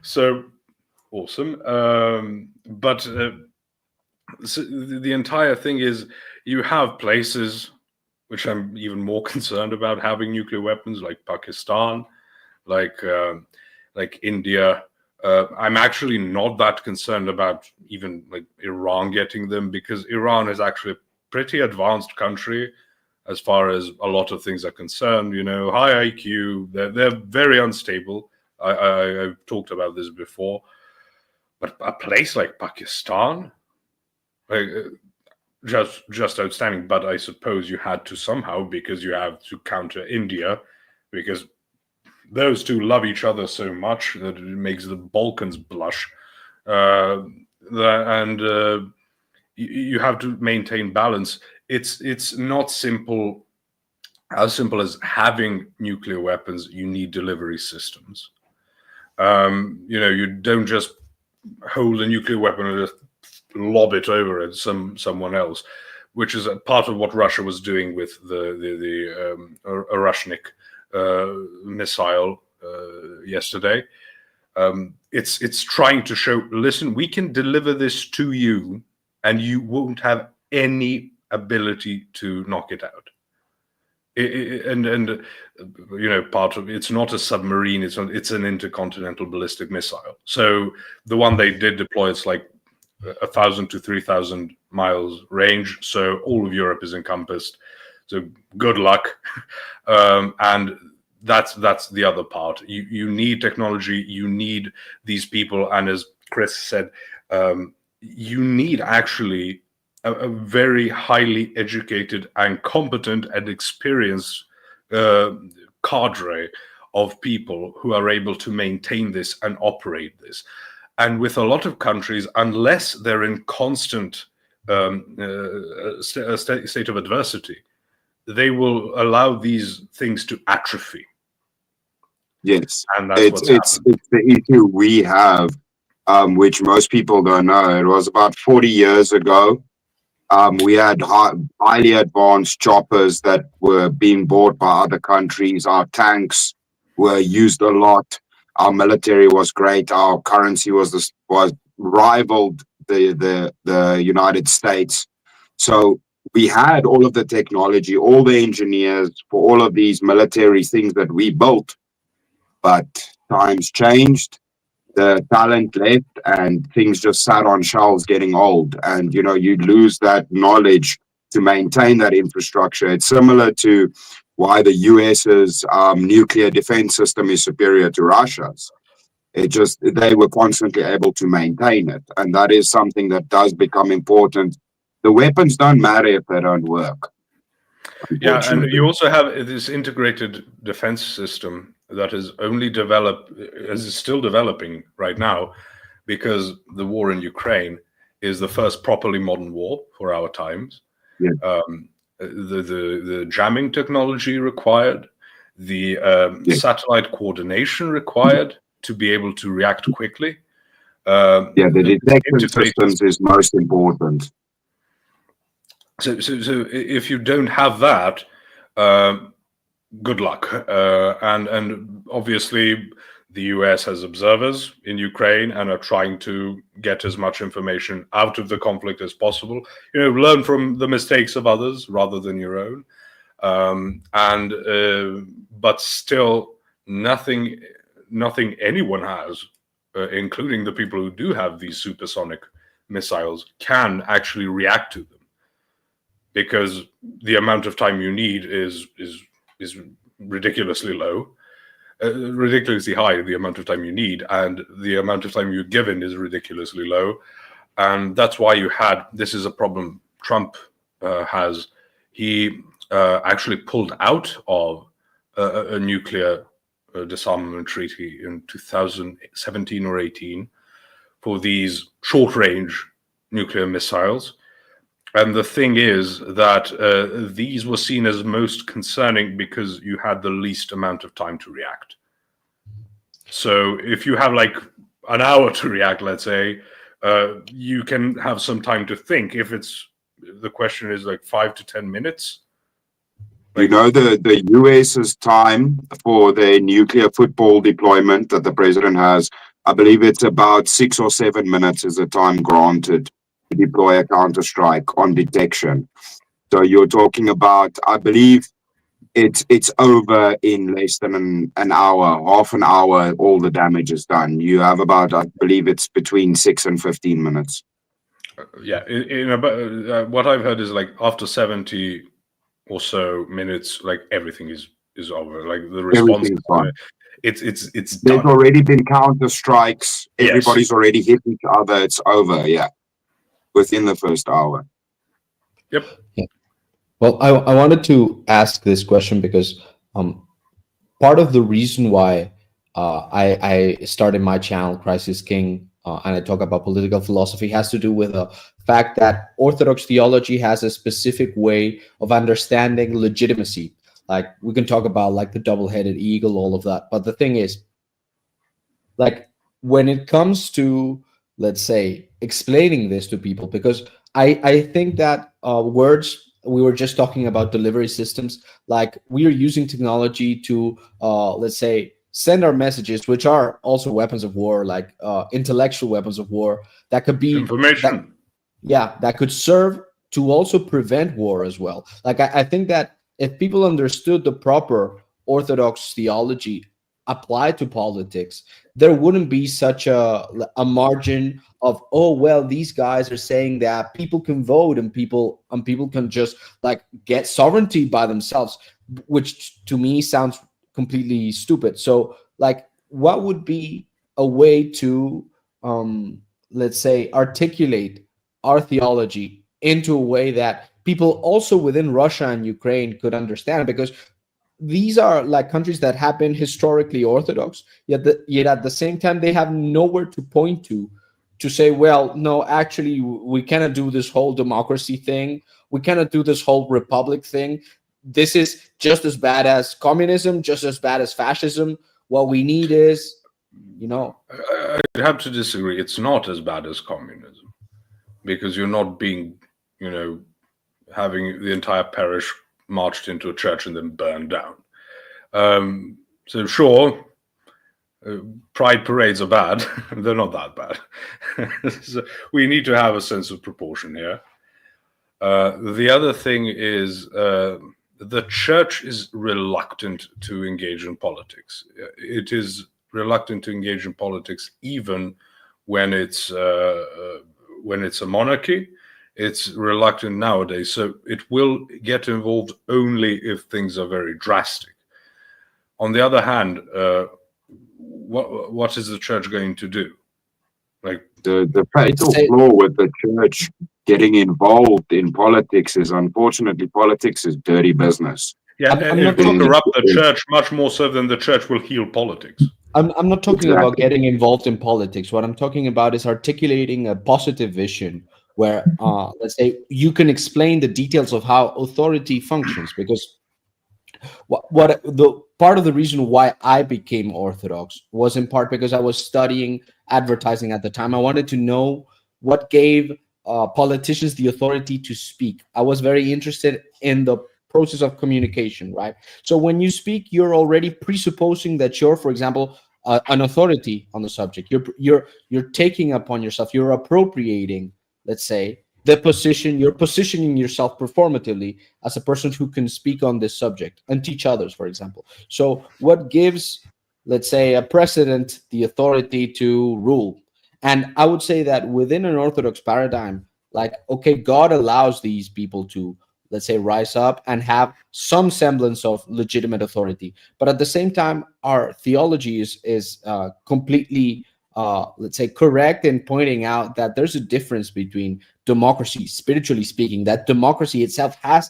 S1: So awesome. But so the entire thing is you have places which I'm even more concerned about having nuclear weapons, like Pakistan, like India. I'm actually not that concerned about even like Iran getting them, because Iran is actually a pretty advanced country as far as a lot of things are concerned. You know, high IQ. They're very unstable. I've talked about this before. But a place like Pakistan, like, just outstanding. But I suppose you had to somehow, because you have to counter India, because those two love each other so much that it makes the Balkans blush. You have to maintain balance. It's not simple. As simple as having nuclear weapons, you need delivery systems. You don't just hold a nuclear weapon and just lob it over at someone else, which is a part of what Russia was doing with the Orashnik missile yesterday. It's trying to show, listen, we can deliver this to you and you won't have any ability to knock it out. Part of it's not a submarine, it's an intercontinental ballistic missile. So the one they did deploy, it's like 1,000 to 3,000 miles range, so all of Europe is encompassed. So good luck. And that's the other part. You need technology, you need these people, and as Chris said, you need actually a very highly educated and competent and experienced cadre of people who are able to maintain this and operate this. And with a lot of countries, unless they're in constant state of adversity, they will allow these things to atrophy.
S4: Yes,
S1: And that's
S4: it's the issue we have, which most people don't know. It was about 40 years ago. We had highly advanced choppers that were being bought by other countries. Our tanks were used a lot. Our military was great. Our currency was rivaled the United States. So we had all of the technology, all the engineers for all of these military things that we built. But times changed. The talent left and things just sat on shelves getting old, and you lose that knowledge to maintain that infrastructure. It's similar to why the US's nuclear defense system is superior to Russia's. They were constantly able to maintain it, and that is something that does become important. The weapons don't matter if they don't work.
S1: Yeah, and you also have this integrated defense system that is still developing right now, because the war in Ukraine is the first properly modern war for our times.
S4: Yeah.
S1: The jamming technology required, the satellite coordination required to be able to react quickly.
S4: The detection systems is most important.
S1: So if you don't have that, good luck. And obviously, the US has observers in Ukraine and are trying to get as much information out of the conflict as possible. Learn from the mistakes of others rather than your own. But still, nothing anyone has, including the people who do have these supersonic missiles, can actually react to them, because the amount of time you need is ridiculously low, ridiculously high, the amount of time you need, and the amount of time you're given is ridiculously low. And that's why this is a problem Trump has. He actually pulled out of a nuclear disarmament treaty in 2017 or 18 for these short-range nuclear missiles. And the thing is that these were seen as most concerning because you had the least amount of time to react. So if you have like an hour to react, let's say, you can have some time to think. If the question is like 5 to 10 minutes.
S4: The US's time for the nuclear football deployment that the president has, I believe it's about 6 or 7 minutes is the time granted to deploy a counterstrike on detection. So you're talking about, I believe it's over in less than an hour, half an hour, all the damage is done. You have about, I believe it's between 6 and 15 minutes.
S1: What I've heard is like after 70 or so minutes, like everything is over. Like the response, it's done.
S4: There's already been counter strikes. Everybody's already hit each other. It's over. Yeah, within the first hour.
S1: Yep.
S2: Yeah. Well, I wanted to ask this question because part of the reason why I started my channel, Crisis King, and I talk about political philosophy, has to do with the fact that Orthodox theology has a specific way of understanding legitimacy. Like we can talk about like the double-headed eagle, all of that. But the thing is, like when it comes to, let's say, explaining this to people, because I think that words, we were just talking about delivery systems, like we are using technology to, let's say, send our messages, which are also weapons of war, like intellectual weapons of war, that could be
S1: information.
S2: yeah, that could serve to also prevent war as well. Like I think that if people understood the proper Orthodox theology applied to politics, there wouldn't be such a margin of, oh well, these guys are saying that people can vote and people can just like get sovereignty by themselves, which to me sounds completely stupid. So like, what would be a way to let's say articulate our theology into a way that people also within Russia and Ukraine could understand? Because these are like countries that have been historically Orthodox, yet at the same time they have nowhere to point to say, well, no, actually we cannot do this whole democracy thing, we cannot do this whole republic thing. This is just as bad as communism, just as bad as fascism. What we need is, you know.
S1: I'd have to disagree. It's not as bad as communism, because you're not being, having the entire parish marched into a church and then burned down. So sure, pride parades are bad. They're not that bad. So we need to have a sense of proportion here. The other thing is the church is reluctant to engage in politics. It is reluctant to engage in politics even when it's a monarchy. It's reluctant nowadays, so it will get involved only if things are very drastic. On the other hand, what is the church going to do? Like
S4: the fatal flaw with the church getting involved in politics is, unfortunately, politics is dirty business.
S1: Yeah, it will corrupt the church much more so than the church will heal politics.
S2: I'm not talking about getting involved in politics. What I'm talking about is articulating a positive vision where, let's say, you can explain the details of how authority functions. Because what the part of the reason why I became Orthodox was in part because I was studying advertising at the time. I wanted to know what gave politicians the authority to speak. I was very interested in the process of communication, right? So when you speak, you're already presupposing that you're, for example, an authority on the subject. You're taking upon yourself, you're appropriating, let's say, the position. You're positioning yourself performatively as a person who can speak on this subject and teach others, for example. So what gives, let's say, a president the authority to rule? And I would say that within an Orthodox paradigm, like, okay, God allows these people to, let's say, rise up and have some semblance of legitimate authority. But at the same time, our theology is completely, let's say, correct in pointing out that there's a difference between democracy, spiritually speaking, that democracy itself has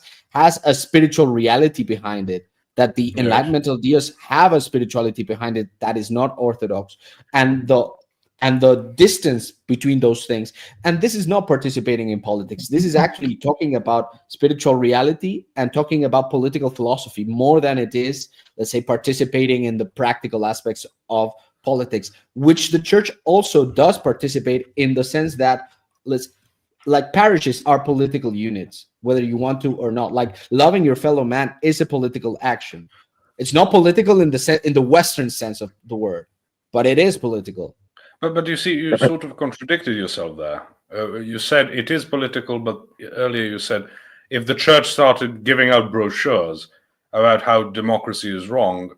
S2: a spiritual reality behind it, that the Enlightenment ideas have a spirituality behind it that is not Orthodox, and the distance between those things. And this is not participating in politics. This is actually talking about spiritual reality and talking about political philosophy more than it is, let's say, participating in the practical aspects of politics, which the church also does participate in the sense that, like, parishes are political units, whether you want to or not. Like, loving your fellow man is a political action. It's not political in the Western sense of the word, but it is political.
S1: But you see, you sort of contradicted yourself there. You said it is political, but earlier you said if the church started giving out brochures about how democracy is wrong,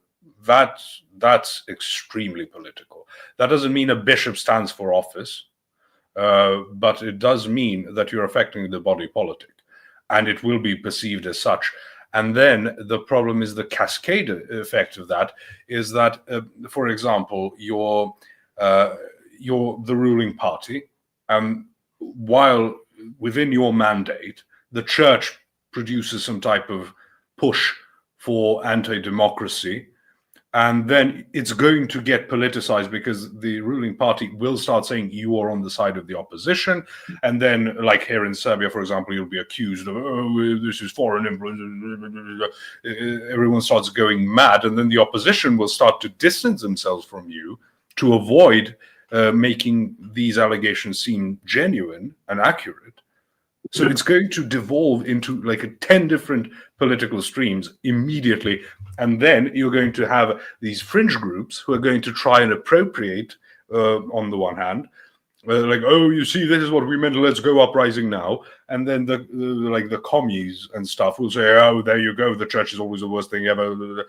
S1: that's extremely political. That doesn't mean a bishop stands for office, but it does mean that you're affecting the body politic, and it will be perceived as such. And then the problem is the cascade effect of that is that, for example, you're the ruling party, while within your mandate, the church produces some type of push for anti-democracy, and then it's going to get politicized because the ruling party will start saying you are on the side of the opposition. And then, like here in Serbia, for example, you'll be accused of, oh, this is foreign influence. Everyone starts going mad, and then the opposition will start to distance themselves from you to avoid making these allegations seem genuine and accurate. So it's going to devolve into like 10 different political streams immediately. And then you're going to have these fringe groups who are going to try and appropriate, on the one hand, Like, oh, you see, this is what we meant. Let's go uprising now. And then the commies and stuff will say, oh, there you go. The church is always the worst thing ever.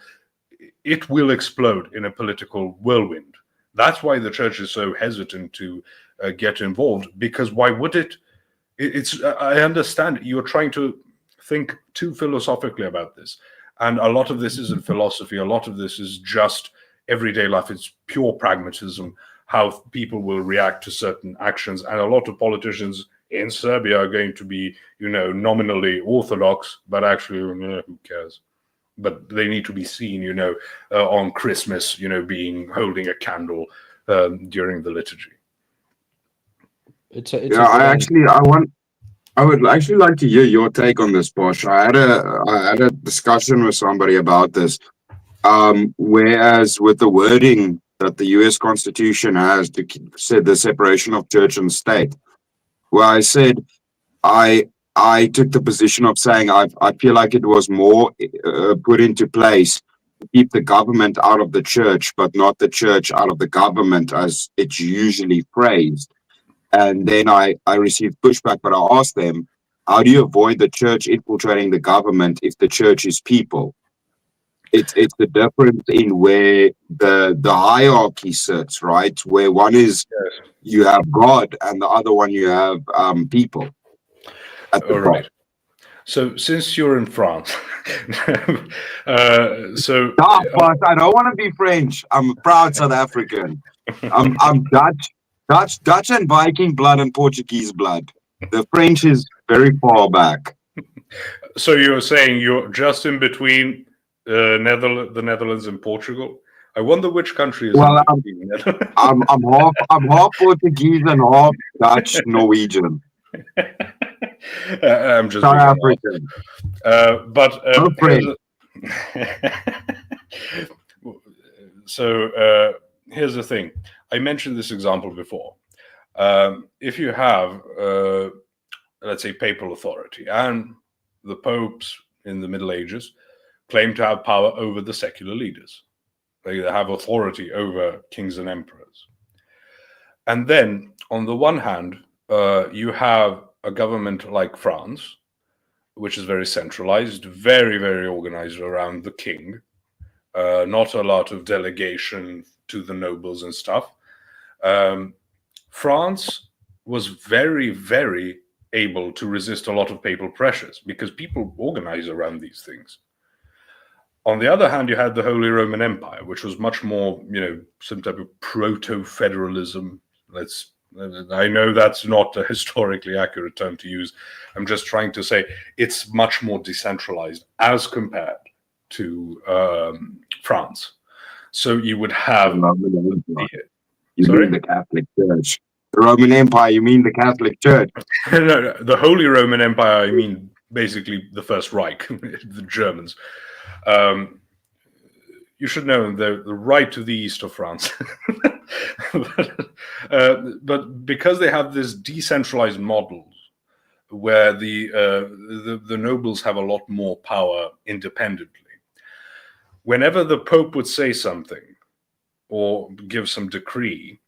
S1: It will explode in a political whirlwind. That's why the church is so hesitant to get involved. Because why would it? I understand you're trying to think too philosophically about this, and a lot of this isn't philosophy. A lot of this is just everyday life. It's pure pragmatism, how people will react to certain actions. And a lot of politicians in Serbia are going to be, nominally Orthodox, but actually, who cares? But they need to be seen, on Christmas, holding a candle during the liturgy.
S4: I would actually like to hear your take on this, Bosch. I had a discussion with somebody about this. Whereas with the wording that the U.S. Constitution has to said the separation of church and state, where I said I took the position of saying I feel like it was more put into place to keep the government out of the church, but not the church out of the government, as it's usually phrased. And then I received pushback, but I asked them, how do you avoid the church infiltrating the government if the church is people? It's the difference in where the hierarchy sits, right? Where one is you have God and the other one you have people.
S1: All right. So since you're in France,
S4: but I don't want to be French. I'm a proud South African. I'm Dutch and Viking blood and Portuguese blood. The French is very far back.
S1: So you're saying you're just in between the Netherlands and Portugal? I wonder which country is.
S4: Well, I'm half Portuguese and half Dutch Norwegian.
S1: I'm just
S4: South African.
S1: So here's the thing. I mentioned this example before. If you have, let's say, papal authority, and the popes in the Middle Ages claim to have power over the secular leaders. They have authority over kings and emperors. And then, on the one hand, you have a government like France, which is very centralized, very, very organized around the king, not a lot of delegation to the nobles and stuff. France was very, very able to resist a lot of papal pressures because people organize around these things. On the other hand, you had the Holy Roman Empire, which was much more, some type of proto-federalism. I know that's not a historically accurate term to use. I'm just trying to say it's much more decentralized as compared to France. So you would have...
S4: You mean the Catholic Church. The Roman Empire, you mean the Catholic Church.
S1: No, the Holy Roman Empire, I mean basically the First Reich, the Germans. You should know they're right to the east of France. but because they have this decentralized model where the nobles have a lot more power independently, whenever the Pope would say something or give some decree,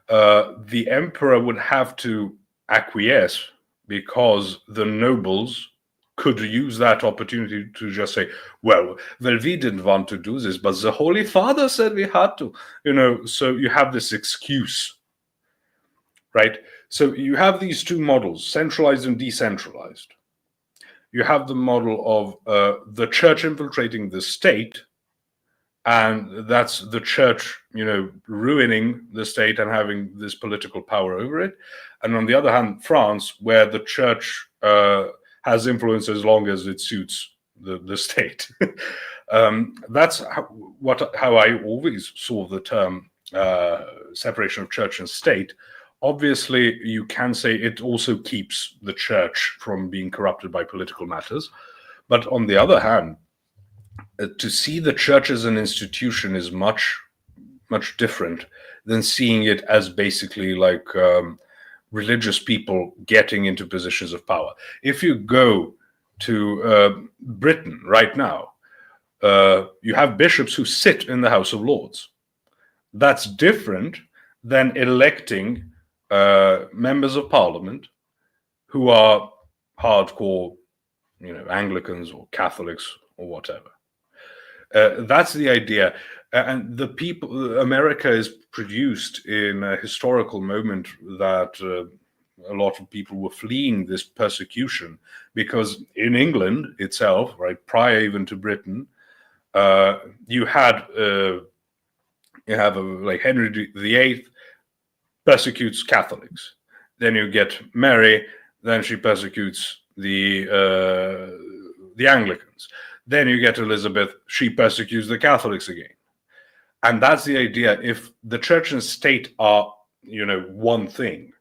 S1: the emperor would have to acquiesce because the nobles could use that opportunity to just say, well, we didn't want to do this, but the Holy Father said we had to, so you have this excuse, right? So you have these two models, centralized and decentralized. You have the model of the church infiltrating the state, and that's the church, ruining the state and having this political power over it. And on the other hand, France, where the church has influence as long as it suits the state. That's how I always saw the term separation of church and state. Obviously, you can say it also keeps the church from being corrupted by political matters. But on the other hand, to see the church as an institution is much, much different than seeing it as basically like religious people getting into positions of power. If you go to Britain right now, you have bishops who sit in the House of Lords. That's different than electing members of parliament who are hardcore, Anglicans or Catholics or whatever. That's the idea. And America is produced in a historical moment that a lot of people were fleeing this persecution, because in England itself, right, prior even to Britain, you have like Henry VIII persecutes Catholics. Then you get Mary, then she persecutes the Anglicans. Then you get Elizabeth, she persecutes the Catholics again. And that's the idea. If the church and state are, one thing,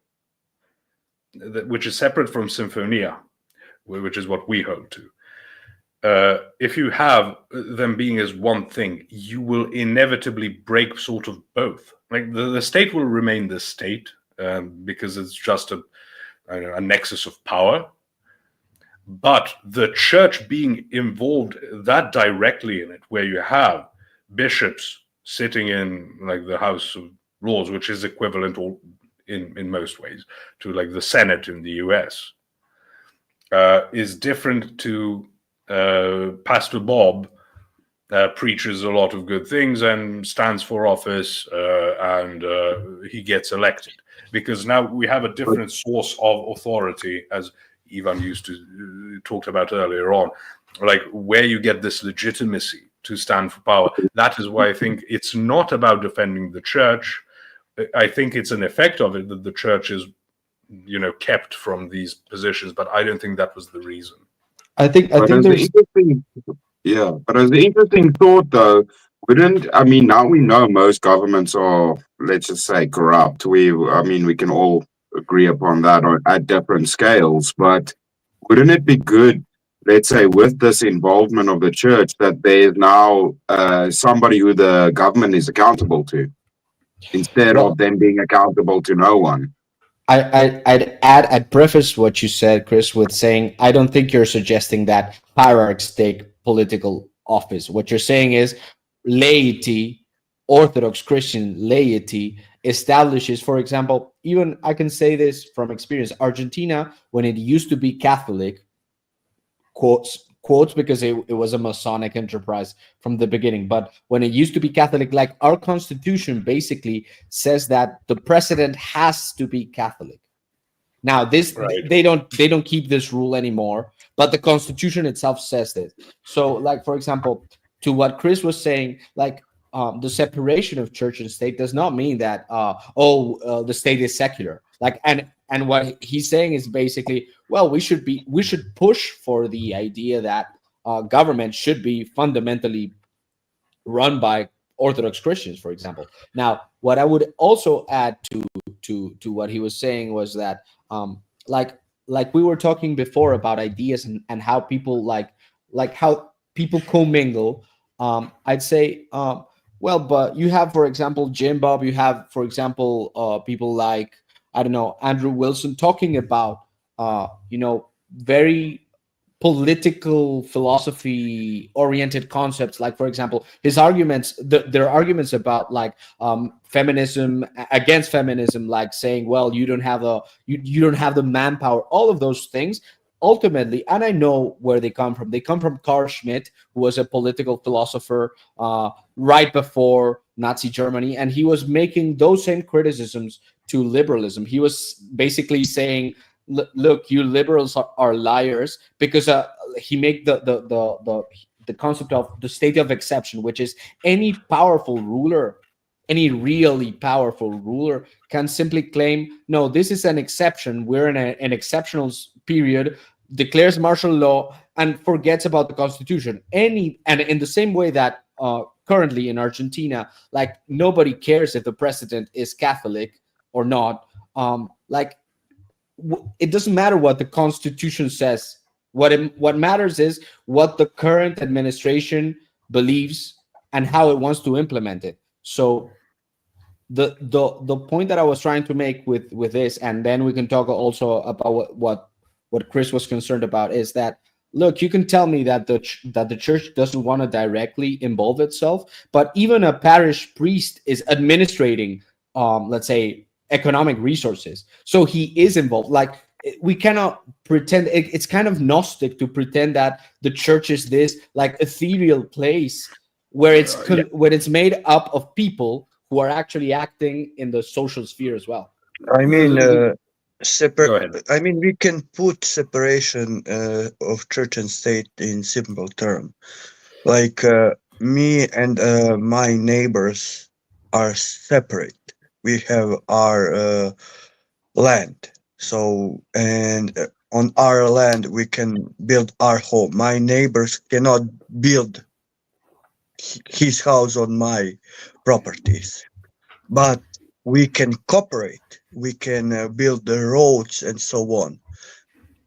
S1: which is separate from Symphonia, which is what we hold to. If you have them being as one thing, you will inevitably break sort of both. Like the state will remain the state because it's just a nexus of power. But the church being involved that directly in it, where you have bishops sitting in like the House of Lords, which is equivalent in most ways to like the Senate in the US, is different to Pastor Bob preaches a lot of good things and stands for office and he gets elected, because now we have a different source of authority, as Ivan used to talked about earlier on, like where you get this legitimacy to stand for power. That is why I think it's not about defending the church. I think it's an effect of it that the church is, kept from these positions, but I don't think that was the reason.
S2: I think there's
S4: but as an interesting thought though, now we know most governments are, let's just say, corrupt. We can all agree upon that at different scales, but wouldn't it be good, let's say, with this involvement of the church, that there is now somebody who the government is accountable to, instead of them being accountable to no one?
S2: I'd preface what you said, Chris, with saying I don't think you're suggesting that hierarchs take political office. What you're saying is laity, Orthodox Christian laity, establishes, for example, even I can say this from experience, Argentina, when it used to be Catholic, quotes because it was a Masonic enterprise from the beginning, but when it used to be Catholic, like our constitution basically says that the president has to be Catholic. Now this right. they don't keep this rule anymore, but the constitution itself says this. So like, for example, to what Chris was saying, like the separation of church and state does not mean that the state is secular. Like and what he's saying is basically, well, we should push for the idea that government should be fundamentally run by Orthodox Christians, for example. Now, what I would also add to what he was saying was that like we were talking before about ideas and how people like how people commingle. I'd say well, but you have, for example, Jim Bob, you have, for example, people like, I don't know, Andrew Wilson talking about very political philosophy oriented concepts, like, for example, his arguments, their arguments about like feminism, against feminism, like saying, well, you don't have the manpower, all of those things ultimately. And I know where they come from Carl Schmitt, who was a political philosopher right before Nazi Germany, and he was making those same criticisms to liberalism. He was basically saying, look, you liberals are liars, because he made the concept of the state of exception, which is any powerful ruler, any really powerful ruler can simply claim, no, this is an exception, we're in an exceptional period, declares martial law, and forgets about the constitution. And in the same way that currently in Argentina, like nobody cares if the president is Catholic or not. It doesn't matter what the constitution says. What matters is what the current administration believes and how it wants to implement it. So the point that I was trying to make with this, and then we can talk also about what Chris was concerned about, is that, look, you can tell me that the church doesn't want to directly involve itself, but even a parish priest is administrating, let's say, economic resources. So he is involved. Like, we cannot pretend, it's kind of Gnostic to pretend that the church is this like ethereal place where it's made up of people who are actually acting in the social sphere as well.
S3: I mean,
S1: Go ahead.
S3: I mean, we can put separation of church and state in simple term. Like me and my neighbors are separate. We have our land. So, and on our land, we can build our home. My neighbors cannot build his house on my properties, but we can cooperate. We can build the roads and so on.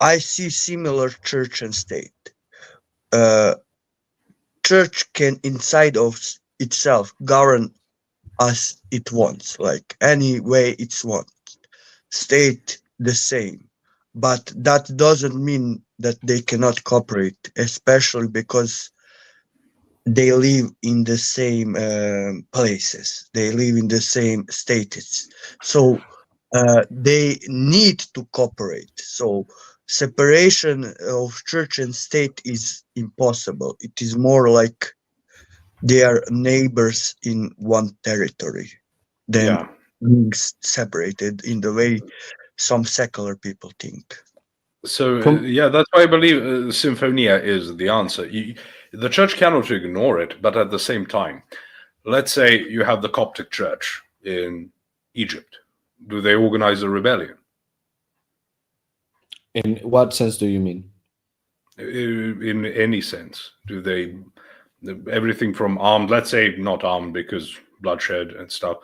S3: I see similar church and state. Uh, Church can inside of itself govern as it wants, like any way it wants. State the same, but that doesn't mean that they cannot cooperate, especially because they live in the same places, they live in the same states, so they need to cooperate. So separation of church and state is impossible. It is more like they are neighbors in one territory than being separated in the way some secular people think.
S1: So that's why I believe Symphonia is the answer. The church cannot ignore it, but at the same time, let's say you have the Coptic Church in Egypt. Do they organize a rebellion?
S2: In what sense do you mean?
S1: In any sense, do they? Everything from armed, let's say not armed because bloodshed and stuff,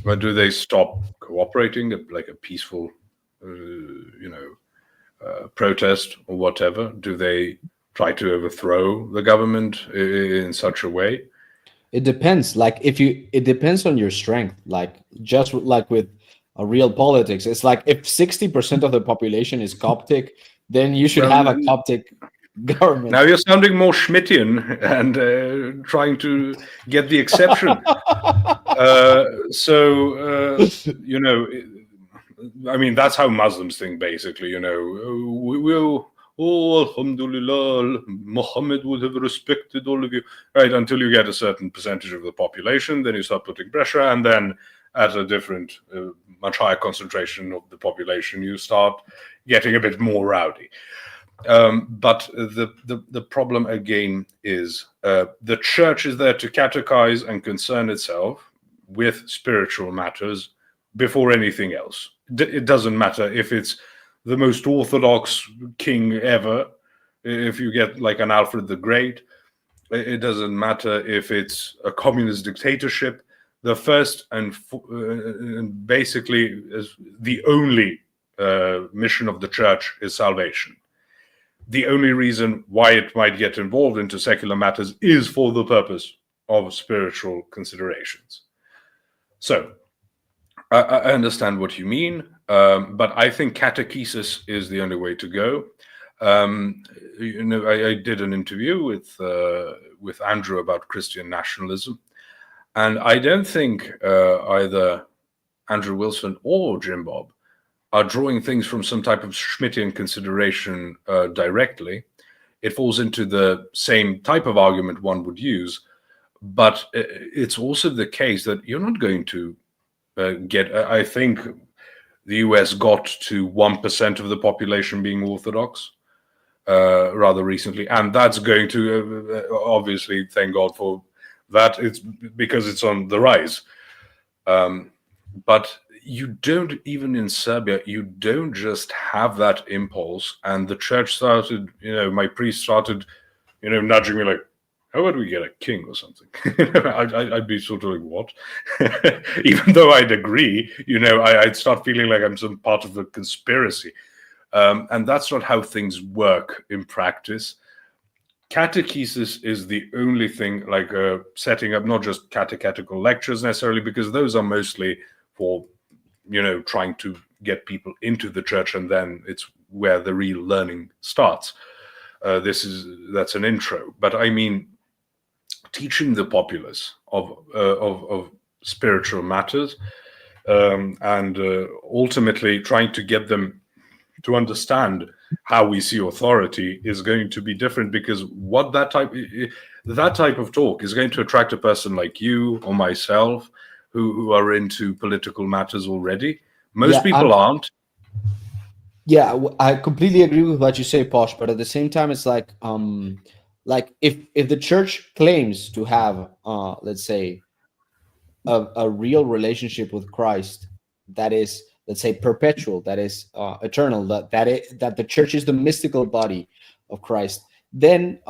S1: but do they stop cooperating, like a peaceful, protest or whatever? Do they try to overthrow the government in such a way?
S2: It depends. Like, it depends on your strength. Like, just like with a real politics, it's like if 60% of the population is Coptic, then you should have a Coptic government.
S1: Now you're sounding more Schmittian and trying to get the exception. I mean, that's how Muslims think, basically. We will, alhamdulillah, Muhammad would have respected all of you, right? Until you get a certain percentage of the population, then you start putting pressure, and then at a different, much higher concentration of the population, you start getting a bit more rowdy. But the problem again is the church is there to catechize and concern itself with spiritual matters before anything else. It doesn't matter if it's the most Orthodox king ever, if you get like an Alfred the Great. It doesn't matter if it's a communist dictatorship. The first and basically the only mission of the church is salvation. The only reason why it might get involved into secular matters is for the purpose of spiritual considerations. So I understand what you mean, but I think catechesis is the only way to go. I did an interview with Andrew about Christian nationalism, and I don't think either Andrew Wilson or Jim Bob are drawing things from some type of Schmittian consideration directly. It falls into the same type of argument one would use, but it's also the case that you're not going to I think the US got to 1% of the population being Orthodox rather recently, and that's going to obviously, thank God for that, it's because it's on the rise. But you don't, even in Serbia, you don't just have that impulse. And the church started, my priest started, nudging me like, how about we get a king or something? I'd be sort of like, what? Even though I'd agree, I'd start feeling like I'm some part of a conspiracy. And that's not how things work in practice. Catechesis is the only thing, like setting up not just catechetical lectures necessarily, because those are mostly for, trying to get people into the church, and then it's where the real learning starts. That's an intro. But I mean, teaching the populace of spiritual matters and ultimately trying to get them to understand how we see authority is going to be different, because what that type of talk is going to attract a person like you or myself who are into political matters already. Most people aren't.
S2: Yeah, I completely agree with what you say, Posh. But at the same time, it's like if the church claims to have, let's say, a real relationship with Christ that is, let's say, perpetual, that is eternal, that the church is the mystical body of Christ, then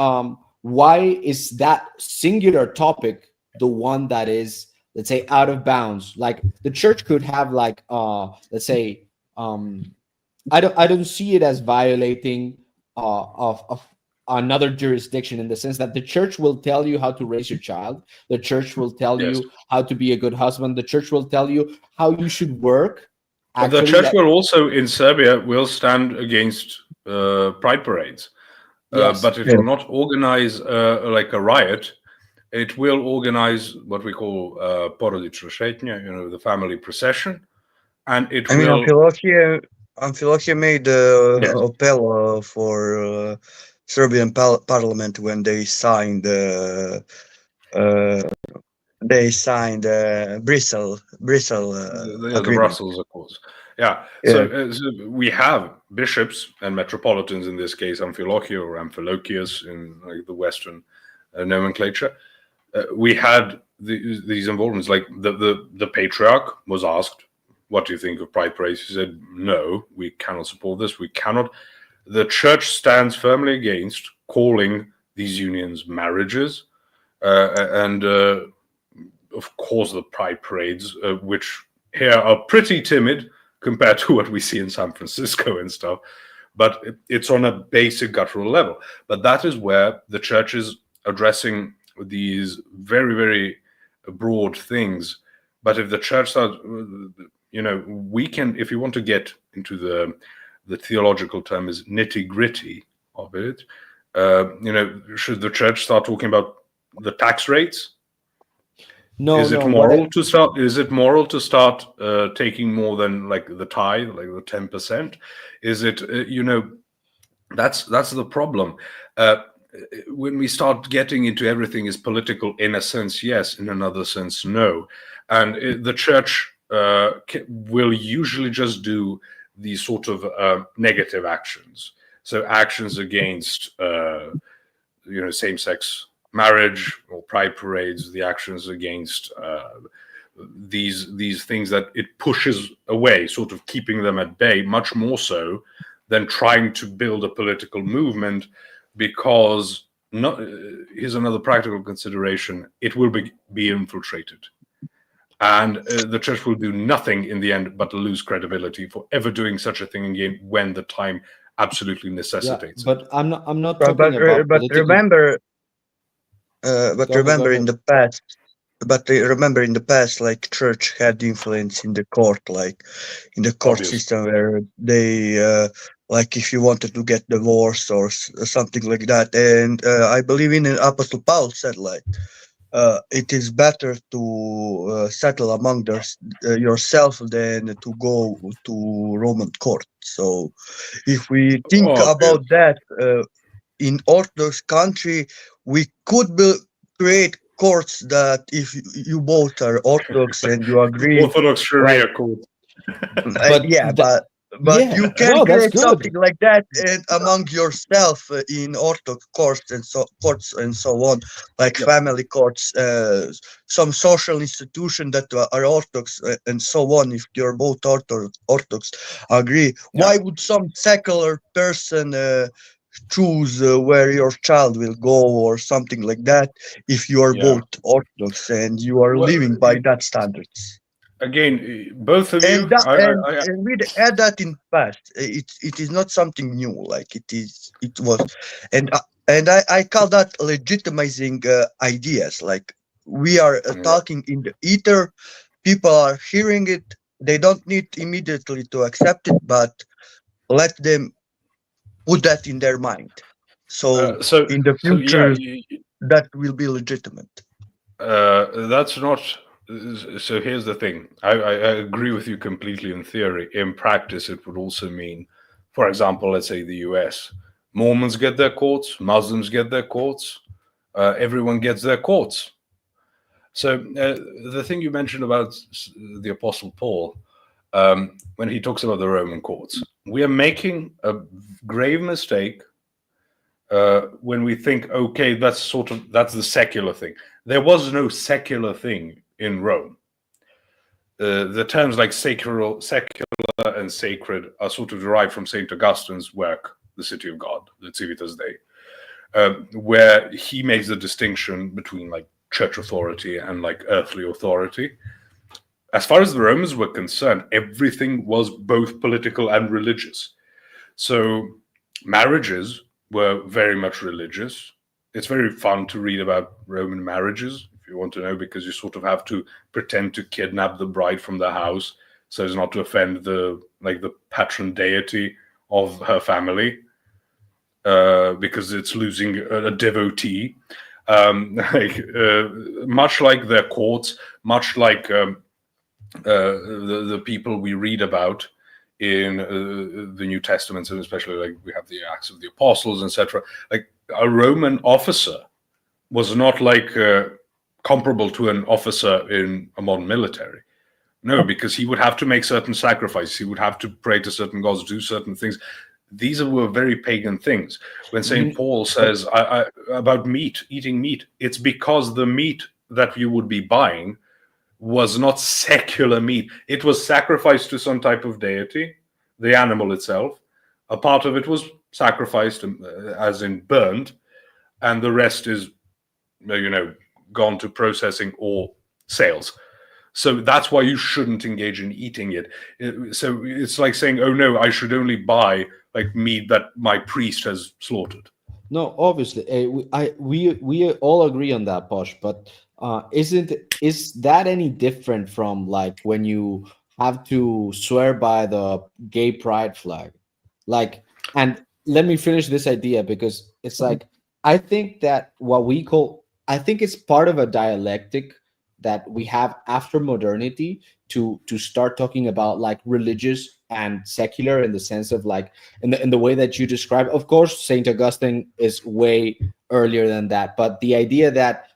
S2: why is that singular topic the one that is, let's say, out of bounds? Like the church could have, like, let's say, I don't see it as violating of another jurisdiction, in the sense that the church will tell you how to raise your child. The church will tell
S1: Yes.
S2: you how to be a good husband. The church will tell you how you should work.
S1: But the church will also, in Serbia, will stand against pride parades.
S2: Yes.
S1: But it will not organize like a riot. It will organize what we call porodična šetnja, the family procession, and it
S3: I mean,
S1: will.
S3: Amfilohije made
S1: Yes.
S3: appeal for Serbian parliament when they signed Bristol
S1: The
S3: agreement.
S1: Brussels Accords. Yeah. So we have bishops and metropolitans, in this case, Amfilohije or Amphilochius in like the Western nomenclature. We had these involvements. Like the patriarch was asked, "What do you think of pride parades?" He said, "No, we cannot support this. We cannot." The church stands firmly against calling these unions marriages, and of course the pride parades, which here are pretty timid compared to what we see in San Francisco and stuff, but it's on a basic guttural level. But that is where the church is addressing these very, very broad things. But if the church starts, we can, if you want to get into the theological term is nitty gritty of it, should the church start talking about the tax rates?
S2: No,
S1: is it moral to start? Is it moral to start taking more than like the tithe, like the 10%? Is it that's the problem. When we start getting into everything is political, in a sense, yes. In another sense, no. And the church will usually just do these sort of negative actions. So actions against same-sex marriage or pride parades, the actions against these things that it pushes away, sort of keeping them at bay, much more so than trying to build a political movement, because here's another practical consideration: it will be infiltrated, and the church will do nothing in the end but lose credibility for ever doing such a thing again when the time absolutely necessitates.
S2: But I'm not talking about political...
S3: remember in the past. But remember in the past, like church had influence in the court, like in the court system, where they like if you wanted to get divorced or something like that. And I believe in Apostle Paul said like it is better to settle among yourself than to go to Roman court. So if we think about that in Orthodox country, we could create courts that if you both are Orthodox and you agree,
S1: Orthodox Sharia court.
S3: But you can create something like that and among yourself in Orthodox courts and so on, like family courts, some social institution that are Orthodox and so on. If you're both Orthodox agree, why would some secular person choose where your child will go or something like that if you are both Orthodox and you are living by that standards?
S1: Again, both of you,
S3: and we add that in past. It is not something new. Like it was, and I call that legitimizing ideas. Like we are talking in the ether, people are hearing it. They don't need immediately to accept it, but let them put that in their mind. So in the future, that will be legitimate.
S1: That's not So here's the thing. I agree with you completely in theory. In practice, it would also mean, for example, let's say the US, Mormons get their courts, Muslims get their courts, everyone gets their courts. So the thing you mentioned about the Apostle Paul, when he talks about the Roman courts, we are making a grave mistake when we think, okay, that's the secular thing. There was no secular thing in Rome. The terms like secular and sacred are sort of derived from Saint Augustine's work, The City of God, the Civitas Dei, where he makes the distinction between like church authority and like earthly authority. As far as the Romans were concerned, everything was both political and religious. So marriages were very much religious. It's very fun to read about Roman marriages, if you want to know, because you sort of have to pretend to kidnap the bride from the house so as not to offend the patron deity of her family, because it's losing a devotee. Much like their courts, much like the people we read about in the New Testament, and especially like we have the Acts of the Apostles, etc. Like a Roman officer was not like comparable to an officer in a modern military. No, because he would have to make certain sacrifices. He would have to pray to certain gods, do certain things. These were very pagan things. When St. Paul says about meat, eating meat, it's because the meat that you would be buying was not secular meat. It was sacrificed to some type of deity, the animal itself. A part of it was sacrificed, as in burned, and the rest is, gone to processing or sales. So that's why you shouldn't engage in eating it. So it's like saying, oh no, I should only buy like meat that my priest has slaughtered.
S2: No, obviously, we all agree on that, Posh. But is that any different from like when you have to swear by the gay pride flag? Like, and let me finish this idea, because it's like I think that I think it's part of a dialectic that we have after modernity to start talking about like religious and secular, in the sense of like in the way that you describe. Of course, Saint Augustine is way earlier than that, but the idea that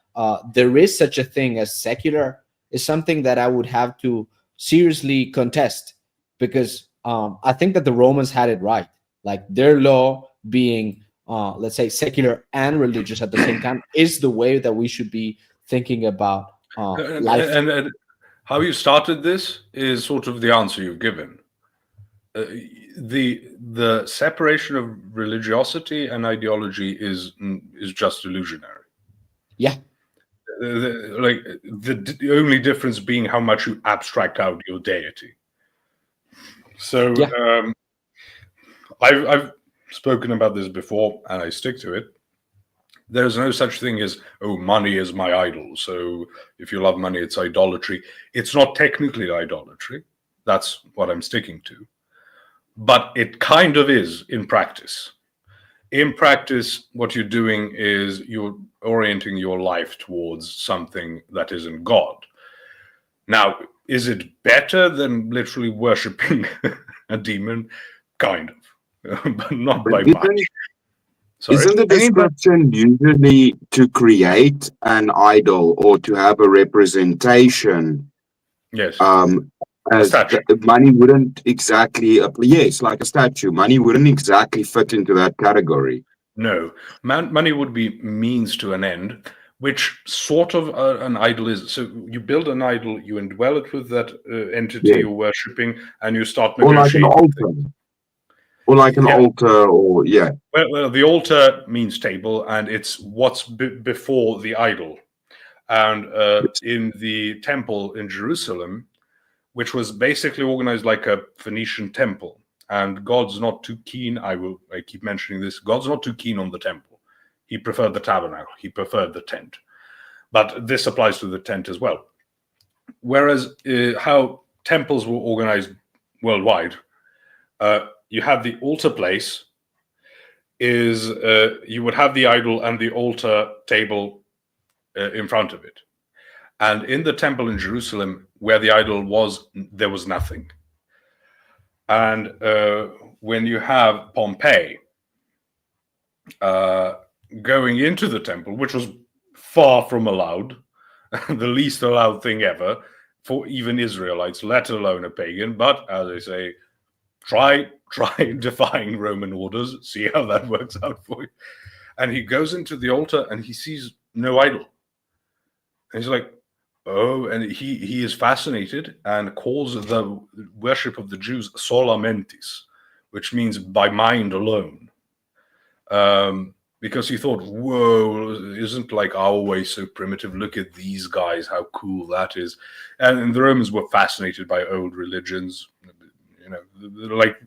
S2: there is such a thing as secular is something that I would have to seriously contest, because I think that the Romans had it right. Like their law being, let's say, secular and religious at the same time is the way that we should be thinking about life.
S1: And how you started this is sort of the answer you've given. The separation of religiosity and ideology is just illusionary.
S2: Yeah.
S1: The only difference being how much you abstract out your deity. So
S2: Yeah.
S1: I've spoken about this before, and I stick to it. There's no such thing as, oh, money is my idol. So if you love money, it's idolatry. It's not technically idolatry. That's what I'm sticking to. But it kind of is in practice. In practice, what you're doing is you're orienting your life towards something that isn't God. Now, is it better than literally worshipping a demon? Kind of, but not by much. Sorry?
S4: Isn't the description usually to create an idol or to have a representation?
S1: Yes.
S4: As money wouldn't exactly, yes, like a statue. Money wouldn't exactly fit into that category.
S1: No, money would be means to an end, which sort of an idol is. So you build an idol, you indwell it with that entity you're worshipping, and you start negotiating.
S4: Or like an altar. Or like an altar, or
S1: Well, the altar means table, and it's what's before the idol. And in the temple in Jerusalem, which was basically organized like a Phoenician temple, and God's not too keen. I keep mentioning this. God's not too keen on the temple. He preferred the tabernacle. He preferred the tent. But this applies to the tent as well. Whereas how temples were organized worldwide, you have the altar place is you would have the idol and the altar table in front of it. And in the temple in Jerusalem, where the idol was, there was nothing. And when you have Pompey going into the temple, which was far from allowed, the least allowed thing ever for even Israelites, let alone a pagan. But as I say, try defying Roman orders, see how that works out for you. And he goes into the altar and he sees no idol. And he's like, oh, and he is fascinated and calls the worship of the Jews sola mentis, which means by mind alone. Because he thought, whoa, isn't like our way so primitive? Look at these guys, how cool that is. And the Romans were fascinated by old religions. You know, like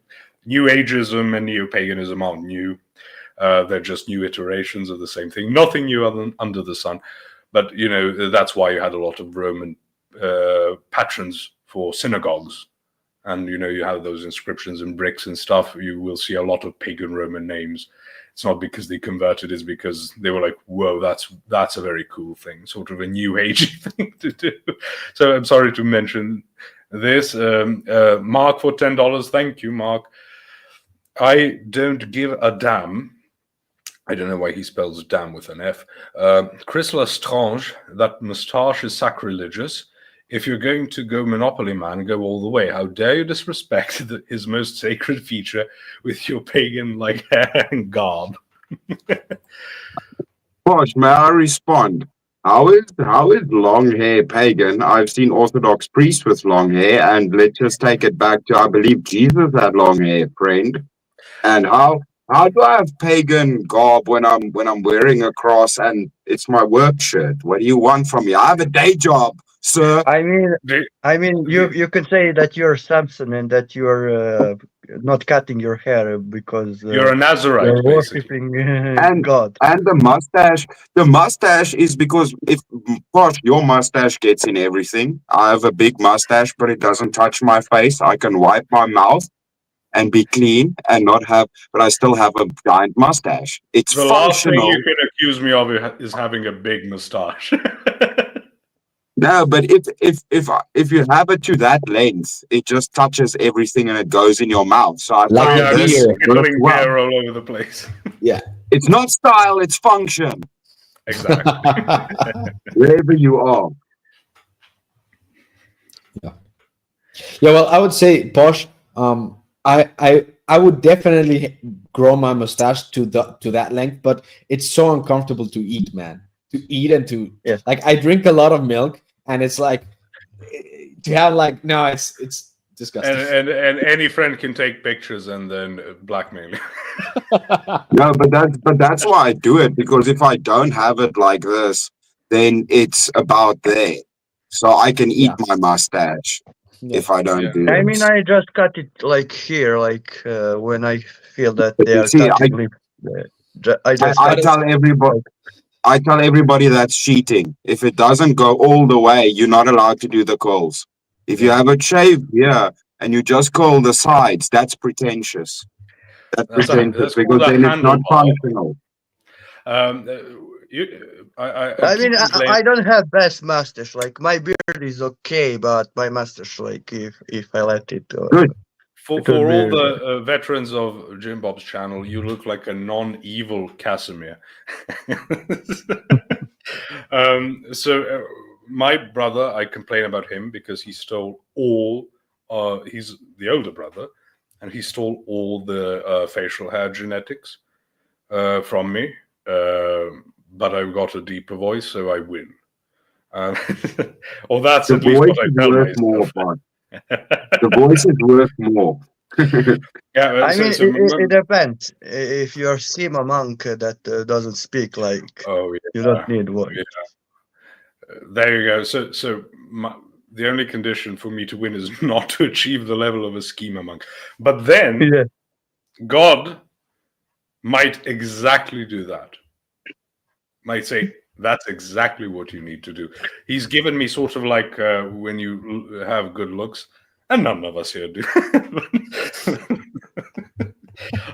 S1: New Ageism and Neo-paganism aren't new. They're just new iterations of the same thing. Nothing new under the sun. But, you know, that's why you had a lot of Roman patrons for synagogues. And, you know, you have those inscriptions and bricks and stuff. You will see a lot of pagan Roman names. It's not because they converted, it's because they were like, whoa, that's a very cool thing, sort of a new agey thing to do. So I'm sorry to mention this. Mark for $10. Thank you, Mark. I don't give a damn. I don't know why he spells damn with an F. Chris Lestrange, that moustache is sacrilegious. If you're going to go Monopoly Man, go all the way. How dare you disrespect his most sacred feature with your pagan-like hair and garb?
S4: Gosh, may I respond? How is long hair pagan? I've seen Orthodox priests with long hair, and let's just take it back to, I believe Jesus had long hair, friend. And how do I have pagan garb when I'm wearing a cross and it's my work shirt? What do you want from me? I have a day job, sir.
S3: I mean, you can say that you're Samson and that you're not cutting your hair because
S1: You're a Nazarite,
S3: you're
S1: basically.
S3: worshiping God.
S4: And the mustache is because gosh, your mustache gets in everything. I have a big mustache, but it doesn't touch my face. I can wipe my mouth and be clean and not have, but I still have a giant mustache. It's
S1: The last thing
S4: functional.
S1: you can accuse me of is having a big moustache.
S4: No, but if you have it to that length, it just touches everything and it goes in your mouth. So I
S2: Like
S4: find
S2: a
S4: this
S2: beer.
S4: works well.
S1: Hair all over the place.
S2: Yeah.
S4: It's not style, it's function.
S1: Exactly.
S4: Wherever you are.
S2: Yeah, well, I would say, Posh, I would definitely grow my mustache to that length, but it's so uncomfortable to eat, man. To eat and to
S3: Yes.
S2: like, I drink a lot of milk, and it's like to have like, no, it's disgusting.
S1: and any friend can take pictures and then blackmail you.
S4: No, but that's why I do it, because if I don't have it like this, then it's about there. So I can eat my mustache if I don't do
S3: I
S4: it.
S3: mean, I just cut it like here, like when I feel that they are
S4: See,
S3: touching lips. I just
S4: I
S3: cut it.
S4: tell everybody that's cheating. If it doesn't go all the way, you're not allowed to do the curls. If you have it shaved here and you just curl the sides, that's pretentious. That's pretentious because then it's not functional.
S3: I mean, I don't have best mustache. Like my beard is okay, but my mustache, like if I let it,
S4: Good.
S1: For all the veterans of Jim Bob's channel, you look like a non-evil Casimir. So my brother, I complain about him because he stole all. He's the older brother, and he stole all the facial hair genetics from me. But I've got a deeper voice, so I win. Or that's at least what I tell myself.
S4: The voice is worth more.
S1: Yeah,
S3: I mean, it depends. If you're Sima monk that doesn't speak, like, you don't need one.
S1: Yeah. There you go. So the only condition for me to win is not to achieve the level of a schema monk. But then God might exactly do that. Might say, that's exactly what you need to do. He's given me sort of like when you have good looks, and none of us here do.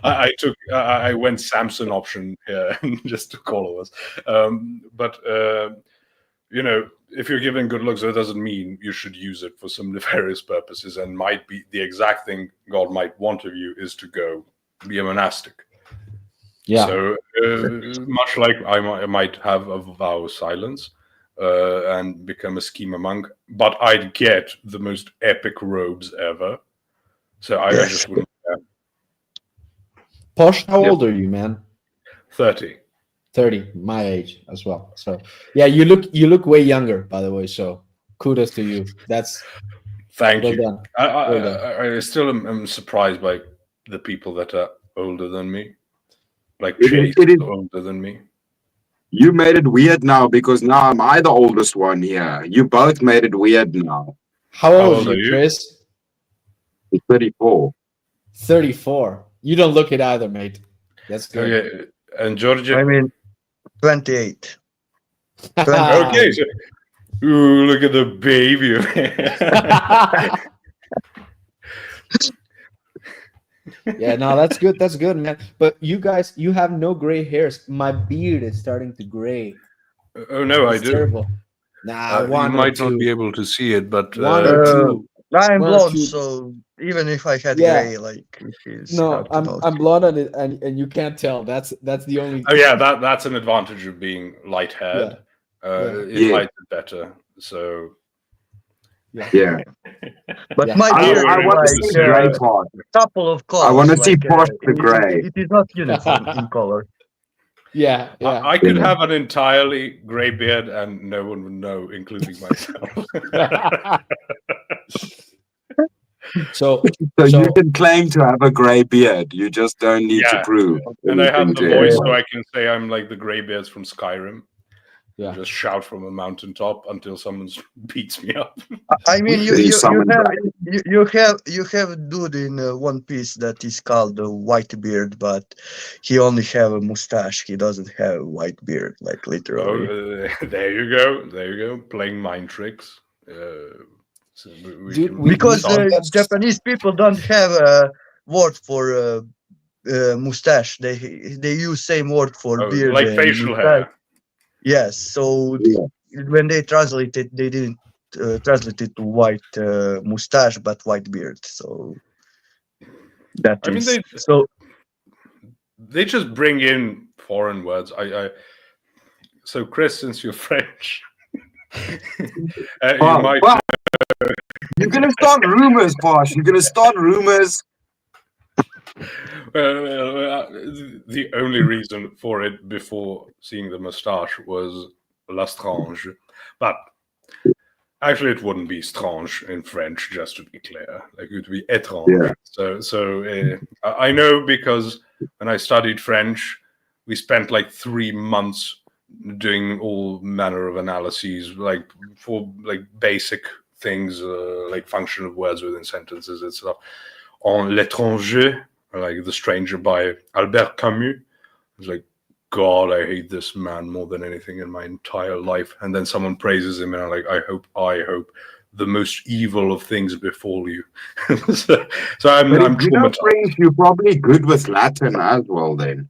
S1: I went Samson option here just to call of us. But if you're given good looks, that doesn't mean you should use it for some nefarious purposes, and might be the exact thing God might want of you is to go be a monastic.
S2: Yeah.
S1: So much like I might have a vow of silence and become a schema monk, but I'd get the most epic robes ever. So I just wouldn't care.
S2: Posh, how
S1: Yep.
S2: old are you, man?
S1: 30.
S2: 30, my age as well. So yeah, you look way younger, by the way. So kudos to you. That's
S1: Thank
S2: well
S1: you.
S2: done.
S1: I still am surprised by the people that are older than me, like
S4: It
S1: Chase
S4: is-
S1: older than me.
S4: You made it weird now because now am I the oldest one here? You both made it weird now.
S2: How old
S1: old
S2: are
S1: are
S2: you,
S1: you?
S2: Chris?
S4: It's 34.
S2: 34. You don't look it either, mate. That's good.
S1: Okay, and Georgia.
S3: I mean, 28.
S1: Okay, so, ooh, look at the baby.
S2: Yeah, no, that's good. That's good, man. But you guys, you have no gray hairs. My beard is starting to gray.
S1: Oh no, I
S2: It's
S1: do.
S2: terrible. Nah,
S1: You
S2: one or
S1: might
S2: two.
S1: not be able to see it, but
S2: One or two.
S3: I'm
S2: One or
S3: blonde,
S2: two.
S3: so even if I had
S2: Yeah.
S3: gray, like it is
S2: No,
S3: hard to know.
S2: I'm blonde and you can't tell. That's the only.
S1: oh yeah, that's an advantage of being light-haired.
S2: Yeah.
S1: It
S4: Yeah.
S1: hides it better. So
S4: Yeah.
S3: But
S2: Yeah.
S3: my
S1: I
S3: beard
S1: wear
S4: I
S1: it
S3: is
S4: want to
S1: with
S3: like
S1: the
S4: see gray
S1: suit.
S4: part.
S3: couple of colors.
S4: I want to see
S3: like,
S4: Posh the gray.
S3: it is not uniform in color.
S2: Yeah, yeah.
S1: I could
S4: Yeah.
S1: have an entirely grey beard and no one would know, including myself.
S2: So
S4: So you can claim to have a gray beard. You just don't need to
S1: Yeah.
S4: prove
S1: And I have
S4: anything
S1: the
S4: to
S1: voice,
S4: anyone.
S1: so I can say I'm like the greybeards from Skyrim.
S2: yeah.
S1: Just shout from a mountaintop until someone beats me up.
S3: I mean,
S4: Then you summon
S3: you have a dude in One Piece that is called Whitebeard, but he only have a mustache. He doesn't have a white beard, like literally.
S1: There you go. There you go. Playing mind tricks. So
S2: Dude,
S1: can
S2: we-
S3: Because
S1: start-
S3: Japanese people don't have a word for mustache. They use same word for
S1: oh,
S3: beard.
S1: like
S3: and
S1: facial
S3: mustache.
S1: hair.
S3: Yes, so
S4: Yeah.
S3: when they translate it, they didn't translate it to white mustache, but white beard. So that
S1: I mean,
S3: is so.
S1: they just bring in foreign words. So Chris, since you're French, you
S4: Oh,
S1: might.
S4: wow. You're gonna start rumors, Posh. You're gonna start rumors.
S1: The only reason for it before seeing the moustache was la strange, but actually it wouldn't be strange in French, just to be clear. Like it would be étrange.
S4: Yeah.
S1: So I know because when I studied French, we spent like 3 months doing all manner of analyses, like for like basic things, like function of words within sentences and stuff. On l'étranger, like The Stranger by Albert Camus. I was like, God, I hate this man more than anything in my entire life. And then someone praises him, and I'm like, I hope the most evil of things befall you. so I'm
S4: But if you know
S1: traumatized.
S4: French, you're probably good with Latin as well then.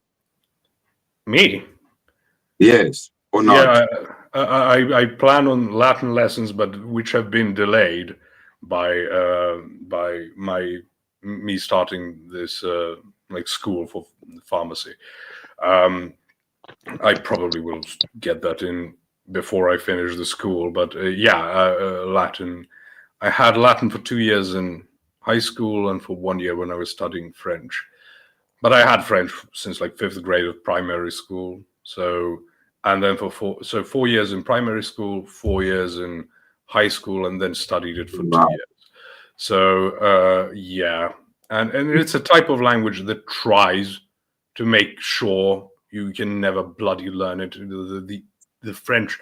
S1: Me?
S4: Yes. Or not.
S1: Yeah, I plan on Latin lessons, but which have been delayed by me starting this like school for pharmacy. I probably will get that in before I finish the school, but Latin. I had Latin for 2 years in high school and for 1 year when I was studying French. But I had French since like 5th grade of primary school. So, and then for 4 years in primary school, 4 years in high school, and then studied it for 2
S4: Wow.
S1: years. So, and it's a type of language that tries to make sure you can never bloody learn it. The French.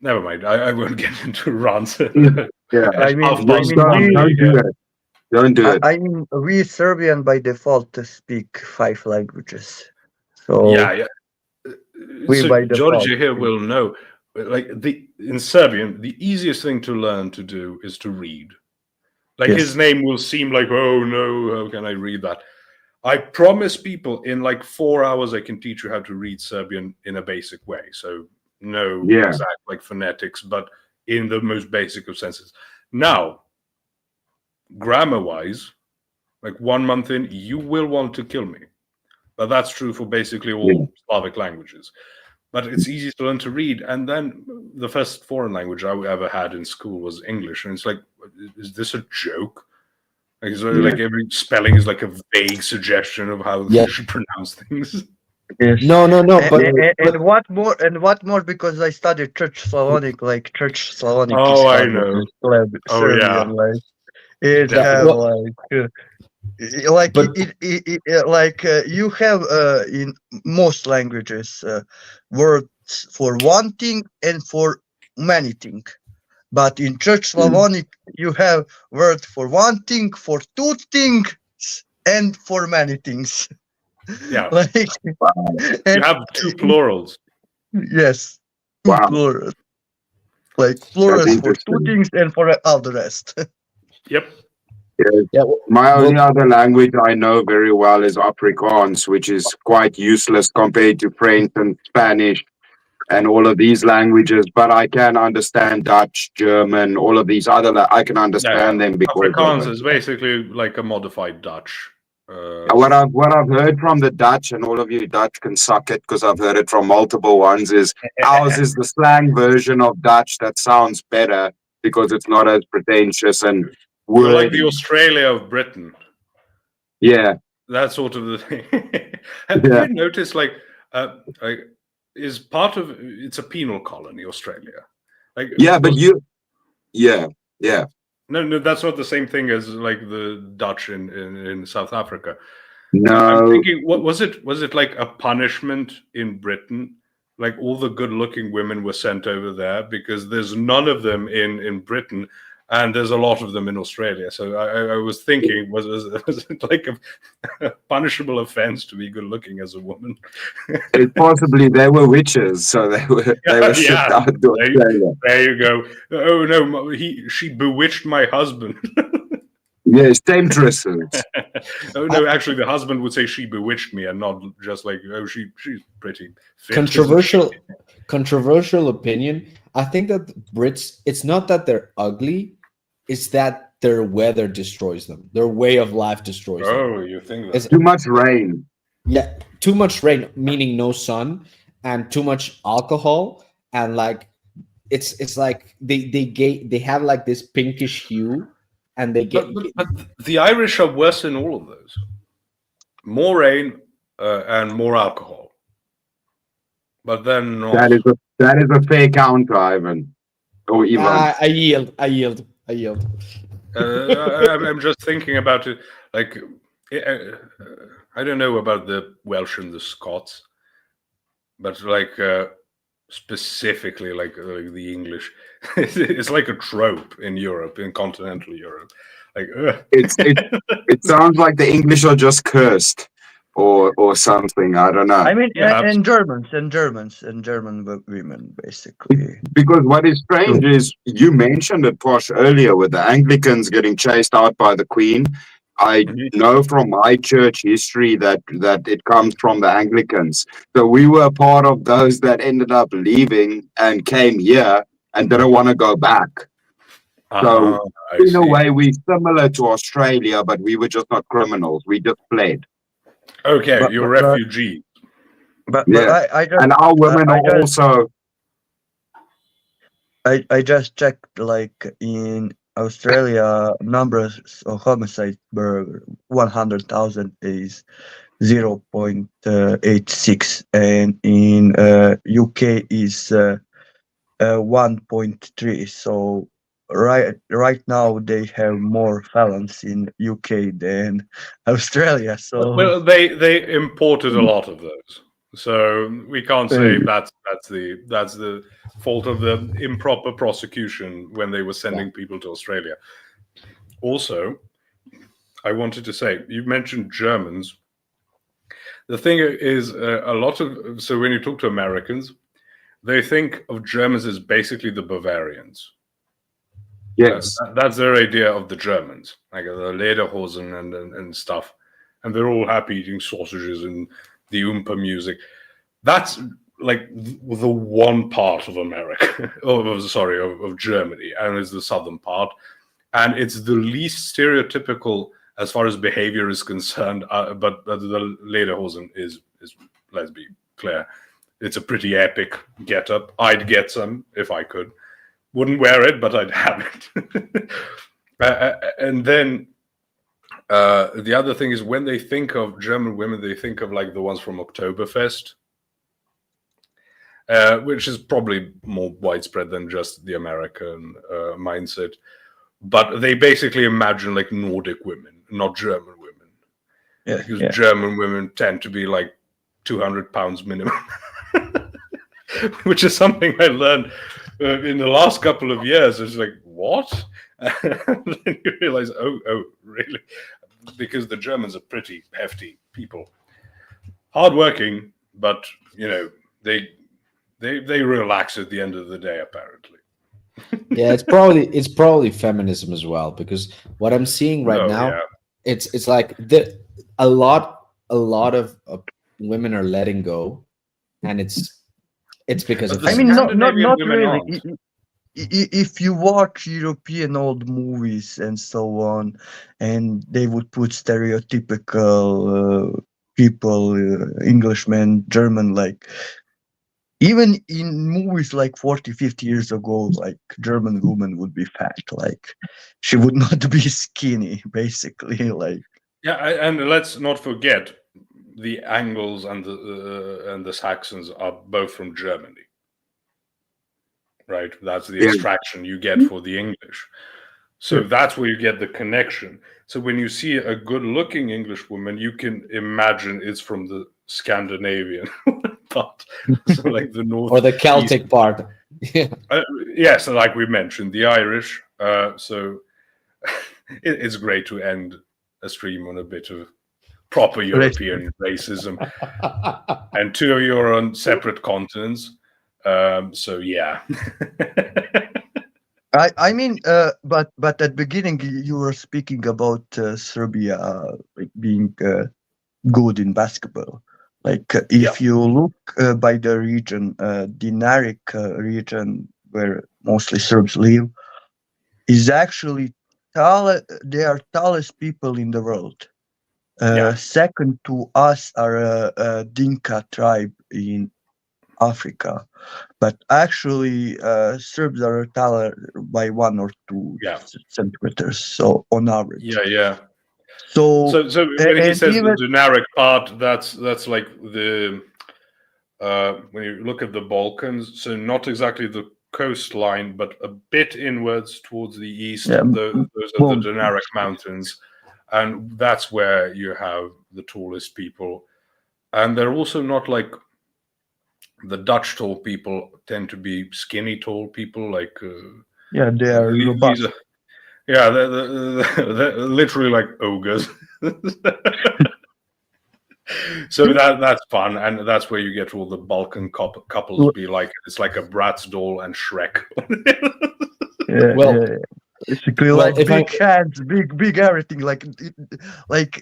S1: Never mind. I won't get into rants.
S4: Yeah.
S3: I mean,
S1: Half
S3: I
S1: past
S3: mean,
S1: one.
S4: Don't do it. Don't do it.
S3: I mean, we Serbian by default speak 5 languages. So
S1: Yeah.
S3: We
S1: So
S3: by default
S1: Georgia here
S3: speak.
S1: will know. Like in Serbian, the easiest thing to learn to do is to read. Like
S3: Yes.
S1: his name will seem like, oh no, how can I read that? I promise people in like 4 hours I can teach you how to read Serbian in a basic way. So no
S4: Yeah.
S1: exact like phonetics, but in the most basic of senses. Now, grammar-wise, like 1 month in, you will want to kill me. But that's true for basically all Slavic languages. But it's easy to learn to read. And then the first foreign language I ever had in school was English. And it's like, is this a joke? Like, like every spelling is like a vague suggestion of how you should pronounce things.
S3: Yes.
S2: No, but,
S3: And what more? And what more? Because I studied Church Slavonic, like Church Slavonic.
S1: Oh,
S3: is
S1: I
S3: kind of
S1: know.
S3: Serbian,
S1: Yeah.
S3: like it
S2: Yeah,
S3: have
S2: well-
S3: like
S2: But-
S3: like you have in most languages words for one thing and for many things. But in Church Slavonic, you have word for one thing, for two things, and for many things.
S1: Yeah.
S3: Like
S1: You
S3: and
S1: have two plurals.
S3: yes, two
S4: Wow.
S3: plurals. Like plurals for two
S4: interesting.
S3: things and for all the rest.
S1: Yep.
S2: yeah,
S4: My only other language I know very well is Afrikaans, which is quite useless compared to French and Spanish and all of these languages. But I can understand Dutch, German, all of these other. I can understand them because of
S1: Afrikaans
S4: it.
S1: is basically like a modified Dutch.
S4: What I've heard from the Dutch, and all of you Dutch can suck it because I've heard it from multiple ones, is ours is the slang version of Dutch that sounds better because it's not as pretentious and
S1: You're like
S4: wordy.
S1: the Australia of Britain.
S4: Yeah,
S1: That sort of the thing. Have you noticed, like is part of it's a penal colony, Australia? Like,
S4: yeah, but yeah.
S1: No, that's not the same thing as like the Dutch in South Africa.
S4: No,
S1: I'm thinking, what was it? Was it like a punishment in Britain? Like all the good-looking women were sent over there because there's none of them in Britain, and there's a lot of them in Australia. So I was thinking, was it like a punishable offense to be good-looking as a woman?
S4: it possibly they were witches, so they were shipped out to Australia.
S1: There you go. Oh no, she bewitched my husband.
S4: Yes, temptresses.
S1: Oh no, actually, the husband would say she bewitched me, and not just like, oh, she's pretty fit.
S2: Controversial opinion. I think that Brits, it's not that they're ugly, it's that their weather destroys them. Their way of life destroys them.
S1: Oh, you think that?
S4: Too much rain.
S2: Yeah, too much rain, meaning no sun, and too much alcohol, and like it's like they have like this pinkish hue, and they get.
S1: But the Irish are worse in all of those. More rain and more alcohol. But then not.
S4: That is a fair counter, Ivan. Or Ivan.
S2: I yield.
S1: I'm just thinking about it. Like, I don't know about the Welsh and the Scots, but like specifically like the English, it's like a trope in Europe, in continental Europe. Like,
S4: it sounds like the English are just cursed or something. I don't know.
S3: I mean,
S1: Yeah,
S3: and German women, basically.
S4: Because what is strange is you mentioned it, Posh, earlier with the Anglicans getting chased out by the Queen. I know from my church history that it comes from the Anglicans. So we were part of those that ended up leaving and came here and didn't want to go back. So in a way, we're similar to Australia, but we were just not criminals. We just fled.
S1: Okay, you're refugees.
S3: But
S4: Yeah.
S3: I just,
S4: And our women are also.
S3: I just checked, like in Australia, numbers of homicides per 100,000 is 0.86, and in UK is 1.3. So right now they have more felons in UK than Australia. So
S1: Well, they imported a lot of those, so we can't say that's the fault of the improper prosecution when they were sending people to Australia. Also, I wanted to say, you mentioned Germans. The thing is, so when you talk to Americans, they think of Germans as basically the Bavarians.
S4: Yes.
S1: That's their idea of the Germans, like the Lederhosen and stuff. And they're all happy eating sausages and the Oompa music. That's the one part of America, of Germany, and it's the southern part, and it's the least stereotypical as far as behavior is concerned. But the Lederhosen is, let's be clear, it's a pretty epic get-up. I'd get some if I could. Wouldn't wear it, but I'd have it. And then the other thing is, when they think of German women, they think of like the ones from Oktoberfest, which is probably more widespread than just the American mindset. But they basically imagine like Nordic women, not German women. Because German women tend to be like 200 pounds minimum, which is something I learned in the last couple of years. It's like, what? And then you realize, oh, really? Because the Germans are pretty hefty people, hardworking, but they relax at the end of the day, apparently.
S2: Yeah, it's probably feminism as well, because what I'm seeing right now, it's like a lot of women are letting go, and it's because of
S3: not really. If you watch European old movies and so on, and they would put stereotypical people, Englishmen, German, like even in movies like 40, 50 years ago, like German woman would be fat, like she would not be skinny, basically, like.
S1: Yeah, and let's not forget the Angles and the Saxons are both from Germany. Right, that's the extraction you get for the English. So that's where you get the connection. So when you see a good-looking English woman, you can imagine it's from the Scandinavian part, so like the north
S2: or the Celtic part.
S1: Yes, like we mentioned, the Irish. So it's great to end a stream on a bit of proper European racism, and two of you are on separate continents. So yeah.
S3: I mean, but at the beginning you were speaking about Serbia like being good in basketball. Like if you look by the region, Dinaric region where mostly Serbs live, is actually they are tallest people in the world. Second to us are Dinka tribe in Africa, but actually Serbs are taller by 1 or 2 centimeters, so on average. So
S1: when he says the Dinaric part, that's like the when you look at the Balkans, so not exactly the coastline, but a bit inwards towards the east. Those are the Dinaric mountains, and that's where you have the tallest people, and they're also not like the Dutch tall people tend to be skinny tall people, like
S3: they are robust.
S1: They're literally like ogres. So that's fun, and that's where you get all the Balkan couples be like. It's like a Bratz doll and Shrek.
S3: Basically, like big hands, big everything. Like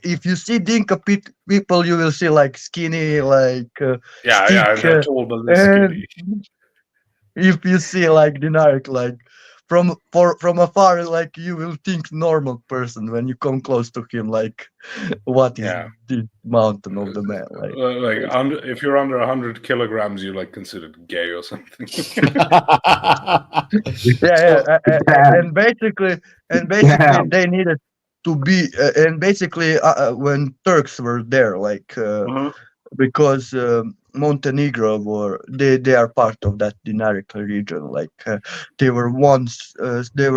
S3: if you see Dinka people, you will see like skinny, like
S1: they're tall but they're skinny.
S3: If you see like Dinaric, like from afar, like you will think normal person. When you come close to him, like what is the mountain of the man?
S1: Like if you're under 100 kilograms, you're like considered gay or something.
S3: And basically they needed to be and basically when Turks were there, like because Montenegro they are part of that Dinaric region, like they were once they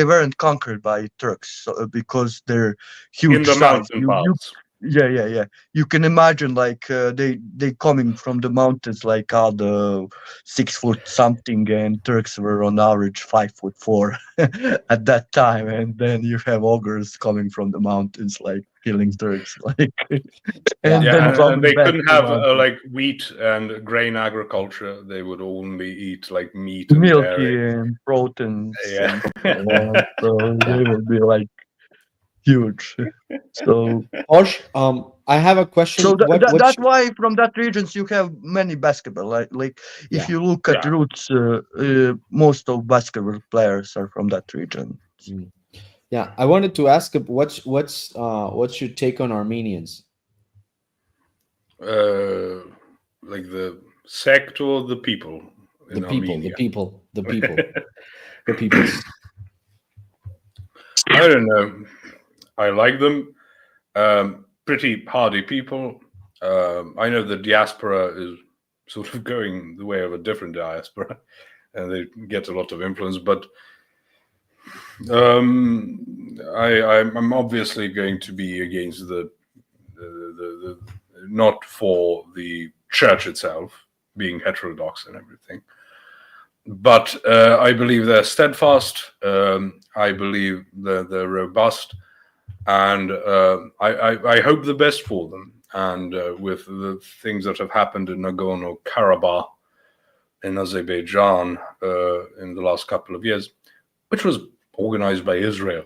S3: weren't conquered by Turks because they're huge
S1: in the
S3: size.
S1: mountain parts.
S3: You can imagine like they coming from the mountains, like the 6 foot something, and Turks were on average 5'4" at that time, and then you have ogres coming from the mountains like killing Turks, like
S1: and they couldn't have like wheat and grain agriculture. They would only eat like meat and
S3: milky
S1: dairy
S3: and proteins. So they will be like huge. So
S2: Osh, I have a question.
S3: so
S2: What
S3: that's why from that regions you have many basketball. Like
S2: Yeah.
S3: if you look at
S1: Yeah.
S3: roots, most of basketball players are from that region.
S2: Yeah, I wanted to ask what's your take on Armenians?
S1: Like the sect or the people in
S2: The people,
S1: Armenia?
S2: the peoples.
S1: I don't know. I like them. Pretty hardy people. I know the diaspora is sort of going the way of a different diaspora, and they get a lot of influence. But I'm obviously going to be against the not for the church itself being heterodox and everything. But I believe they're steadfast. I believe they're robust, and I hope the best for them. And with the things that have happened in Nagorno-Karabakh in Azerbaijan in the last couple of years, which was organized by Israel,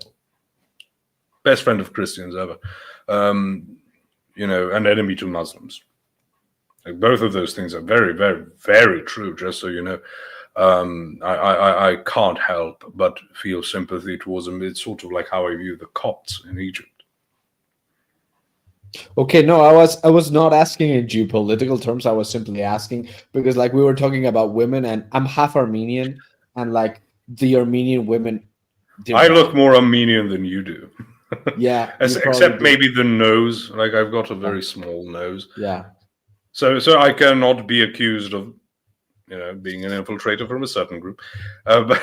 S1: best friend of Christians ever, and enemy to Muslims. Like, both of those things are very, very, very true. Just so you know. I can't help but feel sympathy towards them. It's sort of like how I view the Copts in Egypt.
S2: Okay, no, I was not asking in geopolitical terms. I was simply asking because, like, we were talking about women, and I'm half Armenian, and like the Armenian women,
S1: I look more Armenian than you do.
S2: Yeah,
S1: except maybe the nose. Like, I've got a very small nose.
S2: Yeah.
S1: So I cannot be accused of being an infiltrator from a certain group.
S2: No,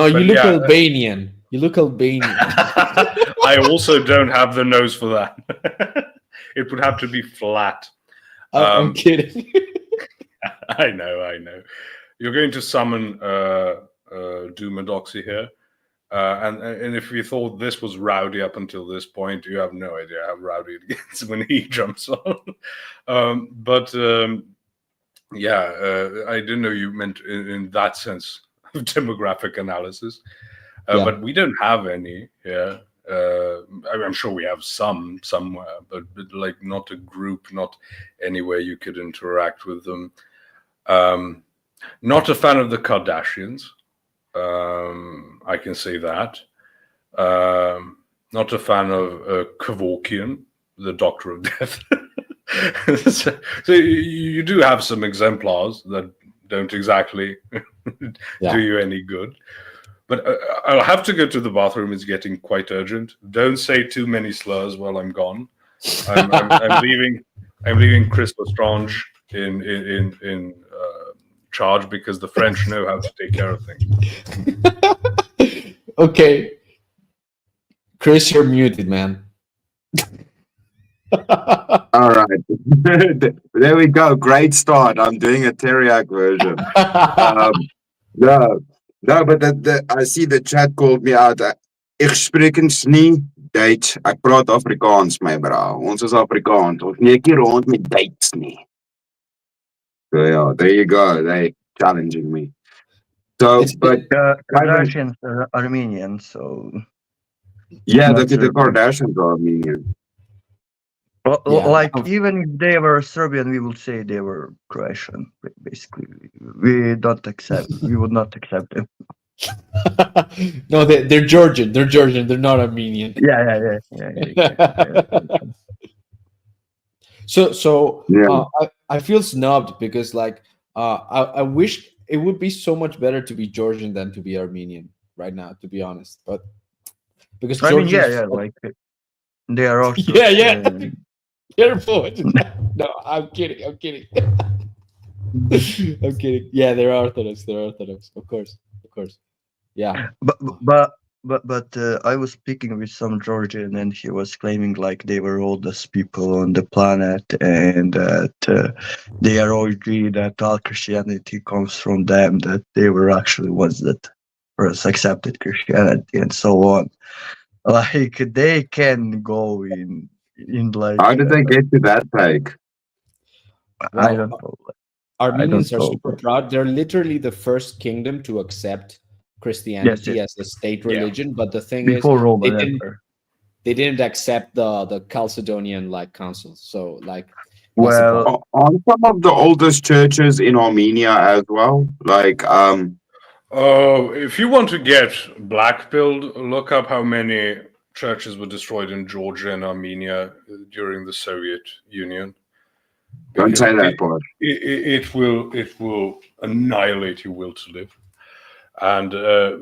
S2: you look Albanian. You look Albanian.
S1: I also don't have the nose for that. It would have to be flat.
S2: I'm kidding.
S1: I know. You're going to summon Doom and Oxy here. And if you thought this was rowdy up until this point, you have no idea how rowdy it gets when he jumps on. I didn't know you meant in that sense of demographic analysis. But we don't have any here. I'm sure we have some somewhere, but like not a group, not anywhere you could interact with them. Not a fan of the Kardashians. I can say that. Not a fan of Kevorkian, the Doctor of Death. so you do have some exemplars that don't exactly do you any good. But I'll have to go to the bathroom. It's getting quite urgent. Don't say too many slurs while I'm gone. I'm leaving. I'm leaving Chris Lestrange in charge because the French know how to take care of things.
S2: Okay, Chris, you're muted, man.
S4: All right, there we go. Great start. I'm doing a Teriak version. No, but I see the chat called me out. Ek spreek nie Duits. Ek praat Afrikaans, my bra. Ons is Afrikaans. Ons nie hier rond met Duits nie. So yeah, there you go. They challenging me. So, but
S3: Kardashians are Armenian, so
S4: yeah, the Kardashians are Armenian.
S3: Like even if they were Serbian, we would say they were Croatian. Basically, we would not accept them.
S2: No, they're Georgian. They're Georgian. They're not Armenian.
S3: Yeah.
S2: So I feel snubbed because like I wish it would be so much better to be Georgian than to be Armenian right now, to be honest. But because
S3: like they are also
S2: Careful. No, I'm kidding. I'm kidding. Yeah, they're Orthodox. Of course. Yeah.
S3: But I was speaking with some Georgian, and he was claiming like they were oldest people on the planet, and that they are all agree that all Christianity comes from them. That they were actually ones that first accepted Christianity, and so on. Like they can go in like.
S4: How did they get to that take?
S3: I don't know.
S2: Armenians are super proud. They're literally the first kingdom to accept Christianity
S3: yes.
S2: as a state
S1: Yeah.
S2: religion, but the thing
S3: Before
S2: is,
S3: Roman
S2: they didn't
S3: Empire.
S2: they didn't accept the Chalcedonian like council. So like that's the
S3: Well,
S2: problem.
S4: On some of the oldest churches in Armenia as well, like
S1: Oh, if you want to get black-pilled, look up how many churches were destroyed in Georgia and Armenia during the Soviet Union.
S4: don't
S1: Because
S4: say that part.
S1: it will annihilate your will to live, and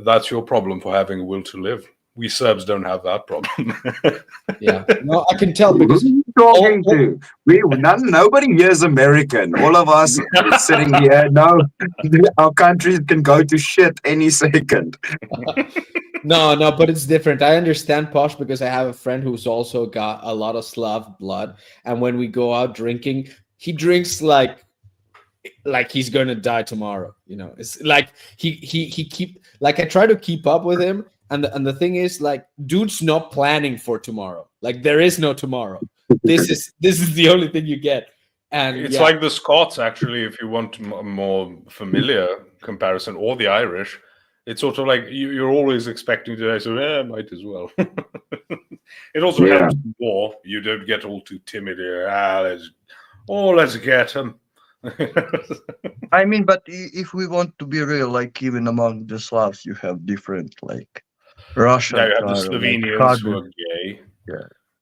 S1: that's your problem for having a will to live. We Serbs don't have that problem.
S2: Yeah, no, I can tell
S4: Who are
S2: because
S4: you talking
S2: all-
S4: to? Nobody here is American. All of us sitting here, no, our countries can go to shit any second.
S2: no, but it's different. I understand, Posh, because I have a friend who's also got a lot of Slav blood, and when we go out drinking, he drinks like he's gonna die tomorrow. You know, it's like he keep like I try to keep up with him, and the thing is like, dude's not planning for tomorrow. Like there is no tomorrow. This is the only thing you get, and
S1: It's
S2: yeah,
S1: like the Scots, actually, if you want a more familiar comparison, or the Irish. It's sort of like you're always expecting to say, so might as well. It also
S4: Yeah.
S1: helps war. You don't get all too timid here. Let's get him.
S3: I mean, but if we want to be real, like even among the Slavs, you have different, like
S1: Now
S3: Russians
S1: you have the
S3: are like
S1: Slovenians who
S3: hard.
S1: are gay.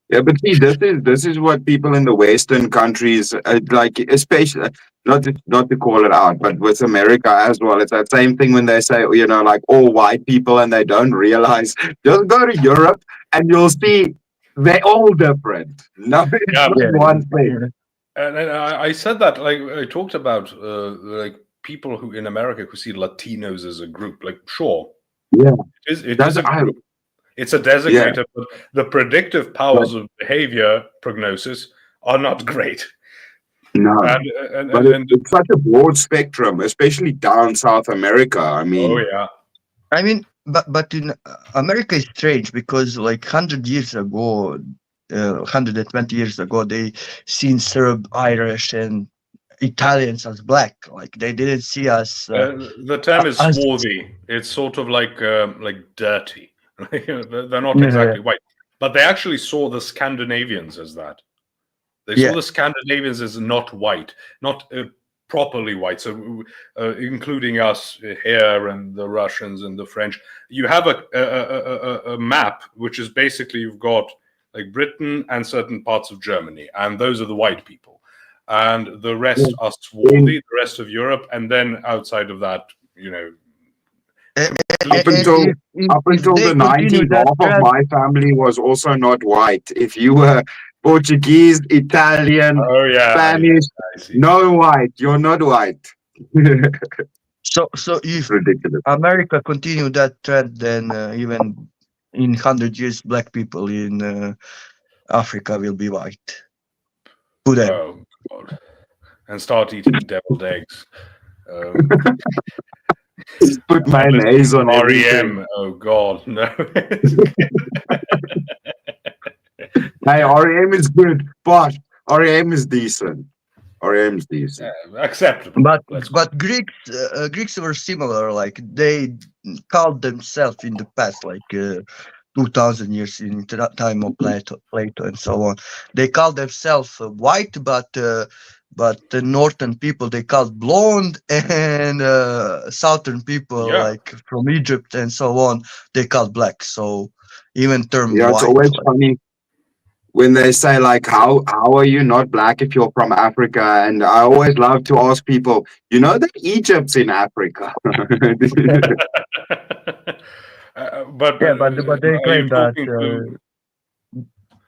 S4: Yeah, but see, this is what people in the Western countries like, especially not to call it out, but with America as well. It's that same thing when they say, like all white people, and they don't realize. Just go to Europe, and you'll see they're all different. No, it's
S1: Yeah.
S4: not one thing.
S1: And I said that, like, I talked about like people who in America who see Latinos as a group. Like, sure,
S4: Yeah,
S1: it is a group. It's a designator, but the predictive powers of behavior prognosis are not great.
S4: No,
S1: And
S4: but it's such a broad spectrum, especially down South America. I mean,
S1: oh yeah,
S3: I mean, but in America is strange because like 100 years ago, 120 years ago, they seen Serb, Irish, and Italians as black. Like they didn't see us
S1: the term is
S3: as
S1: swarthy. It's sort of like dirty. They're not exactly white, but they actually saw the Scandinavians as that. They saw the Scandinavians as not white, not properly white. So, including us here and the Russians and the French, you have a map which is basically you've got like Britain and certain parts of Germany, and those are the white people, and the rest are swarthy, the rest of Europe, and then outside of that,
S4: up until the 90s, half of
S3: trend,
S4: my family was also not white. If you were Portuguese, Italian,
S1: oh yeah,
S4: Spanish,
S1: I see.
S4: no white, you're not white.
S3: so if
S4: Ridiculous.
S3: America continue that trend, then even in 100 years, black people in Africa will be white. To them.
S1: Oh God! And start eating deviled eggs.
S4: Put mayonnaise on everything.
S1: REM. Oh God, no.
S4: Hey, REM is good, but REM is decent. REM is decent.
S1: Acceptable.
S3: But Greeks were similar. Like they called themselves in the past, like 2000 years in time of Plato and so on. They called themselves white, but the northern people they called blonde, and southern people like from Egypt and so on they called black. So even term
S4: Yeah, it's
S3: white.
S4: always funny when they say like, how are you not black if you're from Africa? And I always love to ask people, that Egypt's in Africa.
S1: But
S3: they claim that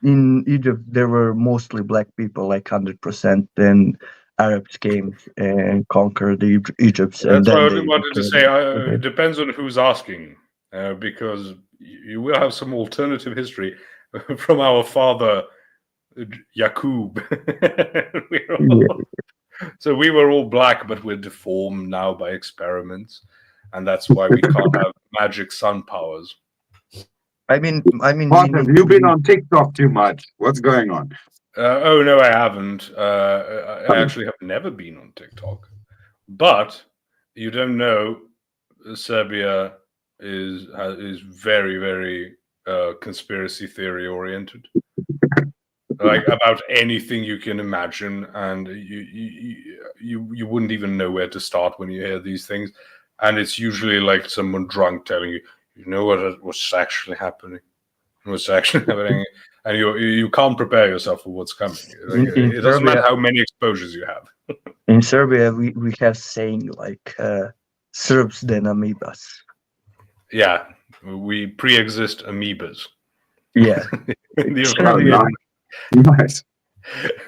S3: in Egypt there were mostly black people, like 100%. Then Arabs came and conquered Egypt, and
S1: that's
S3: then
S1: what I
S3: they
S1: wanted to say. It depends on who's asking, because you will have some alternative history from our father Yaqub. So we were all black, but we're deformed now by experiments, and that's why we can't have magic sun powers.
S3: I mean,
S4: What, have you been on TikTok too much? What's going on?
S1: Oh no, I haven't. I actually have never been on TikTok. But you don't know, Serbia is very, very conspiracy theory oriented. Like about anything you can imagine, and you wouldn't even know where to start when you hear these things. And it's usually like someone drunk telling you, you know what's actually happening, and you can't prepare yourself for what's coming. Like,
S3: In
S1: it doesn't
S3: Serbia-
S1: matter how many exposures you have.
S3: In Serbia, we have saying like Serbs than amoebas.
S1: Yeah, we pre-exist amoebas.
S3: Yeah.
S1: In the
S3: Serbia-
S1: environment.
S4: Nice.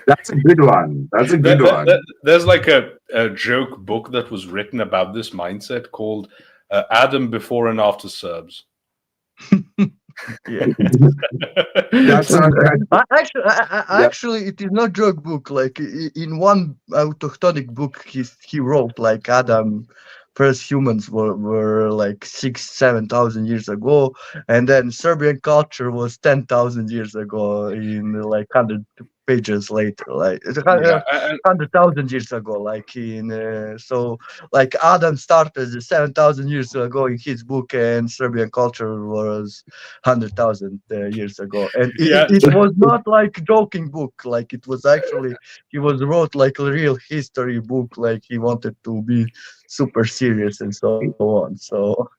S4: That's a good one. That's a good one.
S1: There's like a joke book that was written about this mindset called Adam Before and After Serbs.
S3: Yeah.
S4: That's
S3: Actually, it is not joke book. Like in one autochthonic book, he wrote like Adam, first humans were like 6,000-7,000 years ago, and then Serbian culture was 10,000 years ago in like 100 pages later, like
S1: Yeah, and
S3: 100,000 years ago, like in so like Adam started 7,000 years ago in his book, and Serbian culture was 100,000 years ago, and
S1: Yeah.
S3: it was not like joking book, like it was actually he was wrote like a real history book, like he wanted to be super serious and so on. So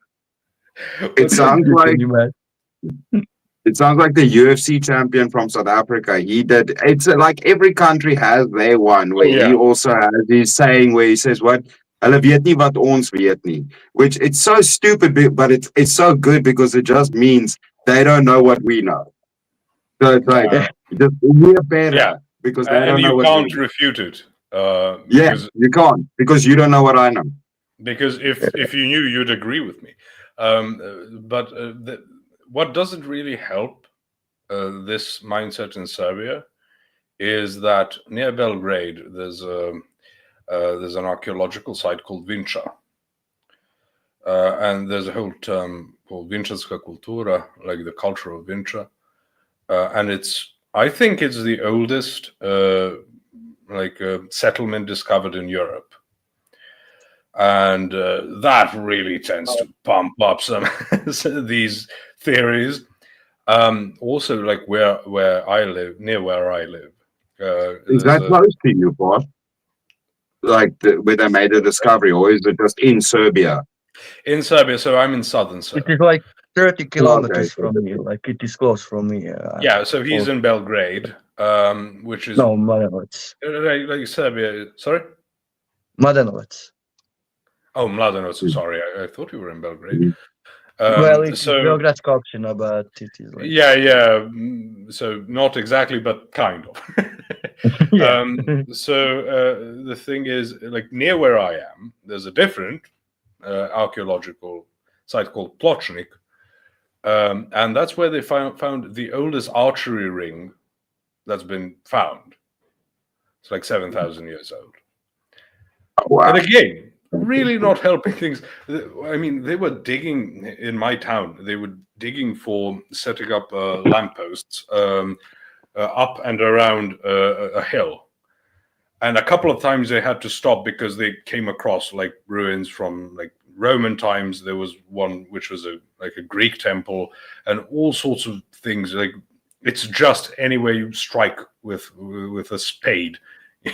S4: It sounds
S3: you
S4: like
S3: can imagine.
S4: It sounds like the UFC champion from South Africa. He did. It's like every country has their one where he
S1: Yeah.
S4: also has his saying where he says, "What hulle weet nie wat ons weet nie," which it's so stupid, but it's so good because it just means they don't know what we know. So it's like just we're better
S1: Yeah.
S4: because they
S1: and
S4: don't know
S1: you
S4: what
S1: can't
S4: we know.
S1: refute it.
S4: Yeah, you can't because you don't know what I know.
S1: Because if you knew, you'd agree with me. But what doesn't really help this mindset in Serbia is that near Belgrade there's an archaeological site called Vinča, and there's a whole term called Vinčanska kultura, like the culture of Vinča, and I think it's the oldest settlement discovered in Europe. And that really tends to pump up some these theories. Also, like where I live, near where I live,
S4: Is that close to you, Bob? Like where they made a discovery, or is it just in Serbia?
S1: In Serbia, so I'm in southern
S3: It
S1: Serbia.
S3: is like 30 kilometers
S4: Okay.
S3: from me, like it is close from me.
S1: Yeah, so he's in Belgrade, which is
S3: No, Mladenovac.
S1: like Serbia. Sorry.
S3: Mladenovac.
S1: Oh, Mladenovac. Sorry, I thought you were in Belgrade.
S3: Well, it's
S1: so
S3: Beogradska općina, but it is like
S1: yeah. So not exactly, but kind of.
S3: yeah.
S1: So the thing is, like near where I am, there's a different archaeological site called Plochnik, and that's where they found the oldest archery ring that's been found. It's like 7,000 years old.
S4: Wow.
S1: And again, really not helping things. I mean, they were digging in my town. They were digging for setting up lampposts up and around a hill. And a couple of times they had to stop because they came across like ruins from like Roman times. There was one which was like a Greek temple and all sorts of things. Like it's just anywhere you strike with a spade,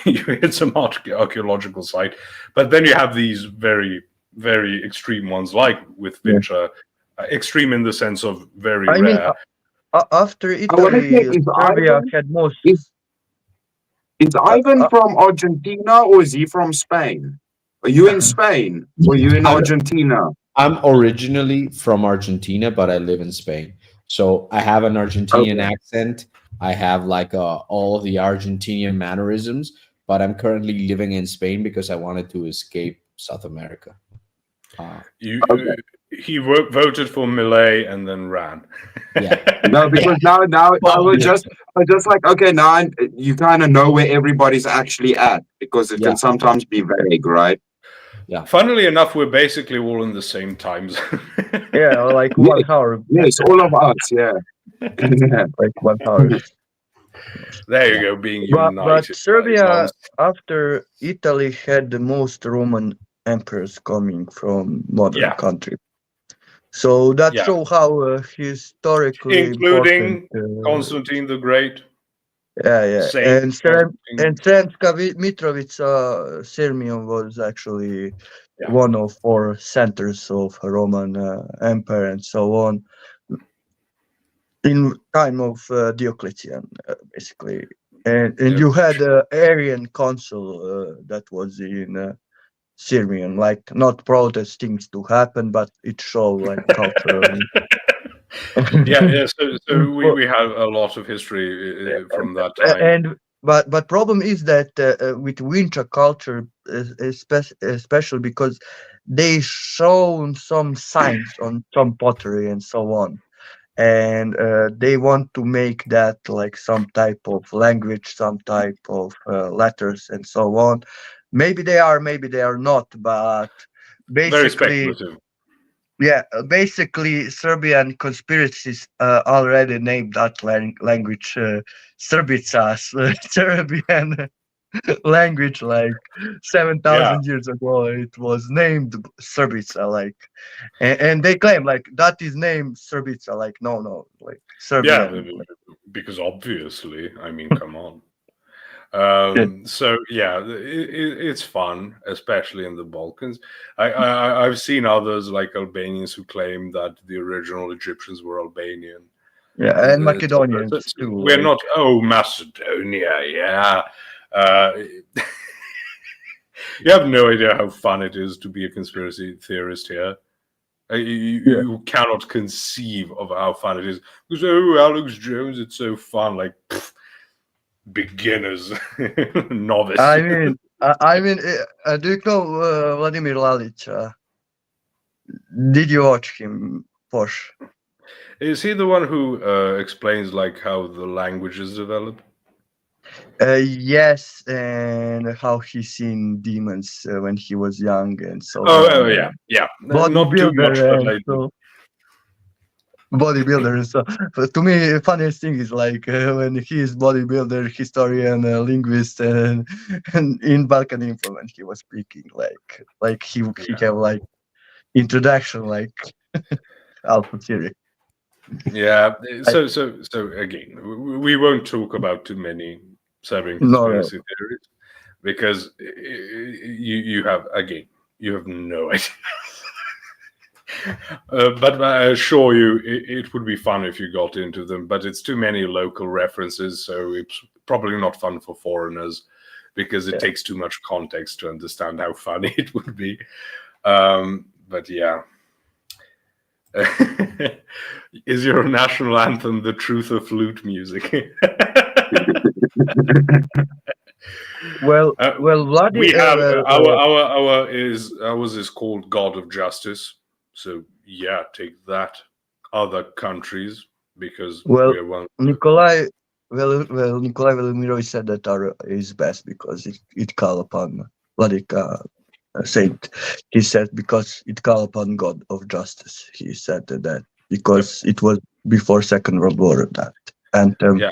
S1: you hit some archaeological site. But then you have these very, very extreme ones, like with Vinča, extreme in the sense of very
S3: I
S1: rare.
S3: mean, after Italy, Serbia had most.
S4: Is Ivan from Argentina or is he from Spain? Are you in Spain or are you in Argentina?
S2: I'm originally from Argentina, but I live in Spain. So I have an Argentinian accent. I have like all of the Argentinian mannerisms, but I'm currently living in Spain because I wanted to escape South America.
S1: He voted for Milei and then ran.
S2: Yeah.
S4: No, because now I was just like, okay, now you kind of know where everybody's actually at because it can sometimes be vague, right?
S2: Yeah.
S1: Funnily enough, we're basically all in the same time zone.
S3: Yeah, like 1 hour.
S4: Yes, all of us, yeah.
S3: Like 1 hour.
S1: There you go, being united.
S3: But Serbia, after Italy, had the most Roman emperors coming from modern country. So that
S1: Yeah,
S3: show how historically important.
S1: including Constantine the Great,
S3: Yeah.
S1: Saint
S3: And
S1: Constantine.
S3: Sremska Mitrovica Sirmium was actually
S1: Yeah,
S3: one of four centers of Roman Empire and so on in time of Diocletian, basically. And
S1: yeah.
S3: you had Arian council that was in Sirmium, like not protest things to happen, but it showed like culturally.
S1: Yeah. So we,
S3: But-
S1: we have a lot of history from that time.
S3: and but problem is that with winter culture, especially because they shown some signs on some pottery and so on, and they want to make that like some type of language, some type of letters and so on. Maybe they are not, but
S1: Very
S3: basically,
S1: speculative.
S3: yeah, basically Serbian conspiracies already named that language Srbica, Serbian language, like
S1: Yeah,
S3: 7,000 years ago. It was named Srbica, like, and they claim like that is named Srbica, like no, like
S1: yeah.
S3: Serbian. Like,
S1: Because obviously, I mean, come on.
S3: yeah,
S1: So yeah, it's fun, especially in the Balkans. I've seen others like Albanians who claim that the original Egyptians were Albanian,
S3: yeah,
S1: and
S3: and Macedonians too.
S1: we're
S3: Like,
S1: not. Oh, Macedonia, yeah. Uh, you have no idea how fun it is to be a conspiracy theorist here.
S3: yeah,
S1: You cannot conceive of how fun it is. Because oh, Alex Jones, it's so fun. Like pff, beginners, novice.
S3: I mean, do you know Vladimir Lalic? Did you watch him, Posh?
S1: Is he the one who explains like how the languages develop?
S3: Yes, and how he seen demons when he was young and so
S1: Oh,
S3: on.
S1: yeah. Not too much,
S3: Bodybuilder
S1: but
S3: and
S1: I do.
S3: so bodybuilder and so. But to me, funniest thing is like when he is bodybuilder, historian, linguist, and in Balkan Info when he was speaking, like he have like introduction like Alpha Theory.
S1: Yeah. So again, we won't talk about too many Serbian
S3: No,
S1: conspiracy theories because you have again you have no idea. But I assure you, it would be fun if you got into them. But it's too many local references, so it's probably not fun for foreigners because it
S3: Yeah.
S1: takes too much context to understand how funny it would be. But yeah. Is your national anthem the truth of flute music?
S3: well,
S1: We have
S3: Vladi,
S1: ours is called God of Justice. So yeah, take that, other countries, because
S3: well,
S1: we are one.
S3: Nikolai, Nikolai Velimirovich said that our is best because it call upon Vladika saint. He said because it call upon God of justice. He said that because it was before Second World War that anthem,
S1: Yeah,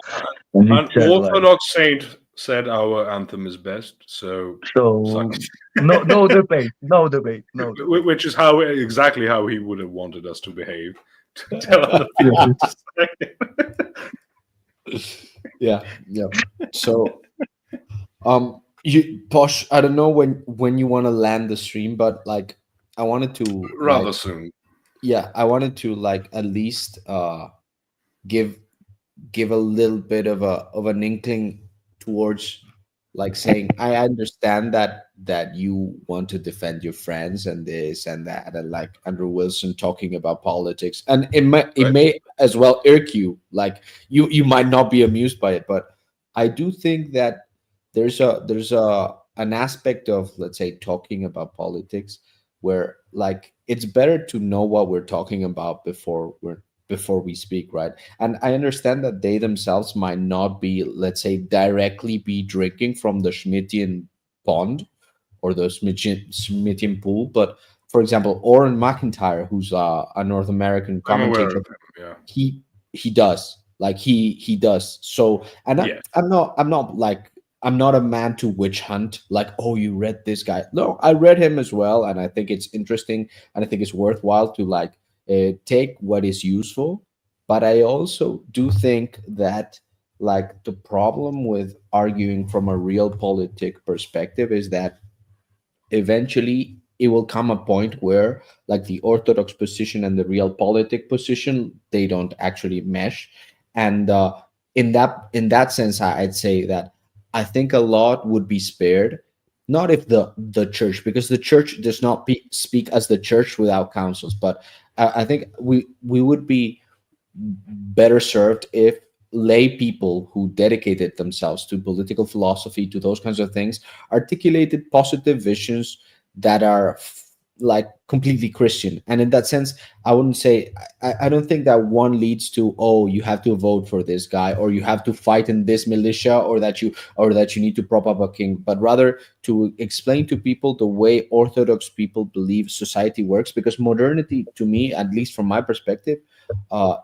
S3: and he
S1: an
S3: said like
S1: Orthodox saint said our anthem is best. So
S3: so. No debate, no debate, no debate.
S1: which is how exactly how he would have wanted us to behave. To tell other people to say.
S2: Yeah. So, you Posh, I don't know when you want to land the stream, but like I wanted to
S1: Rather
S2: like,
S1: soon.
S2: yeah, I wanted to like at least give a little bit of an inkling towards like saying I understand that you want to defend your friends and this and that, and like Andrew Wilson talking about politics, and it
S1: Right.
S2: may as well irk you, like you might not be amused by it, but I do think that there's an aspect of, let's say, talking about politics where like it's better to know what we're talking about before we speak, right? And I understand that they themselves might not be, let's say, directly be drinking from the Schmittian pond or the Schmittian pool, but for example, Oren McIntyre, who's a North American
S1: I'm aware
S2: commentator,
S1: of him. Yeah.
S2: he does, like he does. So, and
S1: Yeah.
S2: I'm not a man to witch hunt, like, oh, you read this guy. No, I read him as well, and I think it's interesting, and I think it's worthwhile to like take what is useful. But I also do think that, like, the problem with arguing from a realpolitik perspective is that eventually it will come a point where, like, the orthodox position and the realpolitik position, they don't actually mesh. And in that sense, I'd say that I think a lot would be spared, not if the church, because the church does not speak as the church without councils, but I think we would be better served if lay people who dedicated themselves to political philosophy, to those kinds of things, articulated positive visions that are like completely Christian. And in that sense, I wouldn't say, I don't think that one leads to, oh, you have to vote for this guy, or you have to fight in this militia, or that you need to prop up a king, but rather to explain to people the way Orthodox people believe society works. Because modernity, to me, at least from my perspective,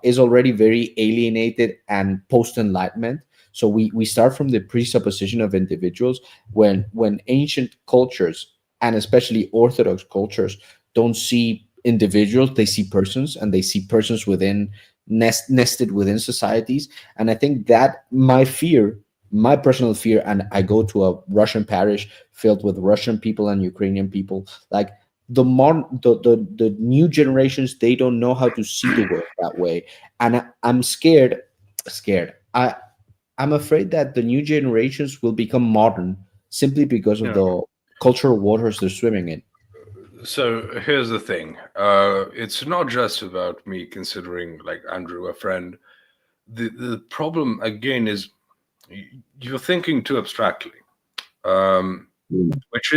S2: is already very alienated and post-enlightenment. So we start from the presupposition of individuals, when ancient cultures, and especially Orthodox cultures, don't see individuals, they see persons, and they see persons within nested within societies. And I think that my personal fear, and I go to a Russian parish filled with Russian people and Ukrainian people, like, the new generations, they don't know how to see the world that way. And I'm scared. I'm afraid that the new generations will become modern simply because of
S1: Yeah.
S2: the cultural waters they're swimming in.
S1: So here's the thing. It's not just about me considering, like, Andrew a friend. The problem again is you're thinking too abstractly, which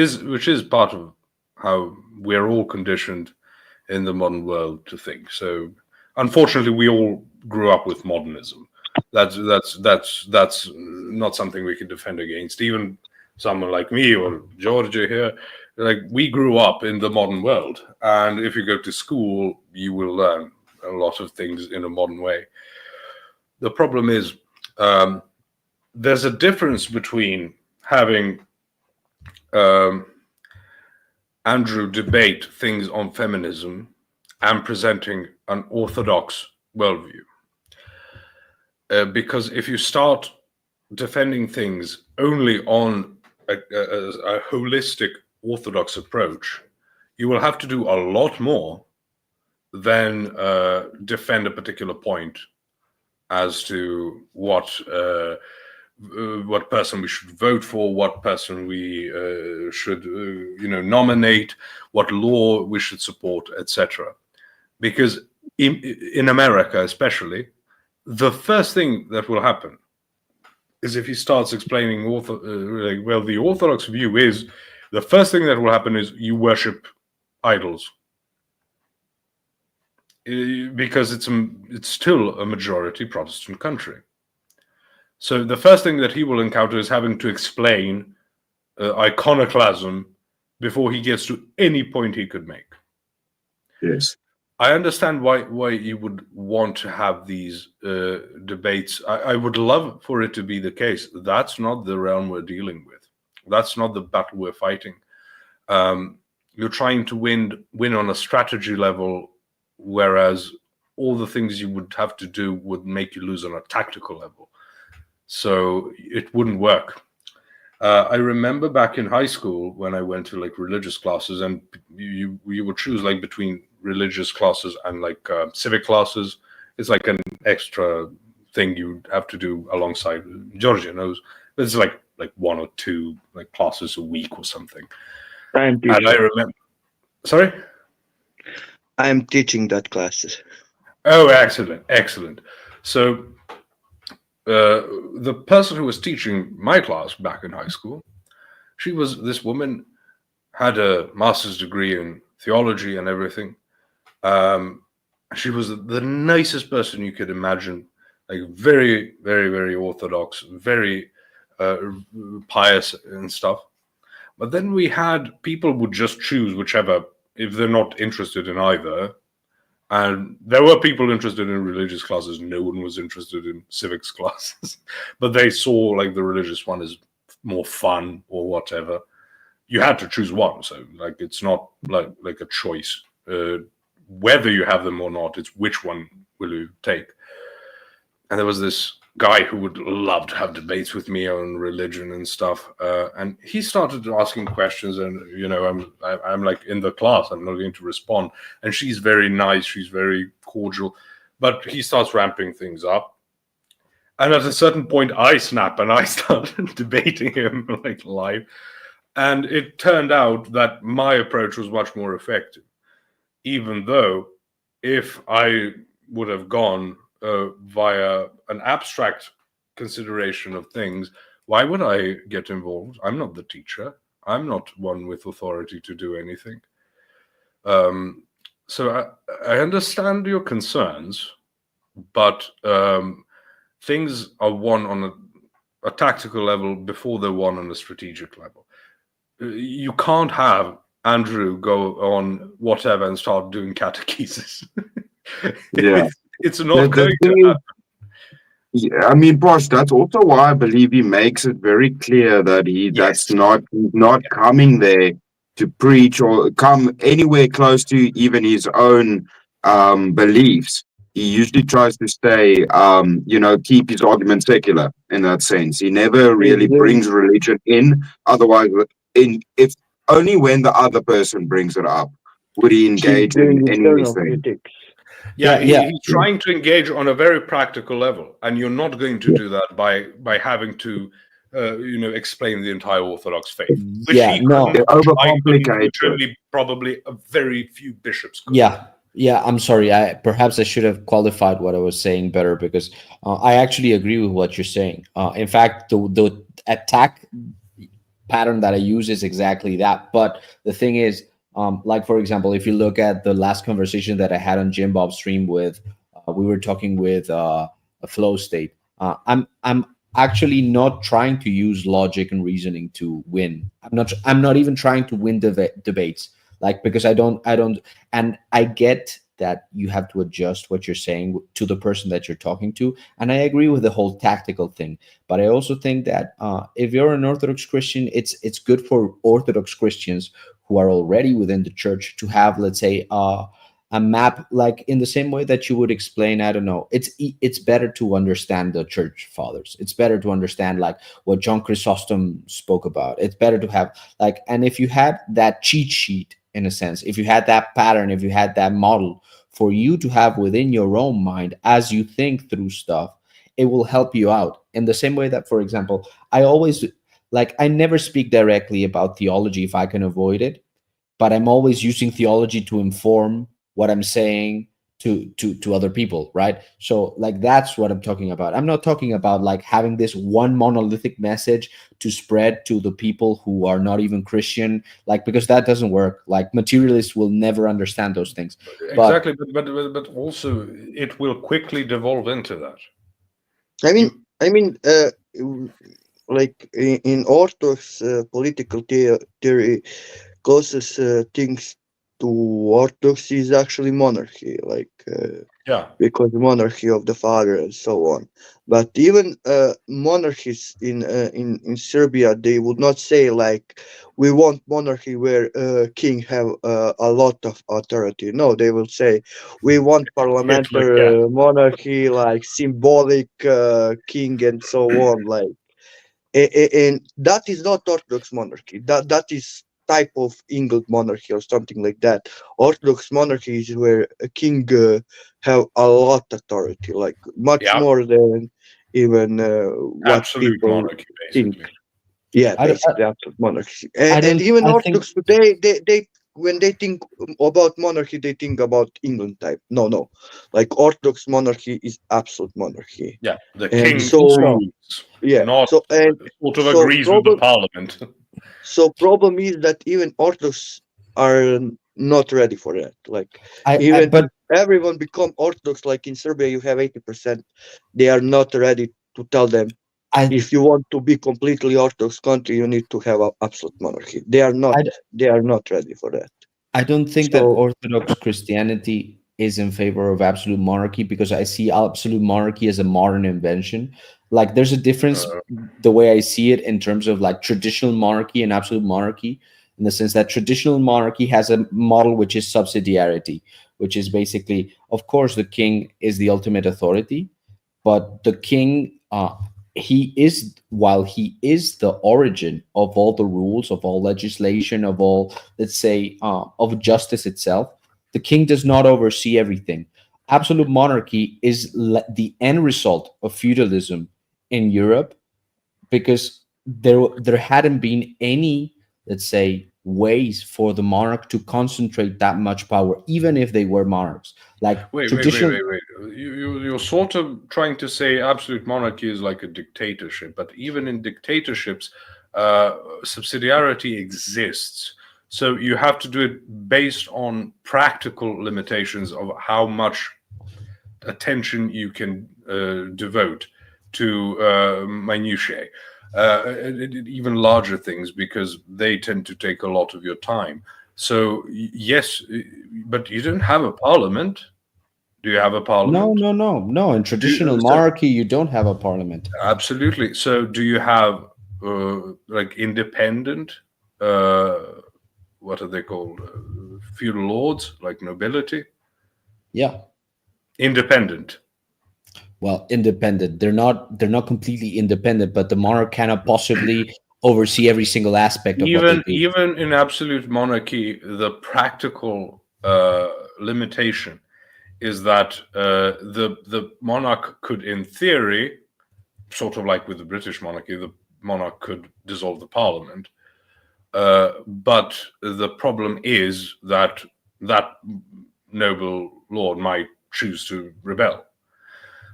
S1: is part of how we're all conditioned in the modern world to think. So unfortunately, we all grew up with modernism. That's not something we can defend against. Even someone like me or Georgia here, like, we grew up in the modern world, and if you go to school, you will learn a lot of things in a modern way. The problem is, there's a difference between having Andrew debate things on feminism and presenting an orthodox worldview. Because if you start defending things only on a holistic orthodox approach, you will have to do a lot more than defend a particular point as to what person we should vote for, what person we should nominate, what law we should support, etc. Because in America especially, the first thing that will happen is if he starts explaining the Orthodox view is, the first thing that will happen is you worship idols, because it's still a majority Protestant country. So the first thing that he will encounter is having to explain iconoclasm before he gets to any point he could make.
S4: Yes.
S1: I understand why you would want to have these debates. I would love for it to be the case. That's not the realm we're dealing with. That's not the battle we're fighting. You're trying to win on a strategy level, whereas all the things you would have to do would make you lose on a tactical level. So it wouldn't work. I remember back in high school when I went to, like, religious classes, and you would choose, like, between religious classes and, like, civic classes. It's like an extra thing you have to do alongside. Georgia knows. It's like one or two, like, classes a week or something.
S3: I'm teaching.
S1: And I remember. Sorry?
S3: I'm teaching that classes.
S1: Oh, excellent. So the person who was teaching my class back in high school, this woman had a master's degree in theology and everything. She was the nicest person you could imagine, like, very, very, very orthodox, very pious and stuff. But then we had people would just choose whichever, if they're not interested in either. And there were people interested in religious classes. No one was interested in civics classes, but they saw, like, the religious one is more fun or whatever. You had to choose one, so, like, it's not like a choice. whether you have them or not. It's which one will you take. And there was this guy who would love to have debates with me on religion and stuff, and he started asking questions, and I'm like in the class, I'm not going to respond, and she's very nice, she's very cordial, but he starts ramping things up, and at a certain point I snap and I start debating him like live, and it turned out that my approach was much more effective, even though if I would have gone via an abstract consideration of things, why would I get involved? I'm not the teacher. I'm not one with authority to do anything. So I understand your concerns, but things are won on a tactical level before they're won on a strategic level. You can't have Andrew go on whatever and start doing catechesis.
S4: Yeah.
S1: It's not going to happen.
S4: Yeah, I mean, Bosch, that's also why I believe he makes it very clear that he's not coming there to preach or come anywhere close to even his own beliefs. He usually tries to stay, keep his argument secular in that sense. He never really brings religion in. Otherwise, if only when the other person brings it up would he engage in anything.
S1: Yeah, he's trying to engage on a very practical level, and you're not going to do that by having to, explain the entire Orthodox faith. Which only probably a very few bishops could.
S2: Yeah. I'm sorry. Perhaps I should have qualified what I was saying better, because I actually agree with what you're saying. In fact, the attack pattern that I use is exactly that. But the thing is, like, for example, if you look at the last conversation that I had on Jim Bob's stream with, we were talking with a flow state. I'm actually not trying to use logic and reasoning to win. I'm not even trying to win debates, like, because I don't, and I get that you have to adjust what you're saying to the person that you're talking to. And I agree with the whole tactical thing. But I also think that if you're an Orthodox Christian, it's good for Orthodox Christians who are already within the church to have, let's say, a map, like in the same way that you would explain, I don't know, it's better to understand the church fathers. It's better to understand like what John Chrysostom spoke about. It's better to have like, and if you had that cheat sheet, in a sense, if you had that pattern, if you had that model for you to have within your own mind as you think through stuff, it will help you out. In the same way that, for example, I never speak directly about theology if I can avoid it, but I'm always using theology to inform what I'm saying to other people, right? So like, that's what I'm talking about. I'm not talking about like having this one monolithic message to spread to the people who are not even Christian, like, because that doesn't work. Like, materialists will never understand those things.
S1: Exactly, but also it will quickly devolve into that.
S3: I mean, like in Orthodox political theory, closest things to Orthodoxy is actually monarchy, like because monarchy of the father and so on. But even monarchies in Serbia, they would not say like, we want monarchy where king have a lot of authority. No, they will say we want parliamentary monarchy, like symbolic king and so on. Like, and that is not Orthodox monarchy. That is type of English monarchy or something like that. Orthodox monarchy is where a king have a lot of authority, like much more than even what
S1: absolute
S3: people
S1: monarchy, basically.
S3: think. Yeah, basically absolute monarchy. And even Orthodox today, they when they think about monarchy, they think about England type. No. Like, Orthodox monarchy is absolute monarchy.
S1: Yeah, the king
S3: rules. Yeah,
S1: not
S3: sort of
S1: agrees with the parliament.
S3: So problem is that even Orthodox are not ready for that. Like, but everyone become Orthodox. Like in Serbia, you have 80%. They are not ready to tell them, if you want to be completely Orthodox country, you need to have an absolute monarchy. They are not. They are not ready for that.
S2: I don't think that Orthodox Christianity is in favor of absolute monarchy, because I see absolute monarchy as a modern invention. Like, there's a difference the way I see it in terms of like traditional monarchy and absolute monarchy, in the sense that traditional monarchy has a model which is subsidiarity, which is basically, of course, the king is the ultimate authority, but the king, while he is the origin of all the rules, of all legislation, of all, let's say, of justice itself, the king does not oversee everything. Absolute monarchy is the end result of feudalism in Europe, because there hadn't been any, let's say, ways for the monarch to concentrate that much power, even if they were monarchs. Like
S1: Wait. You're sort of trying to say absolute monarchy is like a dictatorship, but even in dictatorships, subsidiarity exists. So you have to do it based on practical limitations of how much attention you can devote to minutiae. Even larger things, because they tend to take a lot of your time. So yes, but you don't have a parliament. Do you have a parliament?
S2: No. In traditional monarchy, you don't have a parliament.
S1: Absolutely. So do you have like independent, what are they called? Feudal lords, like nobility?
S2: Yeah.
S1: Independent.
S2: Well, independent. They're not completely independent, but the monarch cannot possibly oversee every single aspect of what they do.
S1: Even in absolute monarchy, the practical limitation is that the monarch could, in theory, sort of like with the British monarchy, the monarch could dissolve the parliament. But the problem is that noble lord might choose to rebel.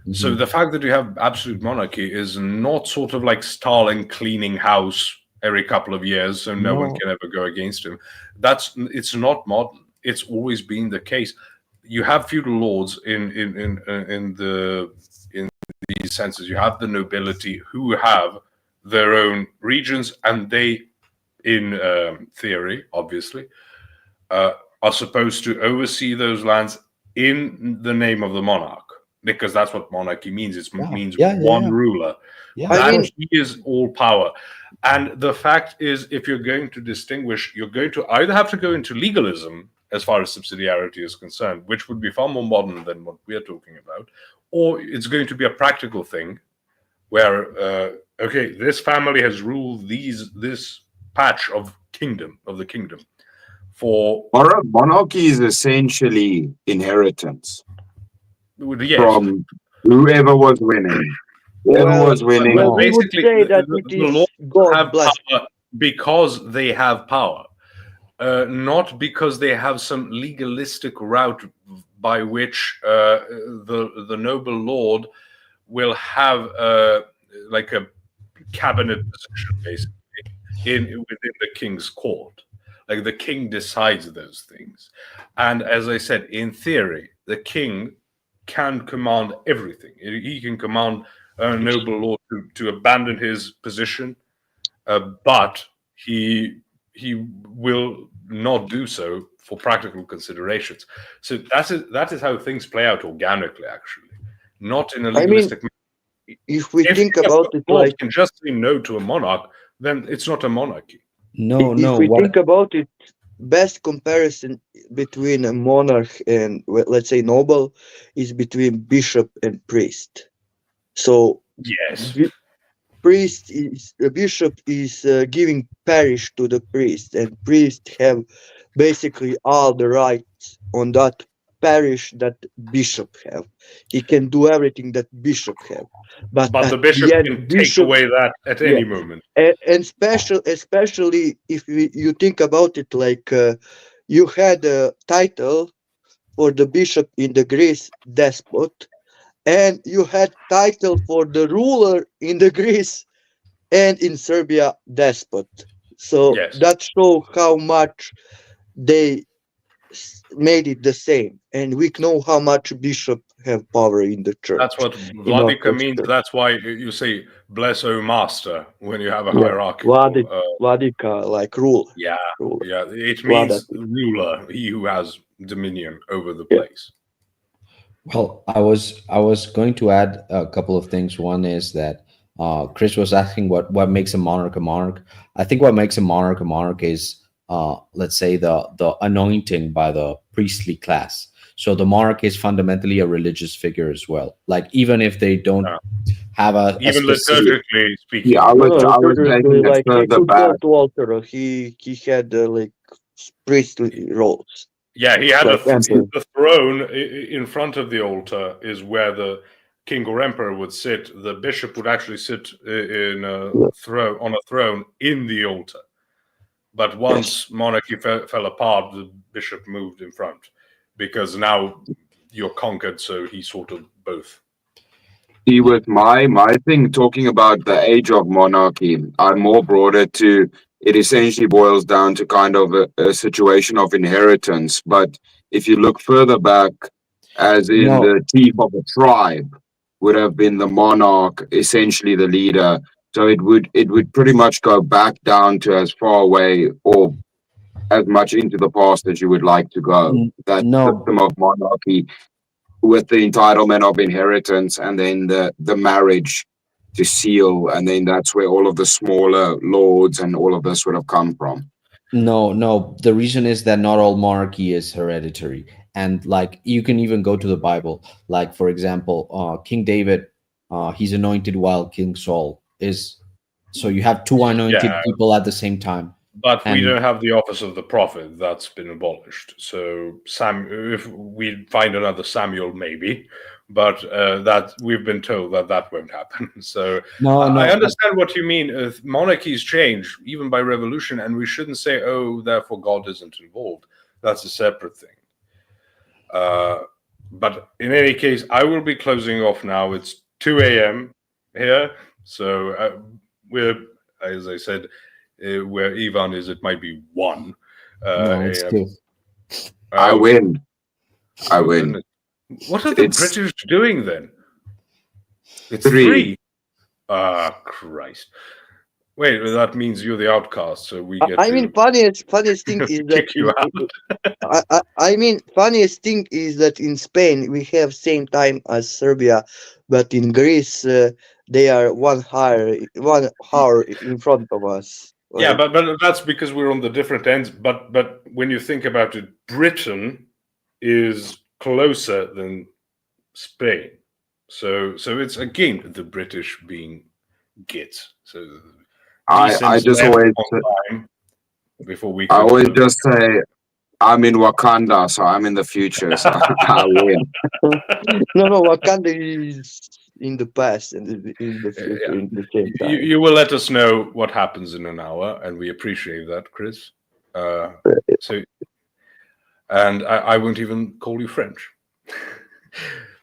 S1: Mm-hmm. So the fact that you have absolute monarchy is not sort of like Stalin cleaning house every couple of years, so no one can ever go against him. It's not modern. It's always been the case. You have feudal lords in these senses. You have the nobility who have their own regions, and they, in theory, obviously, are supposed to oversee those lands in the name of the monarch, because that's what monarchy means. It means one ruler. That is all power. And the fact is, if you're going to distinguish, you're going to either have to go into legalism as far as subsidiarity is concerned, which would be far more modern than what we're talking about, or it's going to be a practical thing where, okay, this family has ruled this patch of the kingdom for...
S4: Monarchy is essentially inheritance.
S1: Yes.
S4: From whoever was winning. Basically,
S3: we would say that it is God blessed
S1: because they have power, not because they have some legalistic route by which the noble lord will have like a cabinet position, basically, within the king's court. Like the king decides those things, and as I said, in theory, the king can command everything. He can command a noble lord to abandon his position, but he will not do so for practical considerations. So that is how things play out organically, actually, not in a legalistic manner.
S3: If we think about it, like,
S1: can just say no to a monarch, then it's not a monarchy.
S3: If we think about it, best comparison between a monarch and, let's say, noble is between bishop and priest. So
S1: yes,
S3: bishop is giving parish to the priest, and priest have basically all the rights on that parish that bishop have. He can do everything that bishop have, but
S1: the bishop can take away that at any moment.
S3: And especially if you think about it, like you had a title for the bishop in the Greece, despot, and you had title for the ruler in the Greece and in Serbia, despot. So that shows how much they made it the same, and we know how much bishop have power in the church.
S1: That's what Vladika means. That's why you say "bless, O master" when you have a hierarchy.
S3: Vladika, like rule.
S1: Yeah. It means ruler, he who has dominion over the place.
S2: Well, I was going to add a couple of things. One is that Chris was asking what makes a monarch a monarch. I think what makes a monarch is let's say the anointing by the priestly class. So the monarch is fundamentally a religious figure as well. Like even if they don't have a
S1: Even
S2: specific,
S1: liturgically speaking.
S4: Yeah, I
S3: No,
S4: was
S3: no,
S4: I was taking it
S3: like he
S4: further
S3: could go
S4: back.
S3: to altar. He had like priestly roles,
S1: Yeah, he had
S3: like emperor.
S1: the throne in front of the altar is where the king or emperor would sit. The bishop would actually sit in a throne on a throne in the altar. But once monarchy fell apart, the bishop moved in front because now you're conquered. So he sort of both.
S4: See, with my thing talking about the age of monarchy, I'm more broader to it essentially boils down to kind of a situation of inheritance. But if you look further back, as in
S2: no,
S4: the chief of a tribe would have been the monarch, essentially the leader. So it would pretty much go back down to as far away or as much into the past as you would like to go. That
S2: no,
S4: system of monarchy with the entitlement of inheritance and then the marriage to seal, and then that's where all of the smaller lords and all of this would have come from.
S2: no. The reason is that not all monarchy is hereditary, and like you can even go to the Bible. Like for example, King David, he's anointed while King Saul is. So you have two anointed
S1: Yeah,
S2: people at the same time,
S1: but we
S2: and
S1: don't have the office of the prophet. That's been abolished. So if we find another Samuel, maybe, but that we've been told that won't happen. So
S2: no,
S1: I
S2: no,
S1: understand what you mean. Monarchies change even by revolution, and we shouldn't say, "Oh, therefore God isn't involved." That's a separate thing. But in any case, I will be closing off now. It's 2 a.m. here, so we're, as I said, where Ivan is, it might be 1
S2: no, it's
S1: a.m.
S2: two.
S4: I win. I
S1: Oh,
S4: win.
S1: goodness. What are the
S4: It's
S1: British doing then? It's
S4: 3.
S1: 3. Ah, Christ. Wait, that means you're the outcast, so we get
S3: I mean, funniest thing is that
S1: kick you out.
S3: I mean, funniest thing is that in Spain we have same time as Serbia, but in Greece they are 1 hour in front of us.
S1: Yeah,
S3: Like,
S1: but that's because we're on the different ends. But when you think about it, Britain is closer than Spain, so it's again the British being gits. So
S4: I
S1: decent
S4: just
S1: left
S4: always
S1: on time before we
S4: I
S1: could.
S4: always just say I'm in Wakanda, so I'm in the future, so I win.
S3: no, Wakanda is in the past and in the future
S1: Yeah.
S3: in the same time.
S1: You will let us know what happens in an hour, and we appreciate that, Chris. So, and I won't even call you French.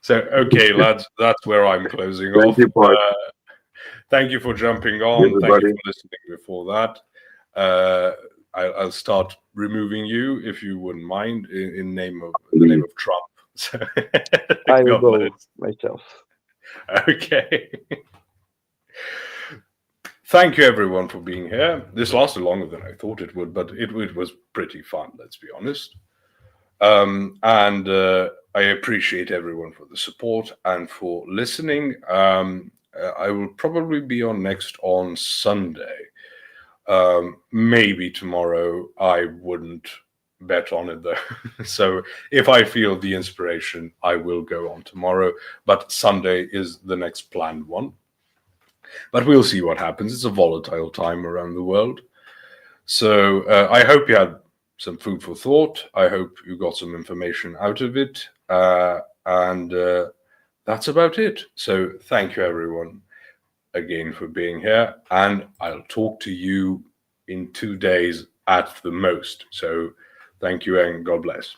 S1: So, okay, lads, that's where I'm closing
S4: Thank
S1: off.
S4: you, Paul.
S1: Thank you for jumping on. Thank you
S4: Everybody.
S1: for listening before that. I'll start removing you if you wouldn't mind in name of the name of Trump. So,
S3: I will
S1: God
S3: go
S1: bless.
S3: myself.
S1: Okay. Thank you, everyone, for being here. This lasted longer than I thought it would, but it was pretty fun, let's be honest. And I appreciate everyone for the support and for listening. I will probably be on next on Sunday. Maybe tomorrow. I wouldn't bet on it, though. So if I feel the inspiration, I will go on tomorrow. But Sunday is the next planned one. But we'll see what happens. It's a volatile time around the world. So I hope you had some food for thought. I hope you got some information out of it. And that's about it. So thank you, everyone, again for being here. And I'll talk to you in 2 days at the most. So thank you and God bless.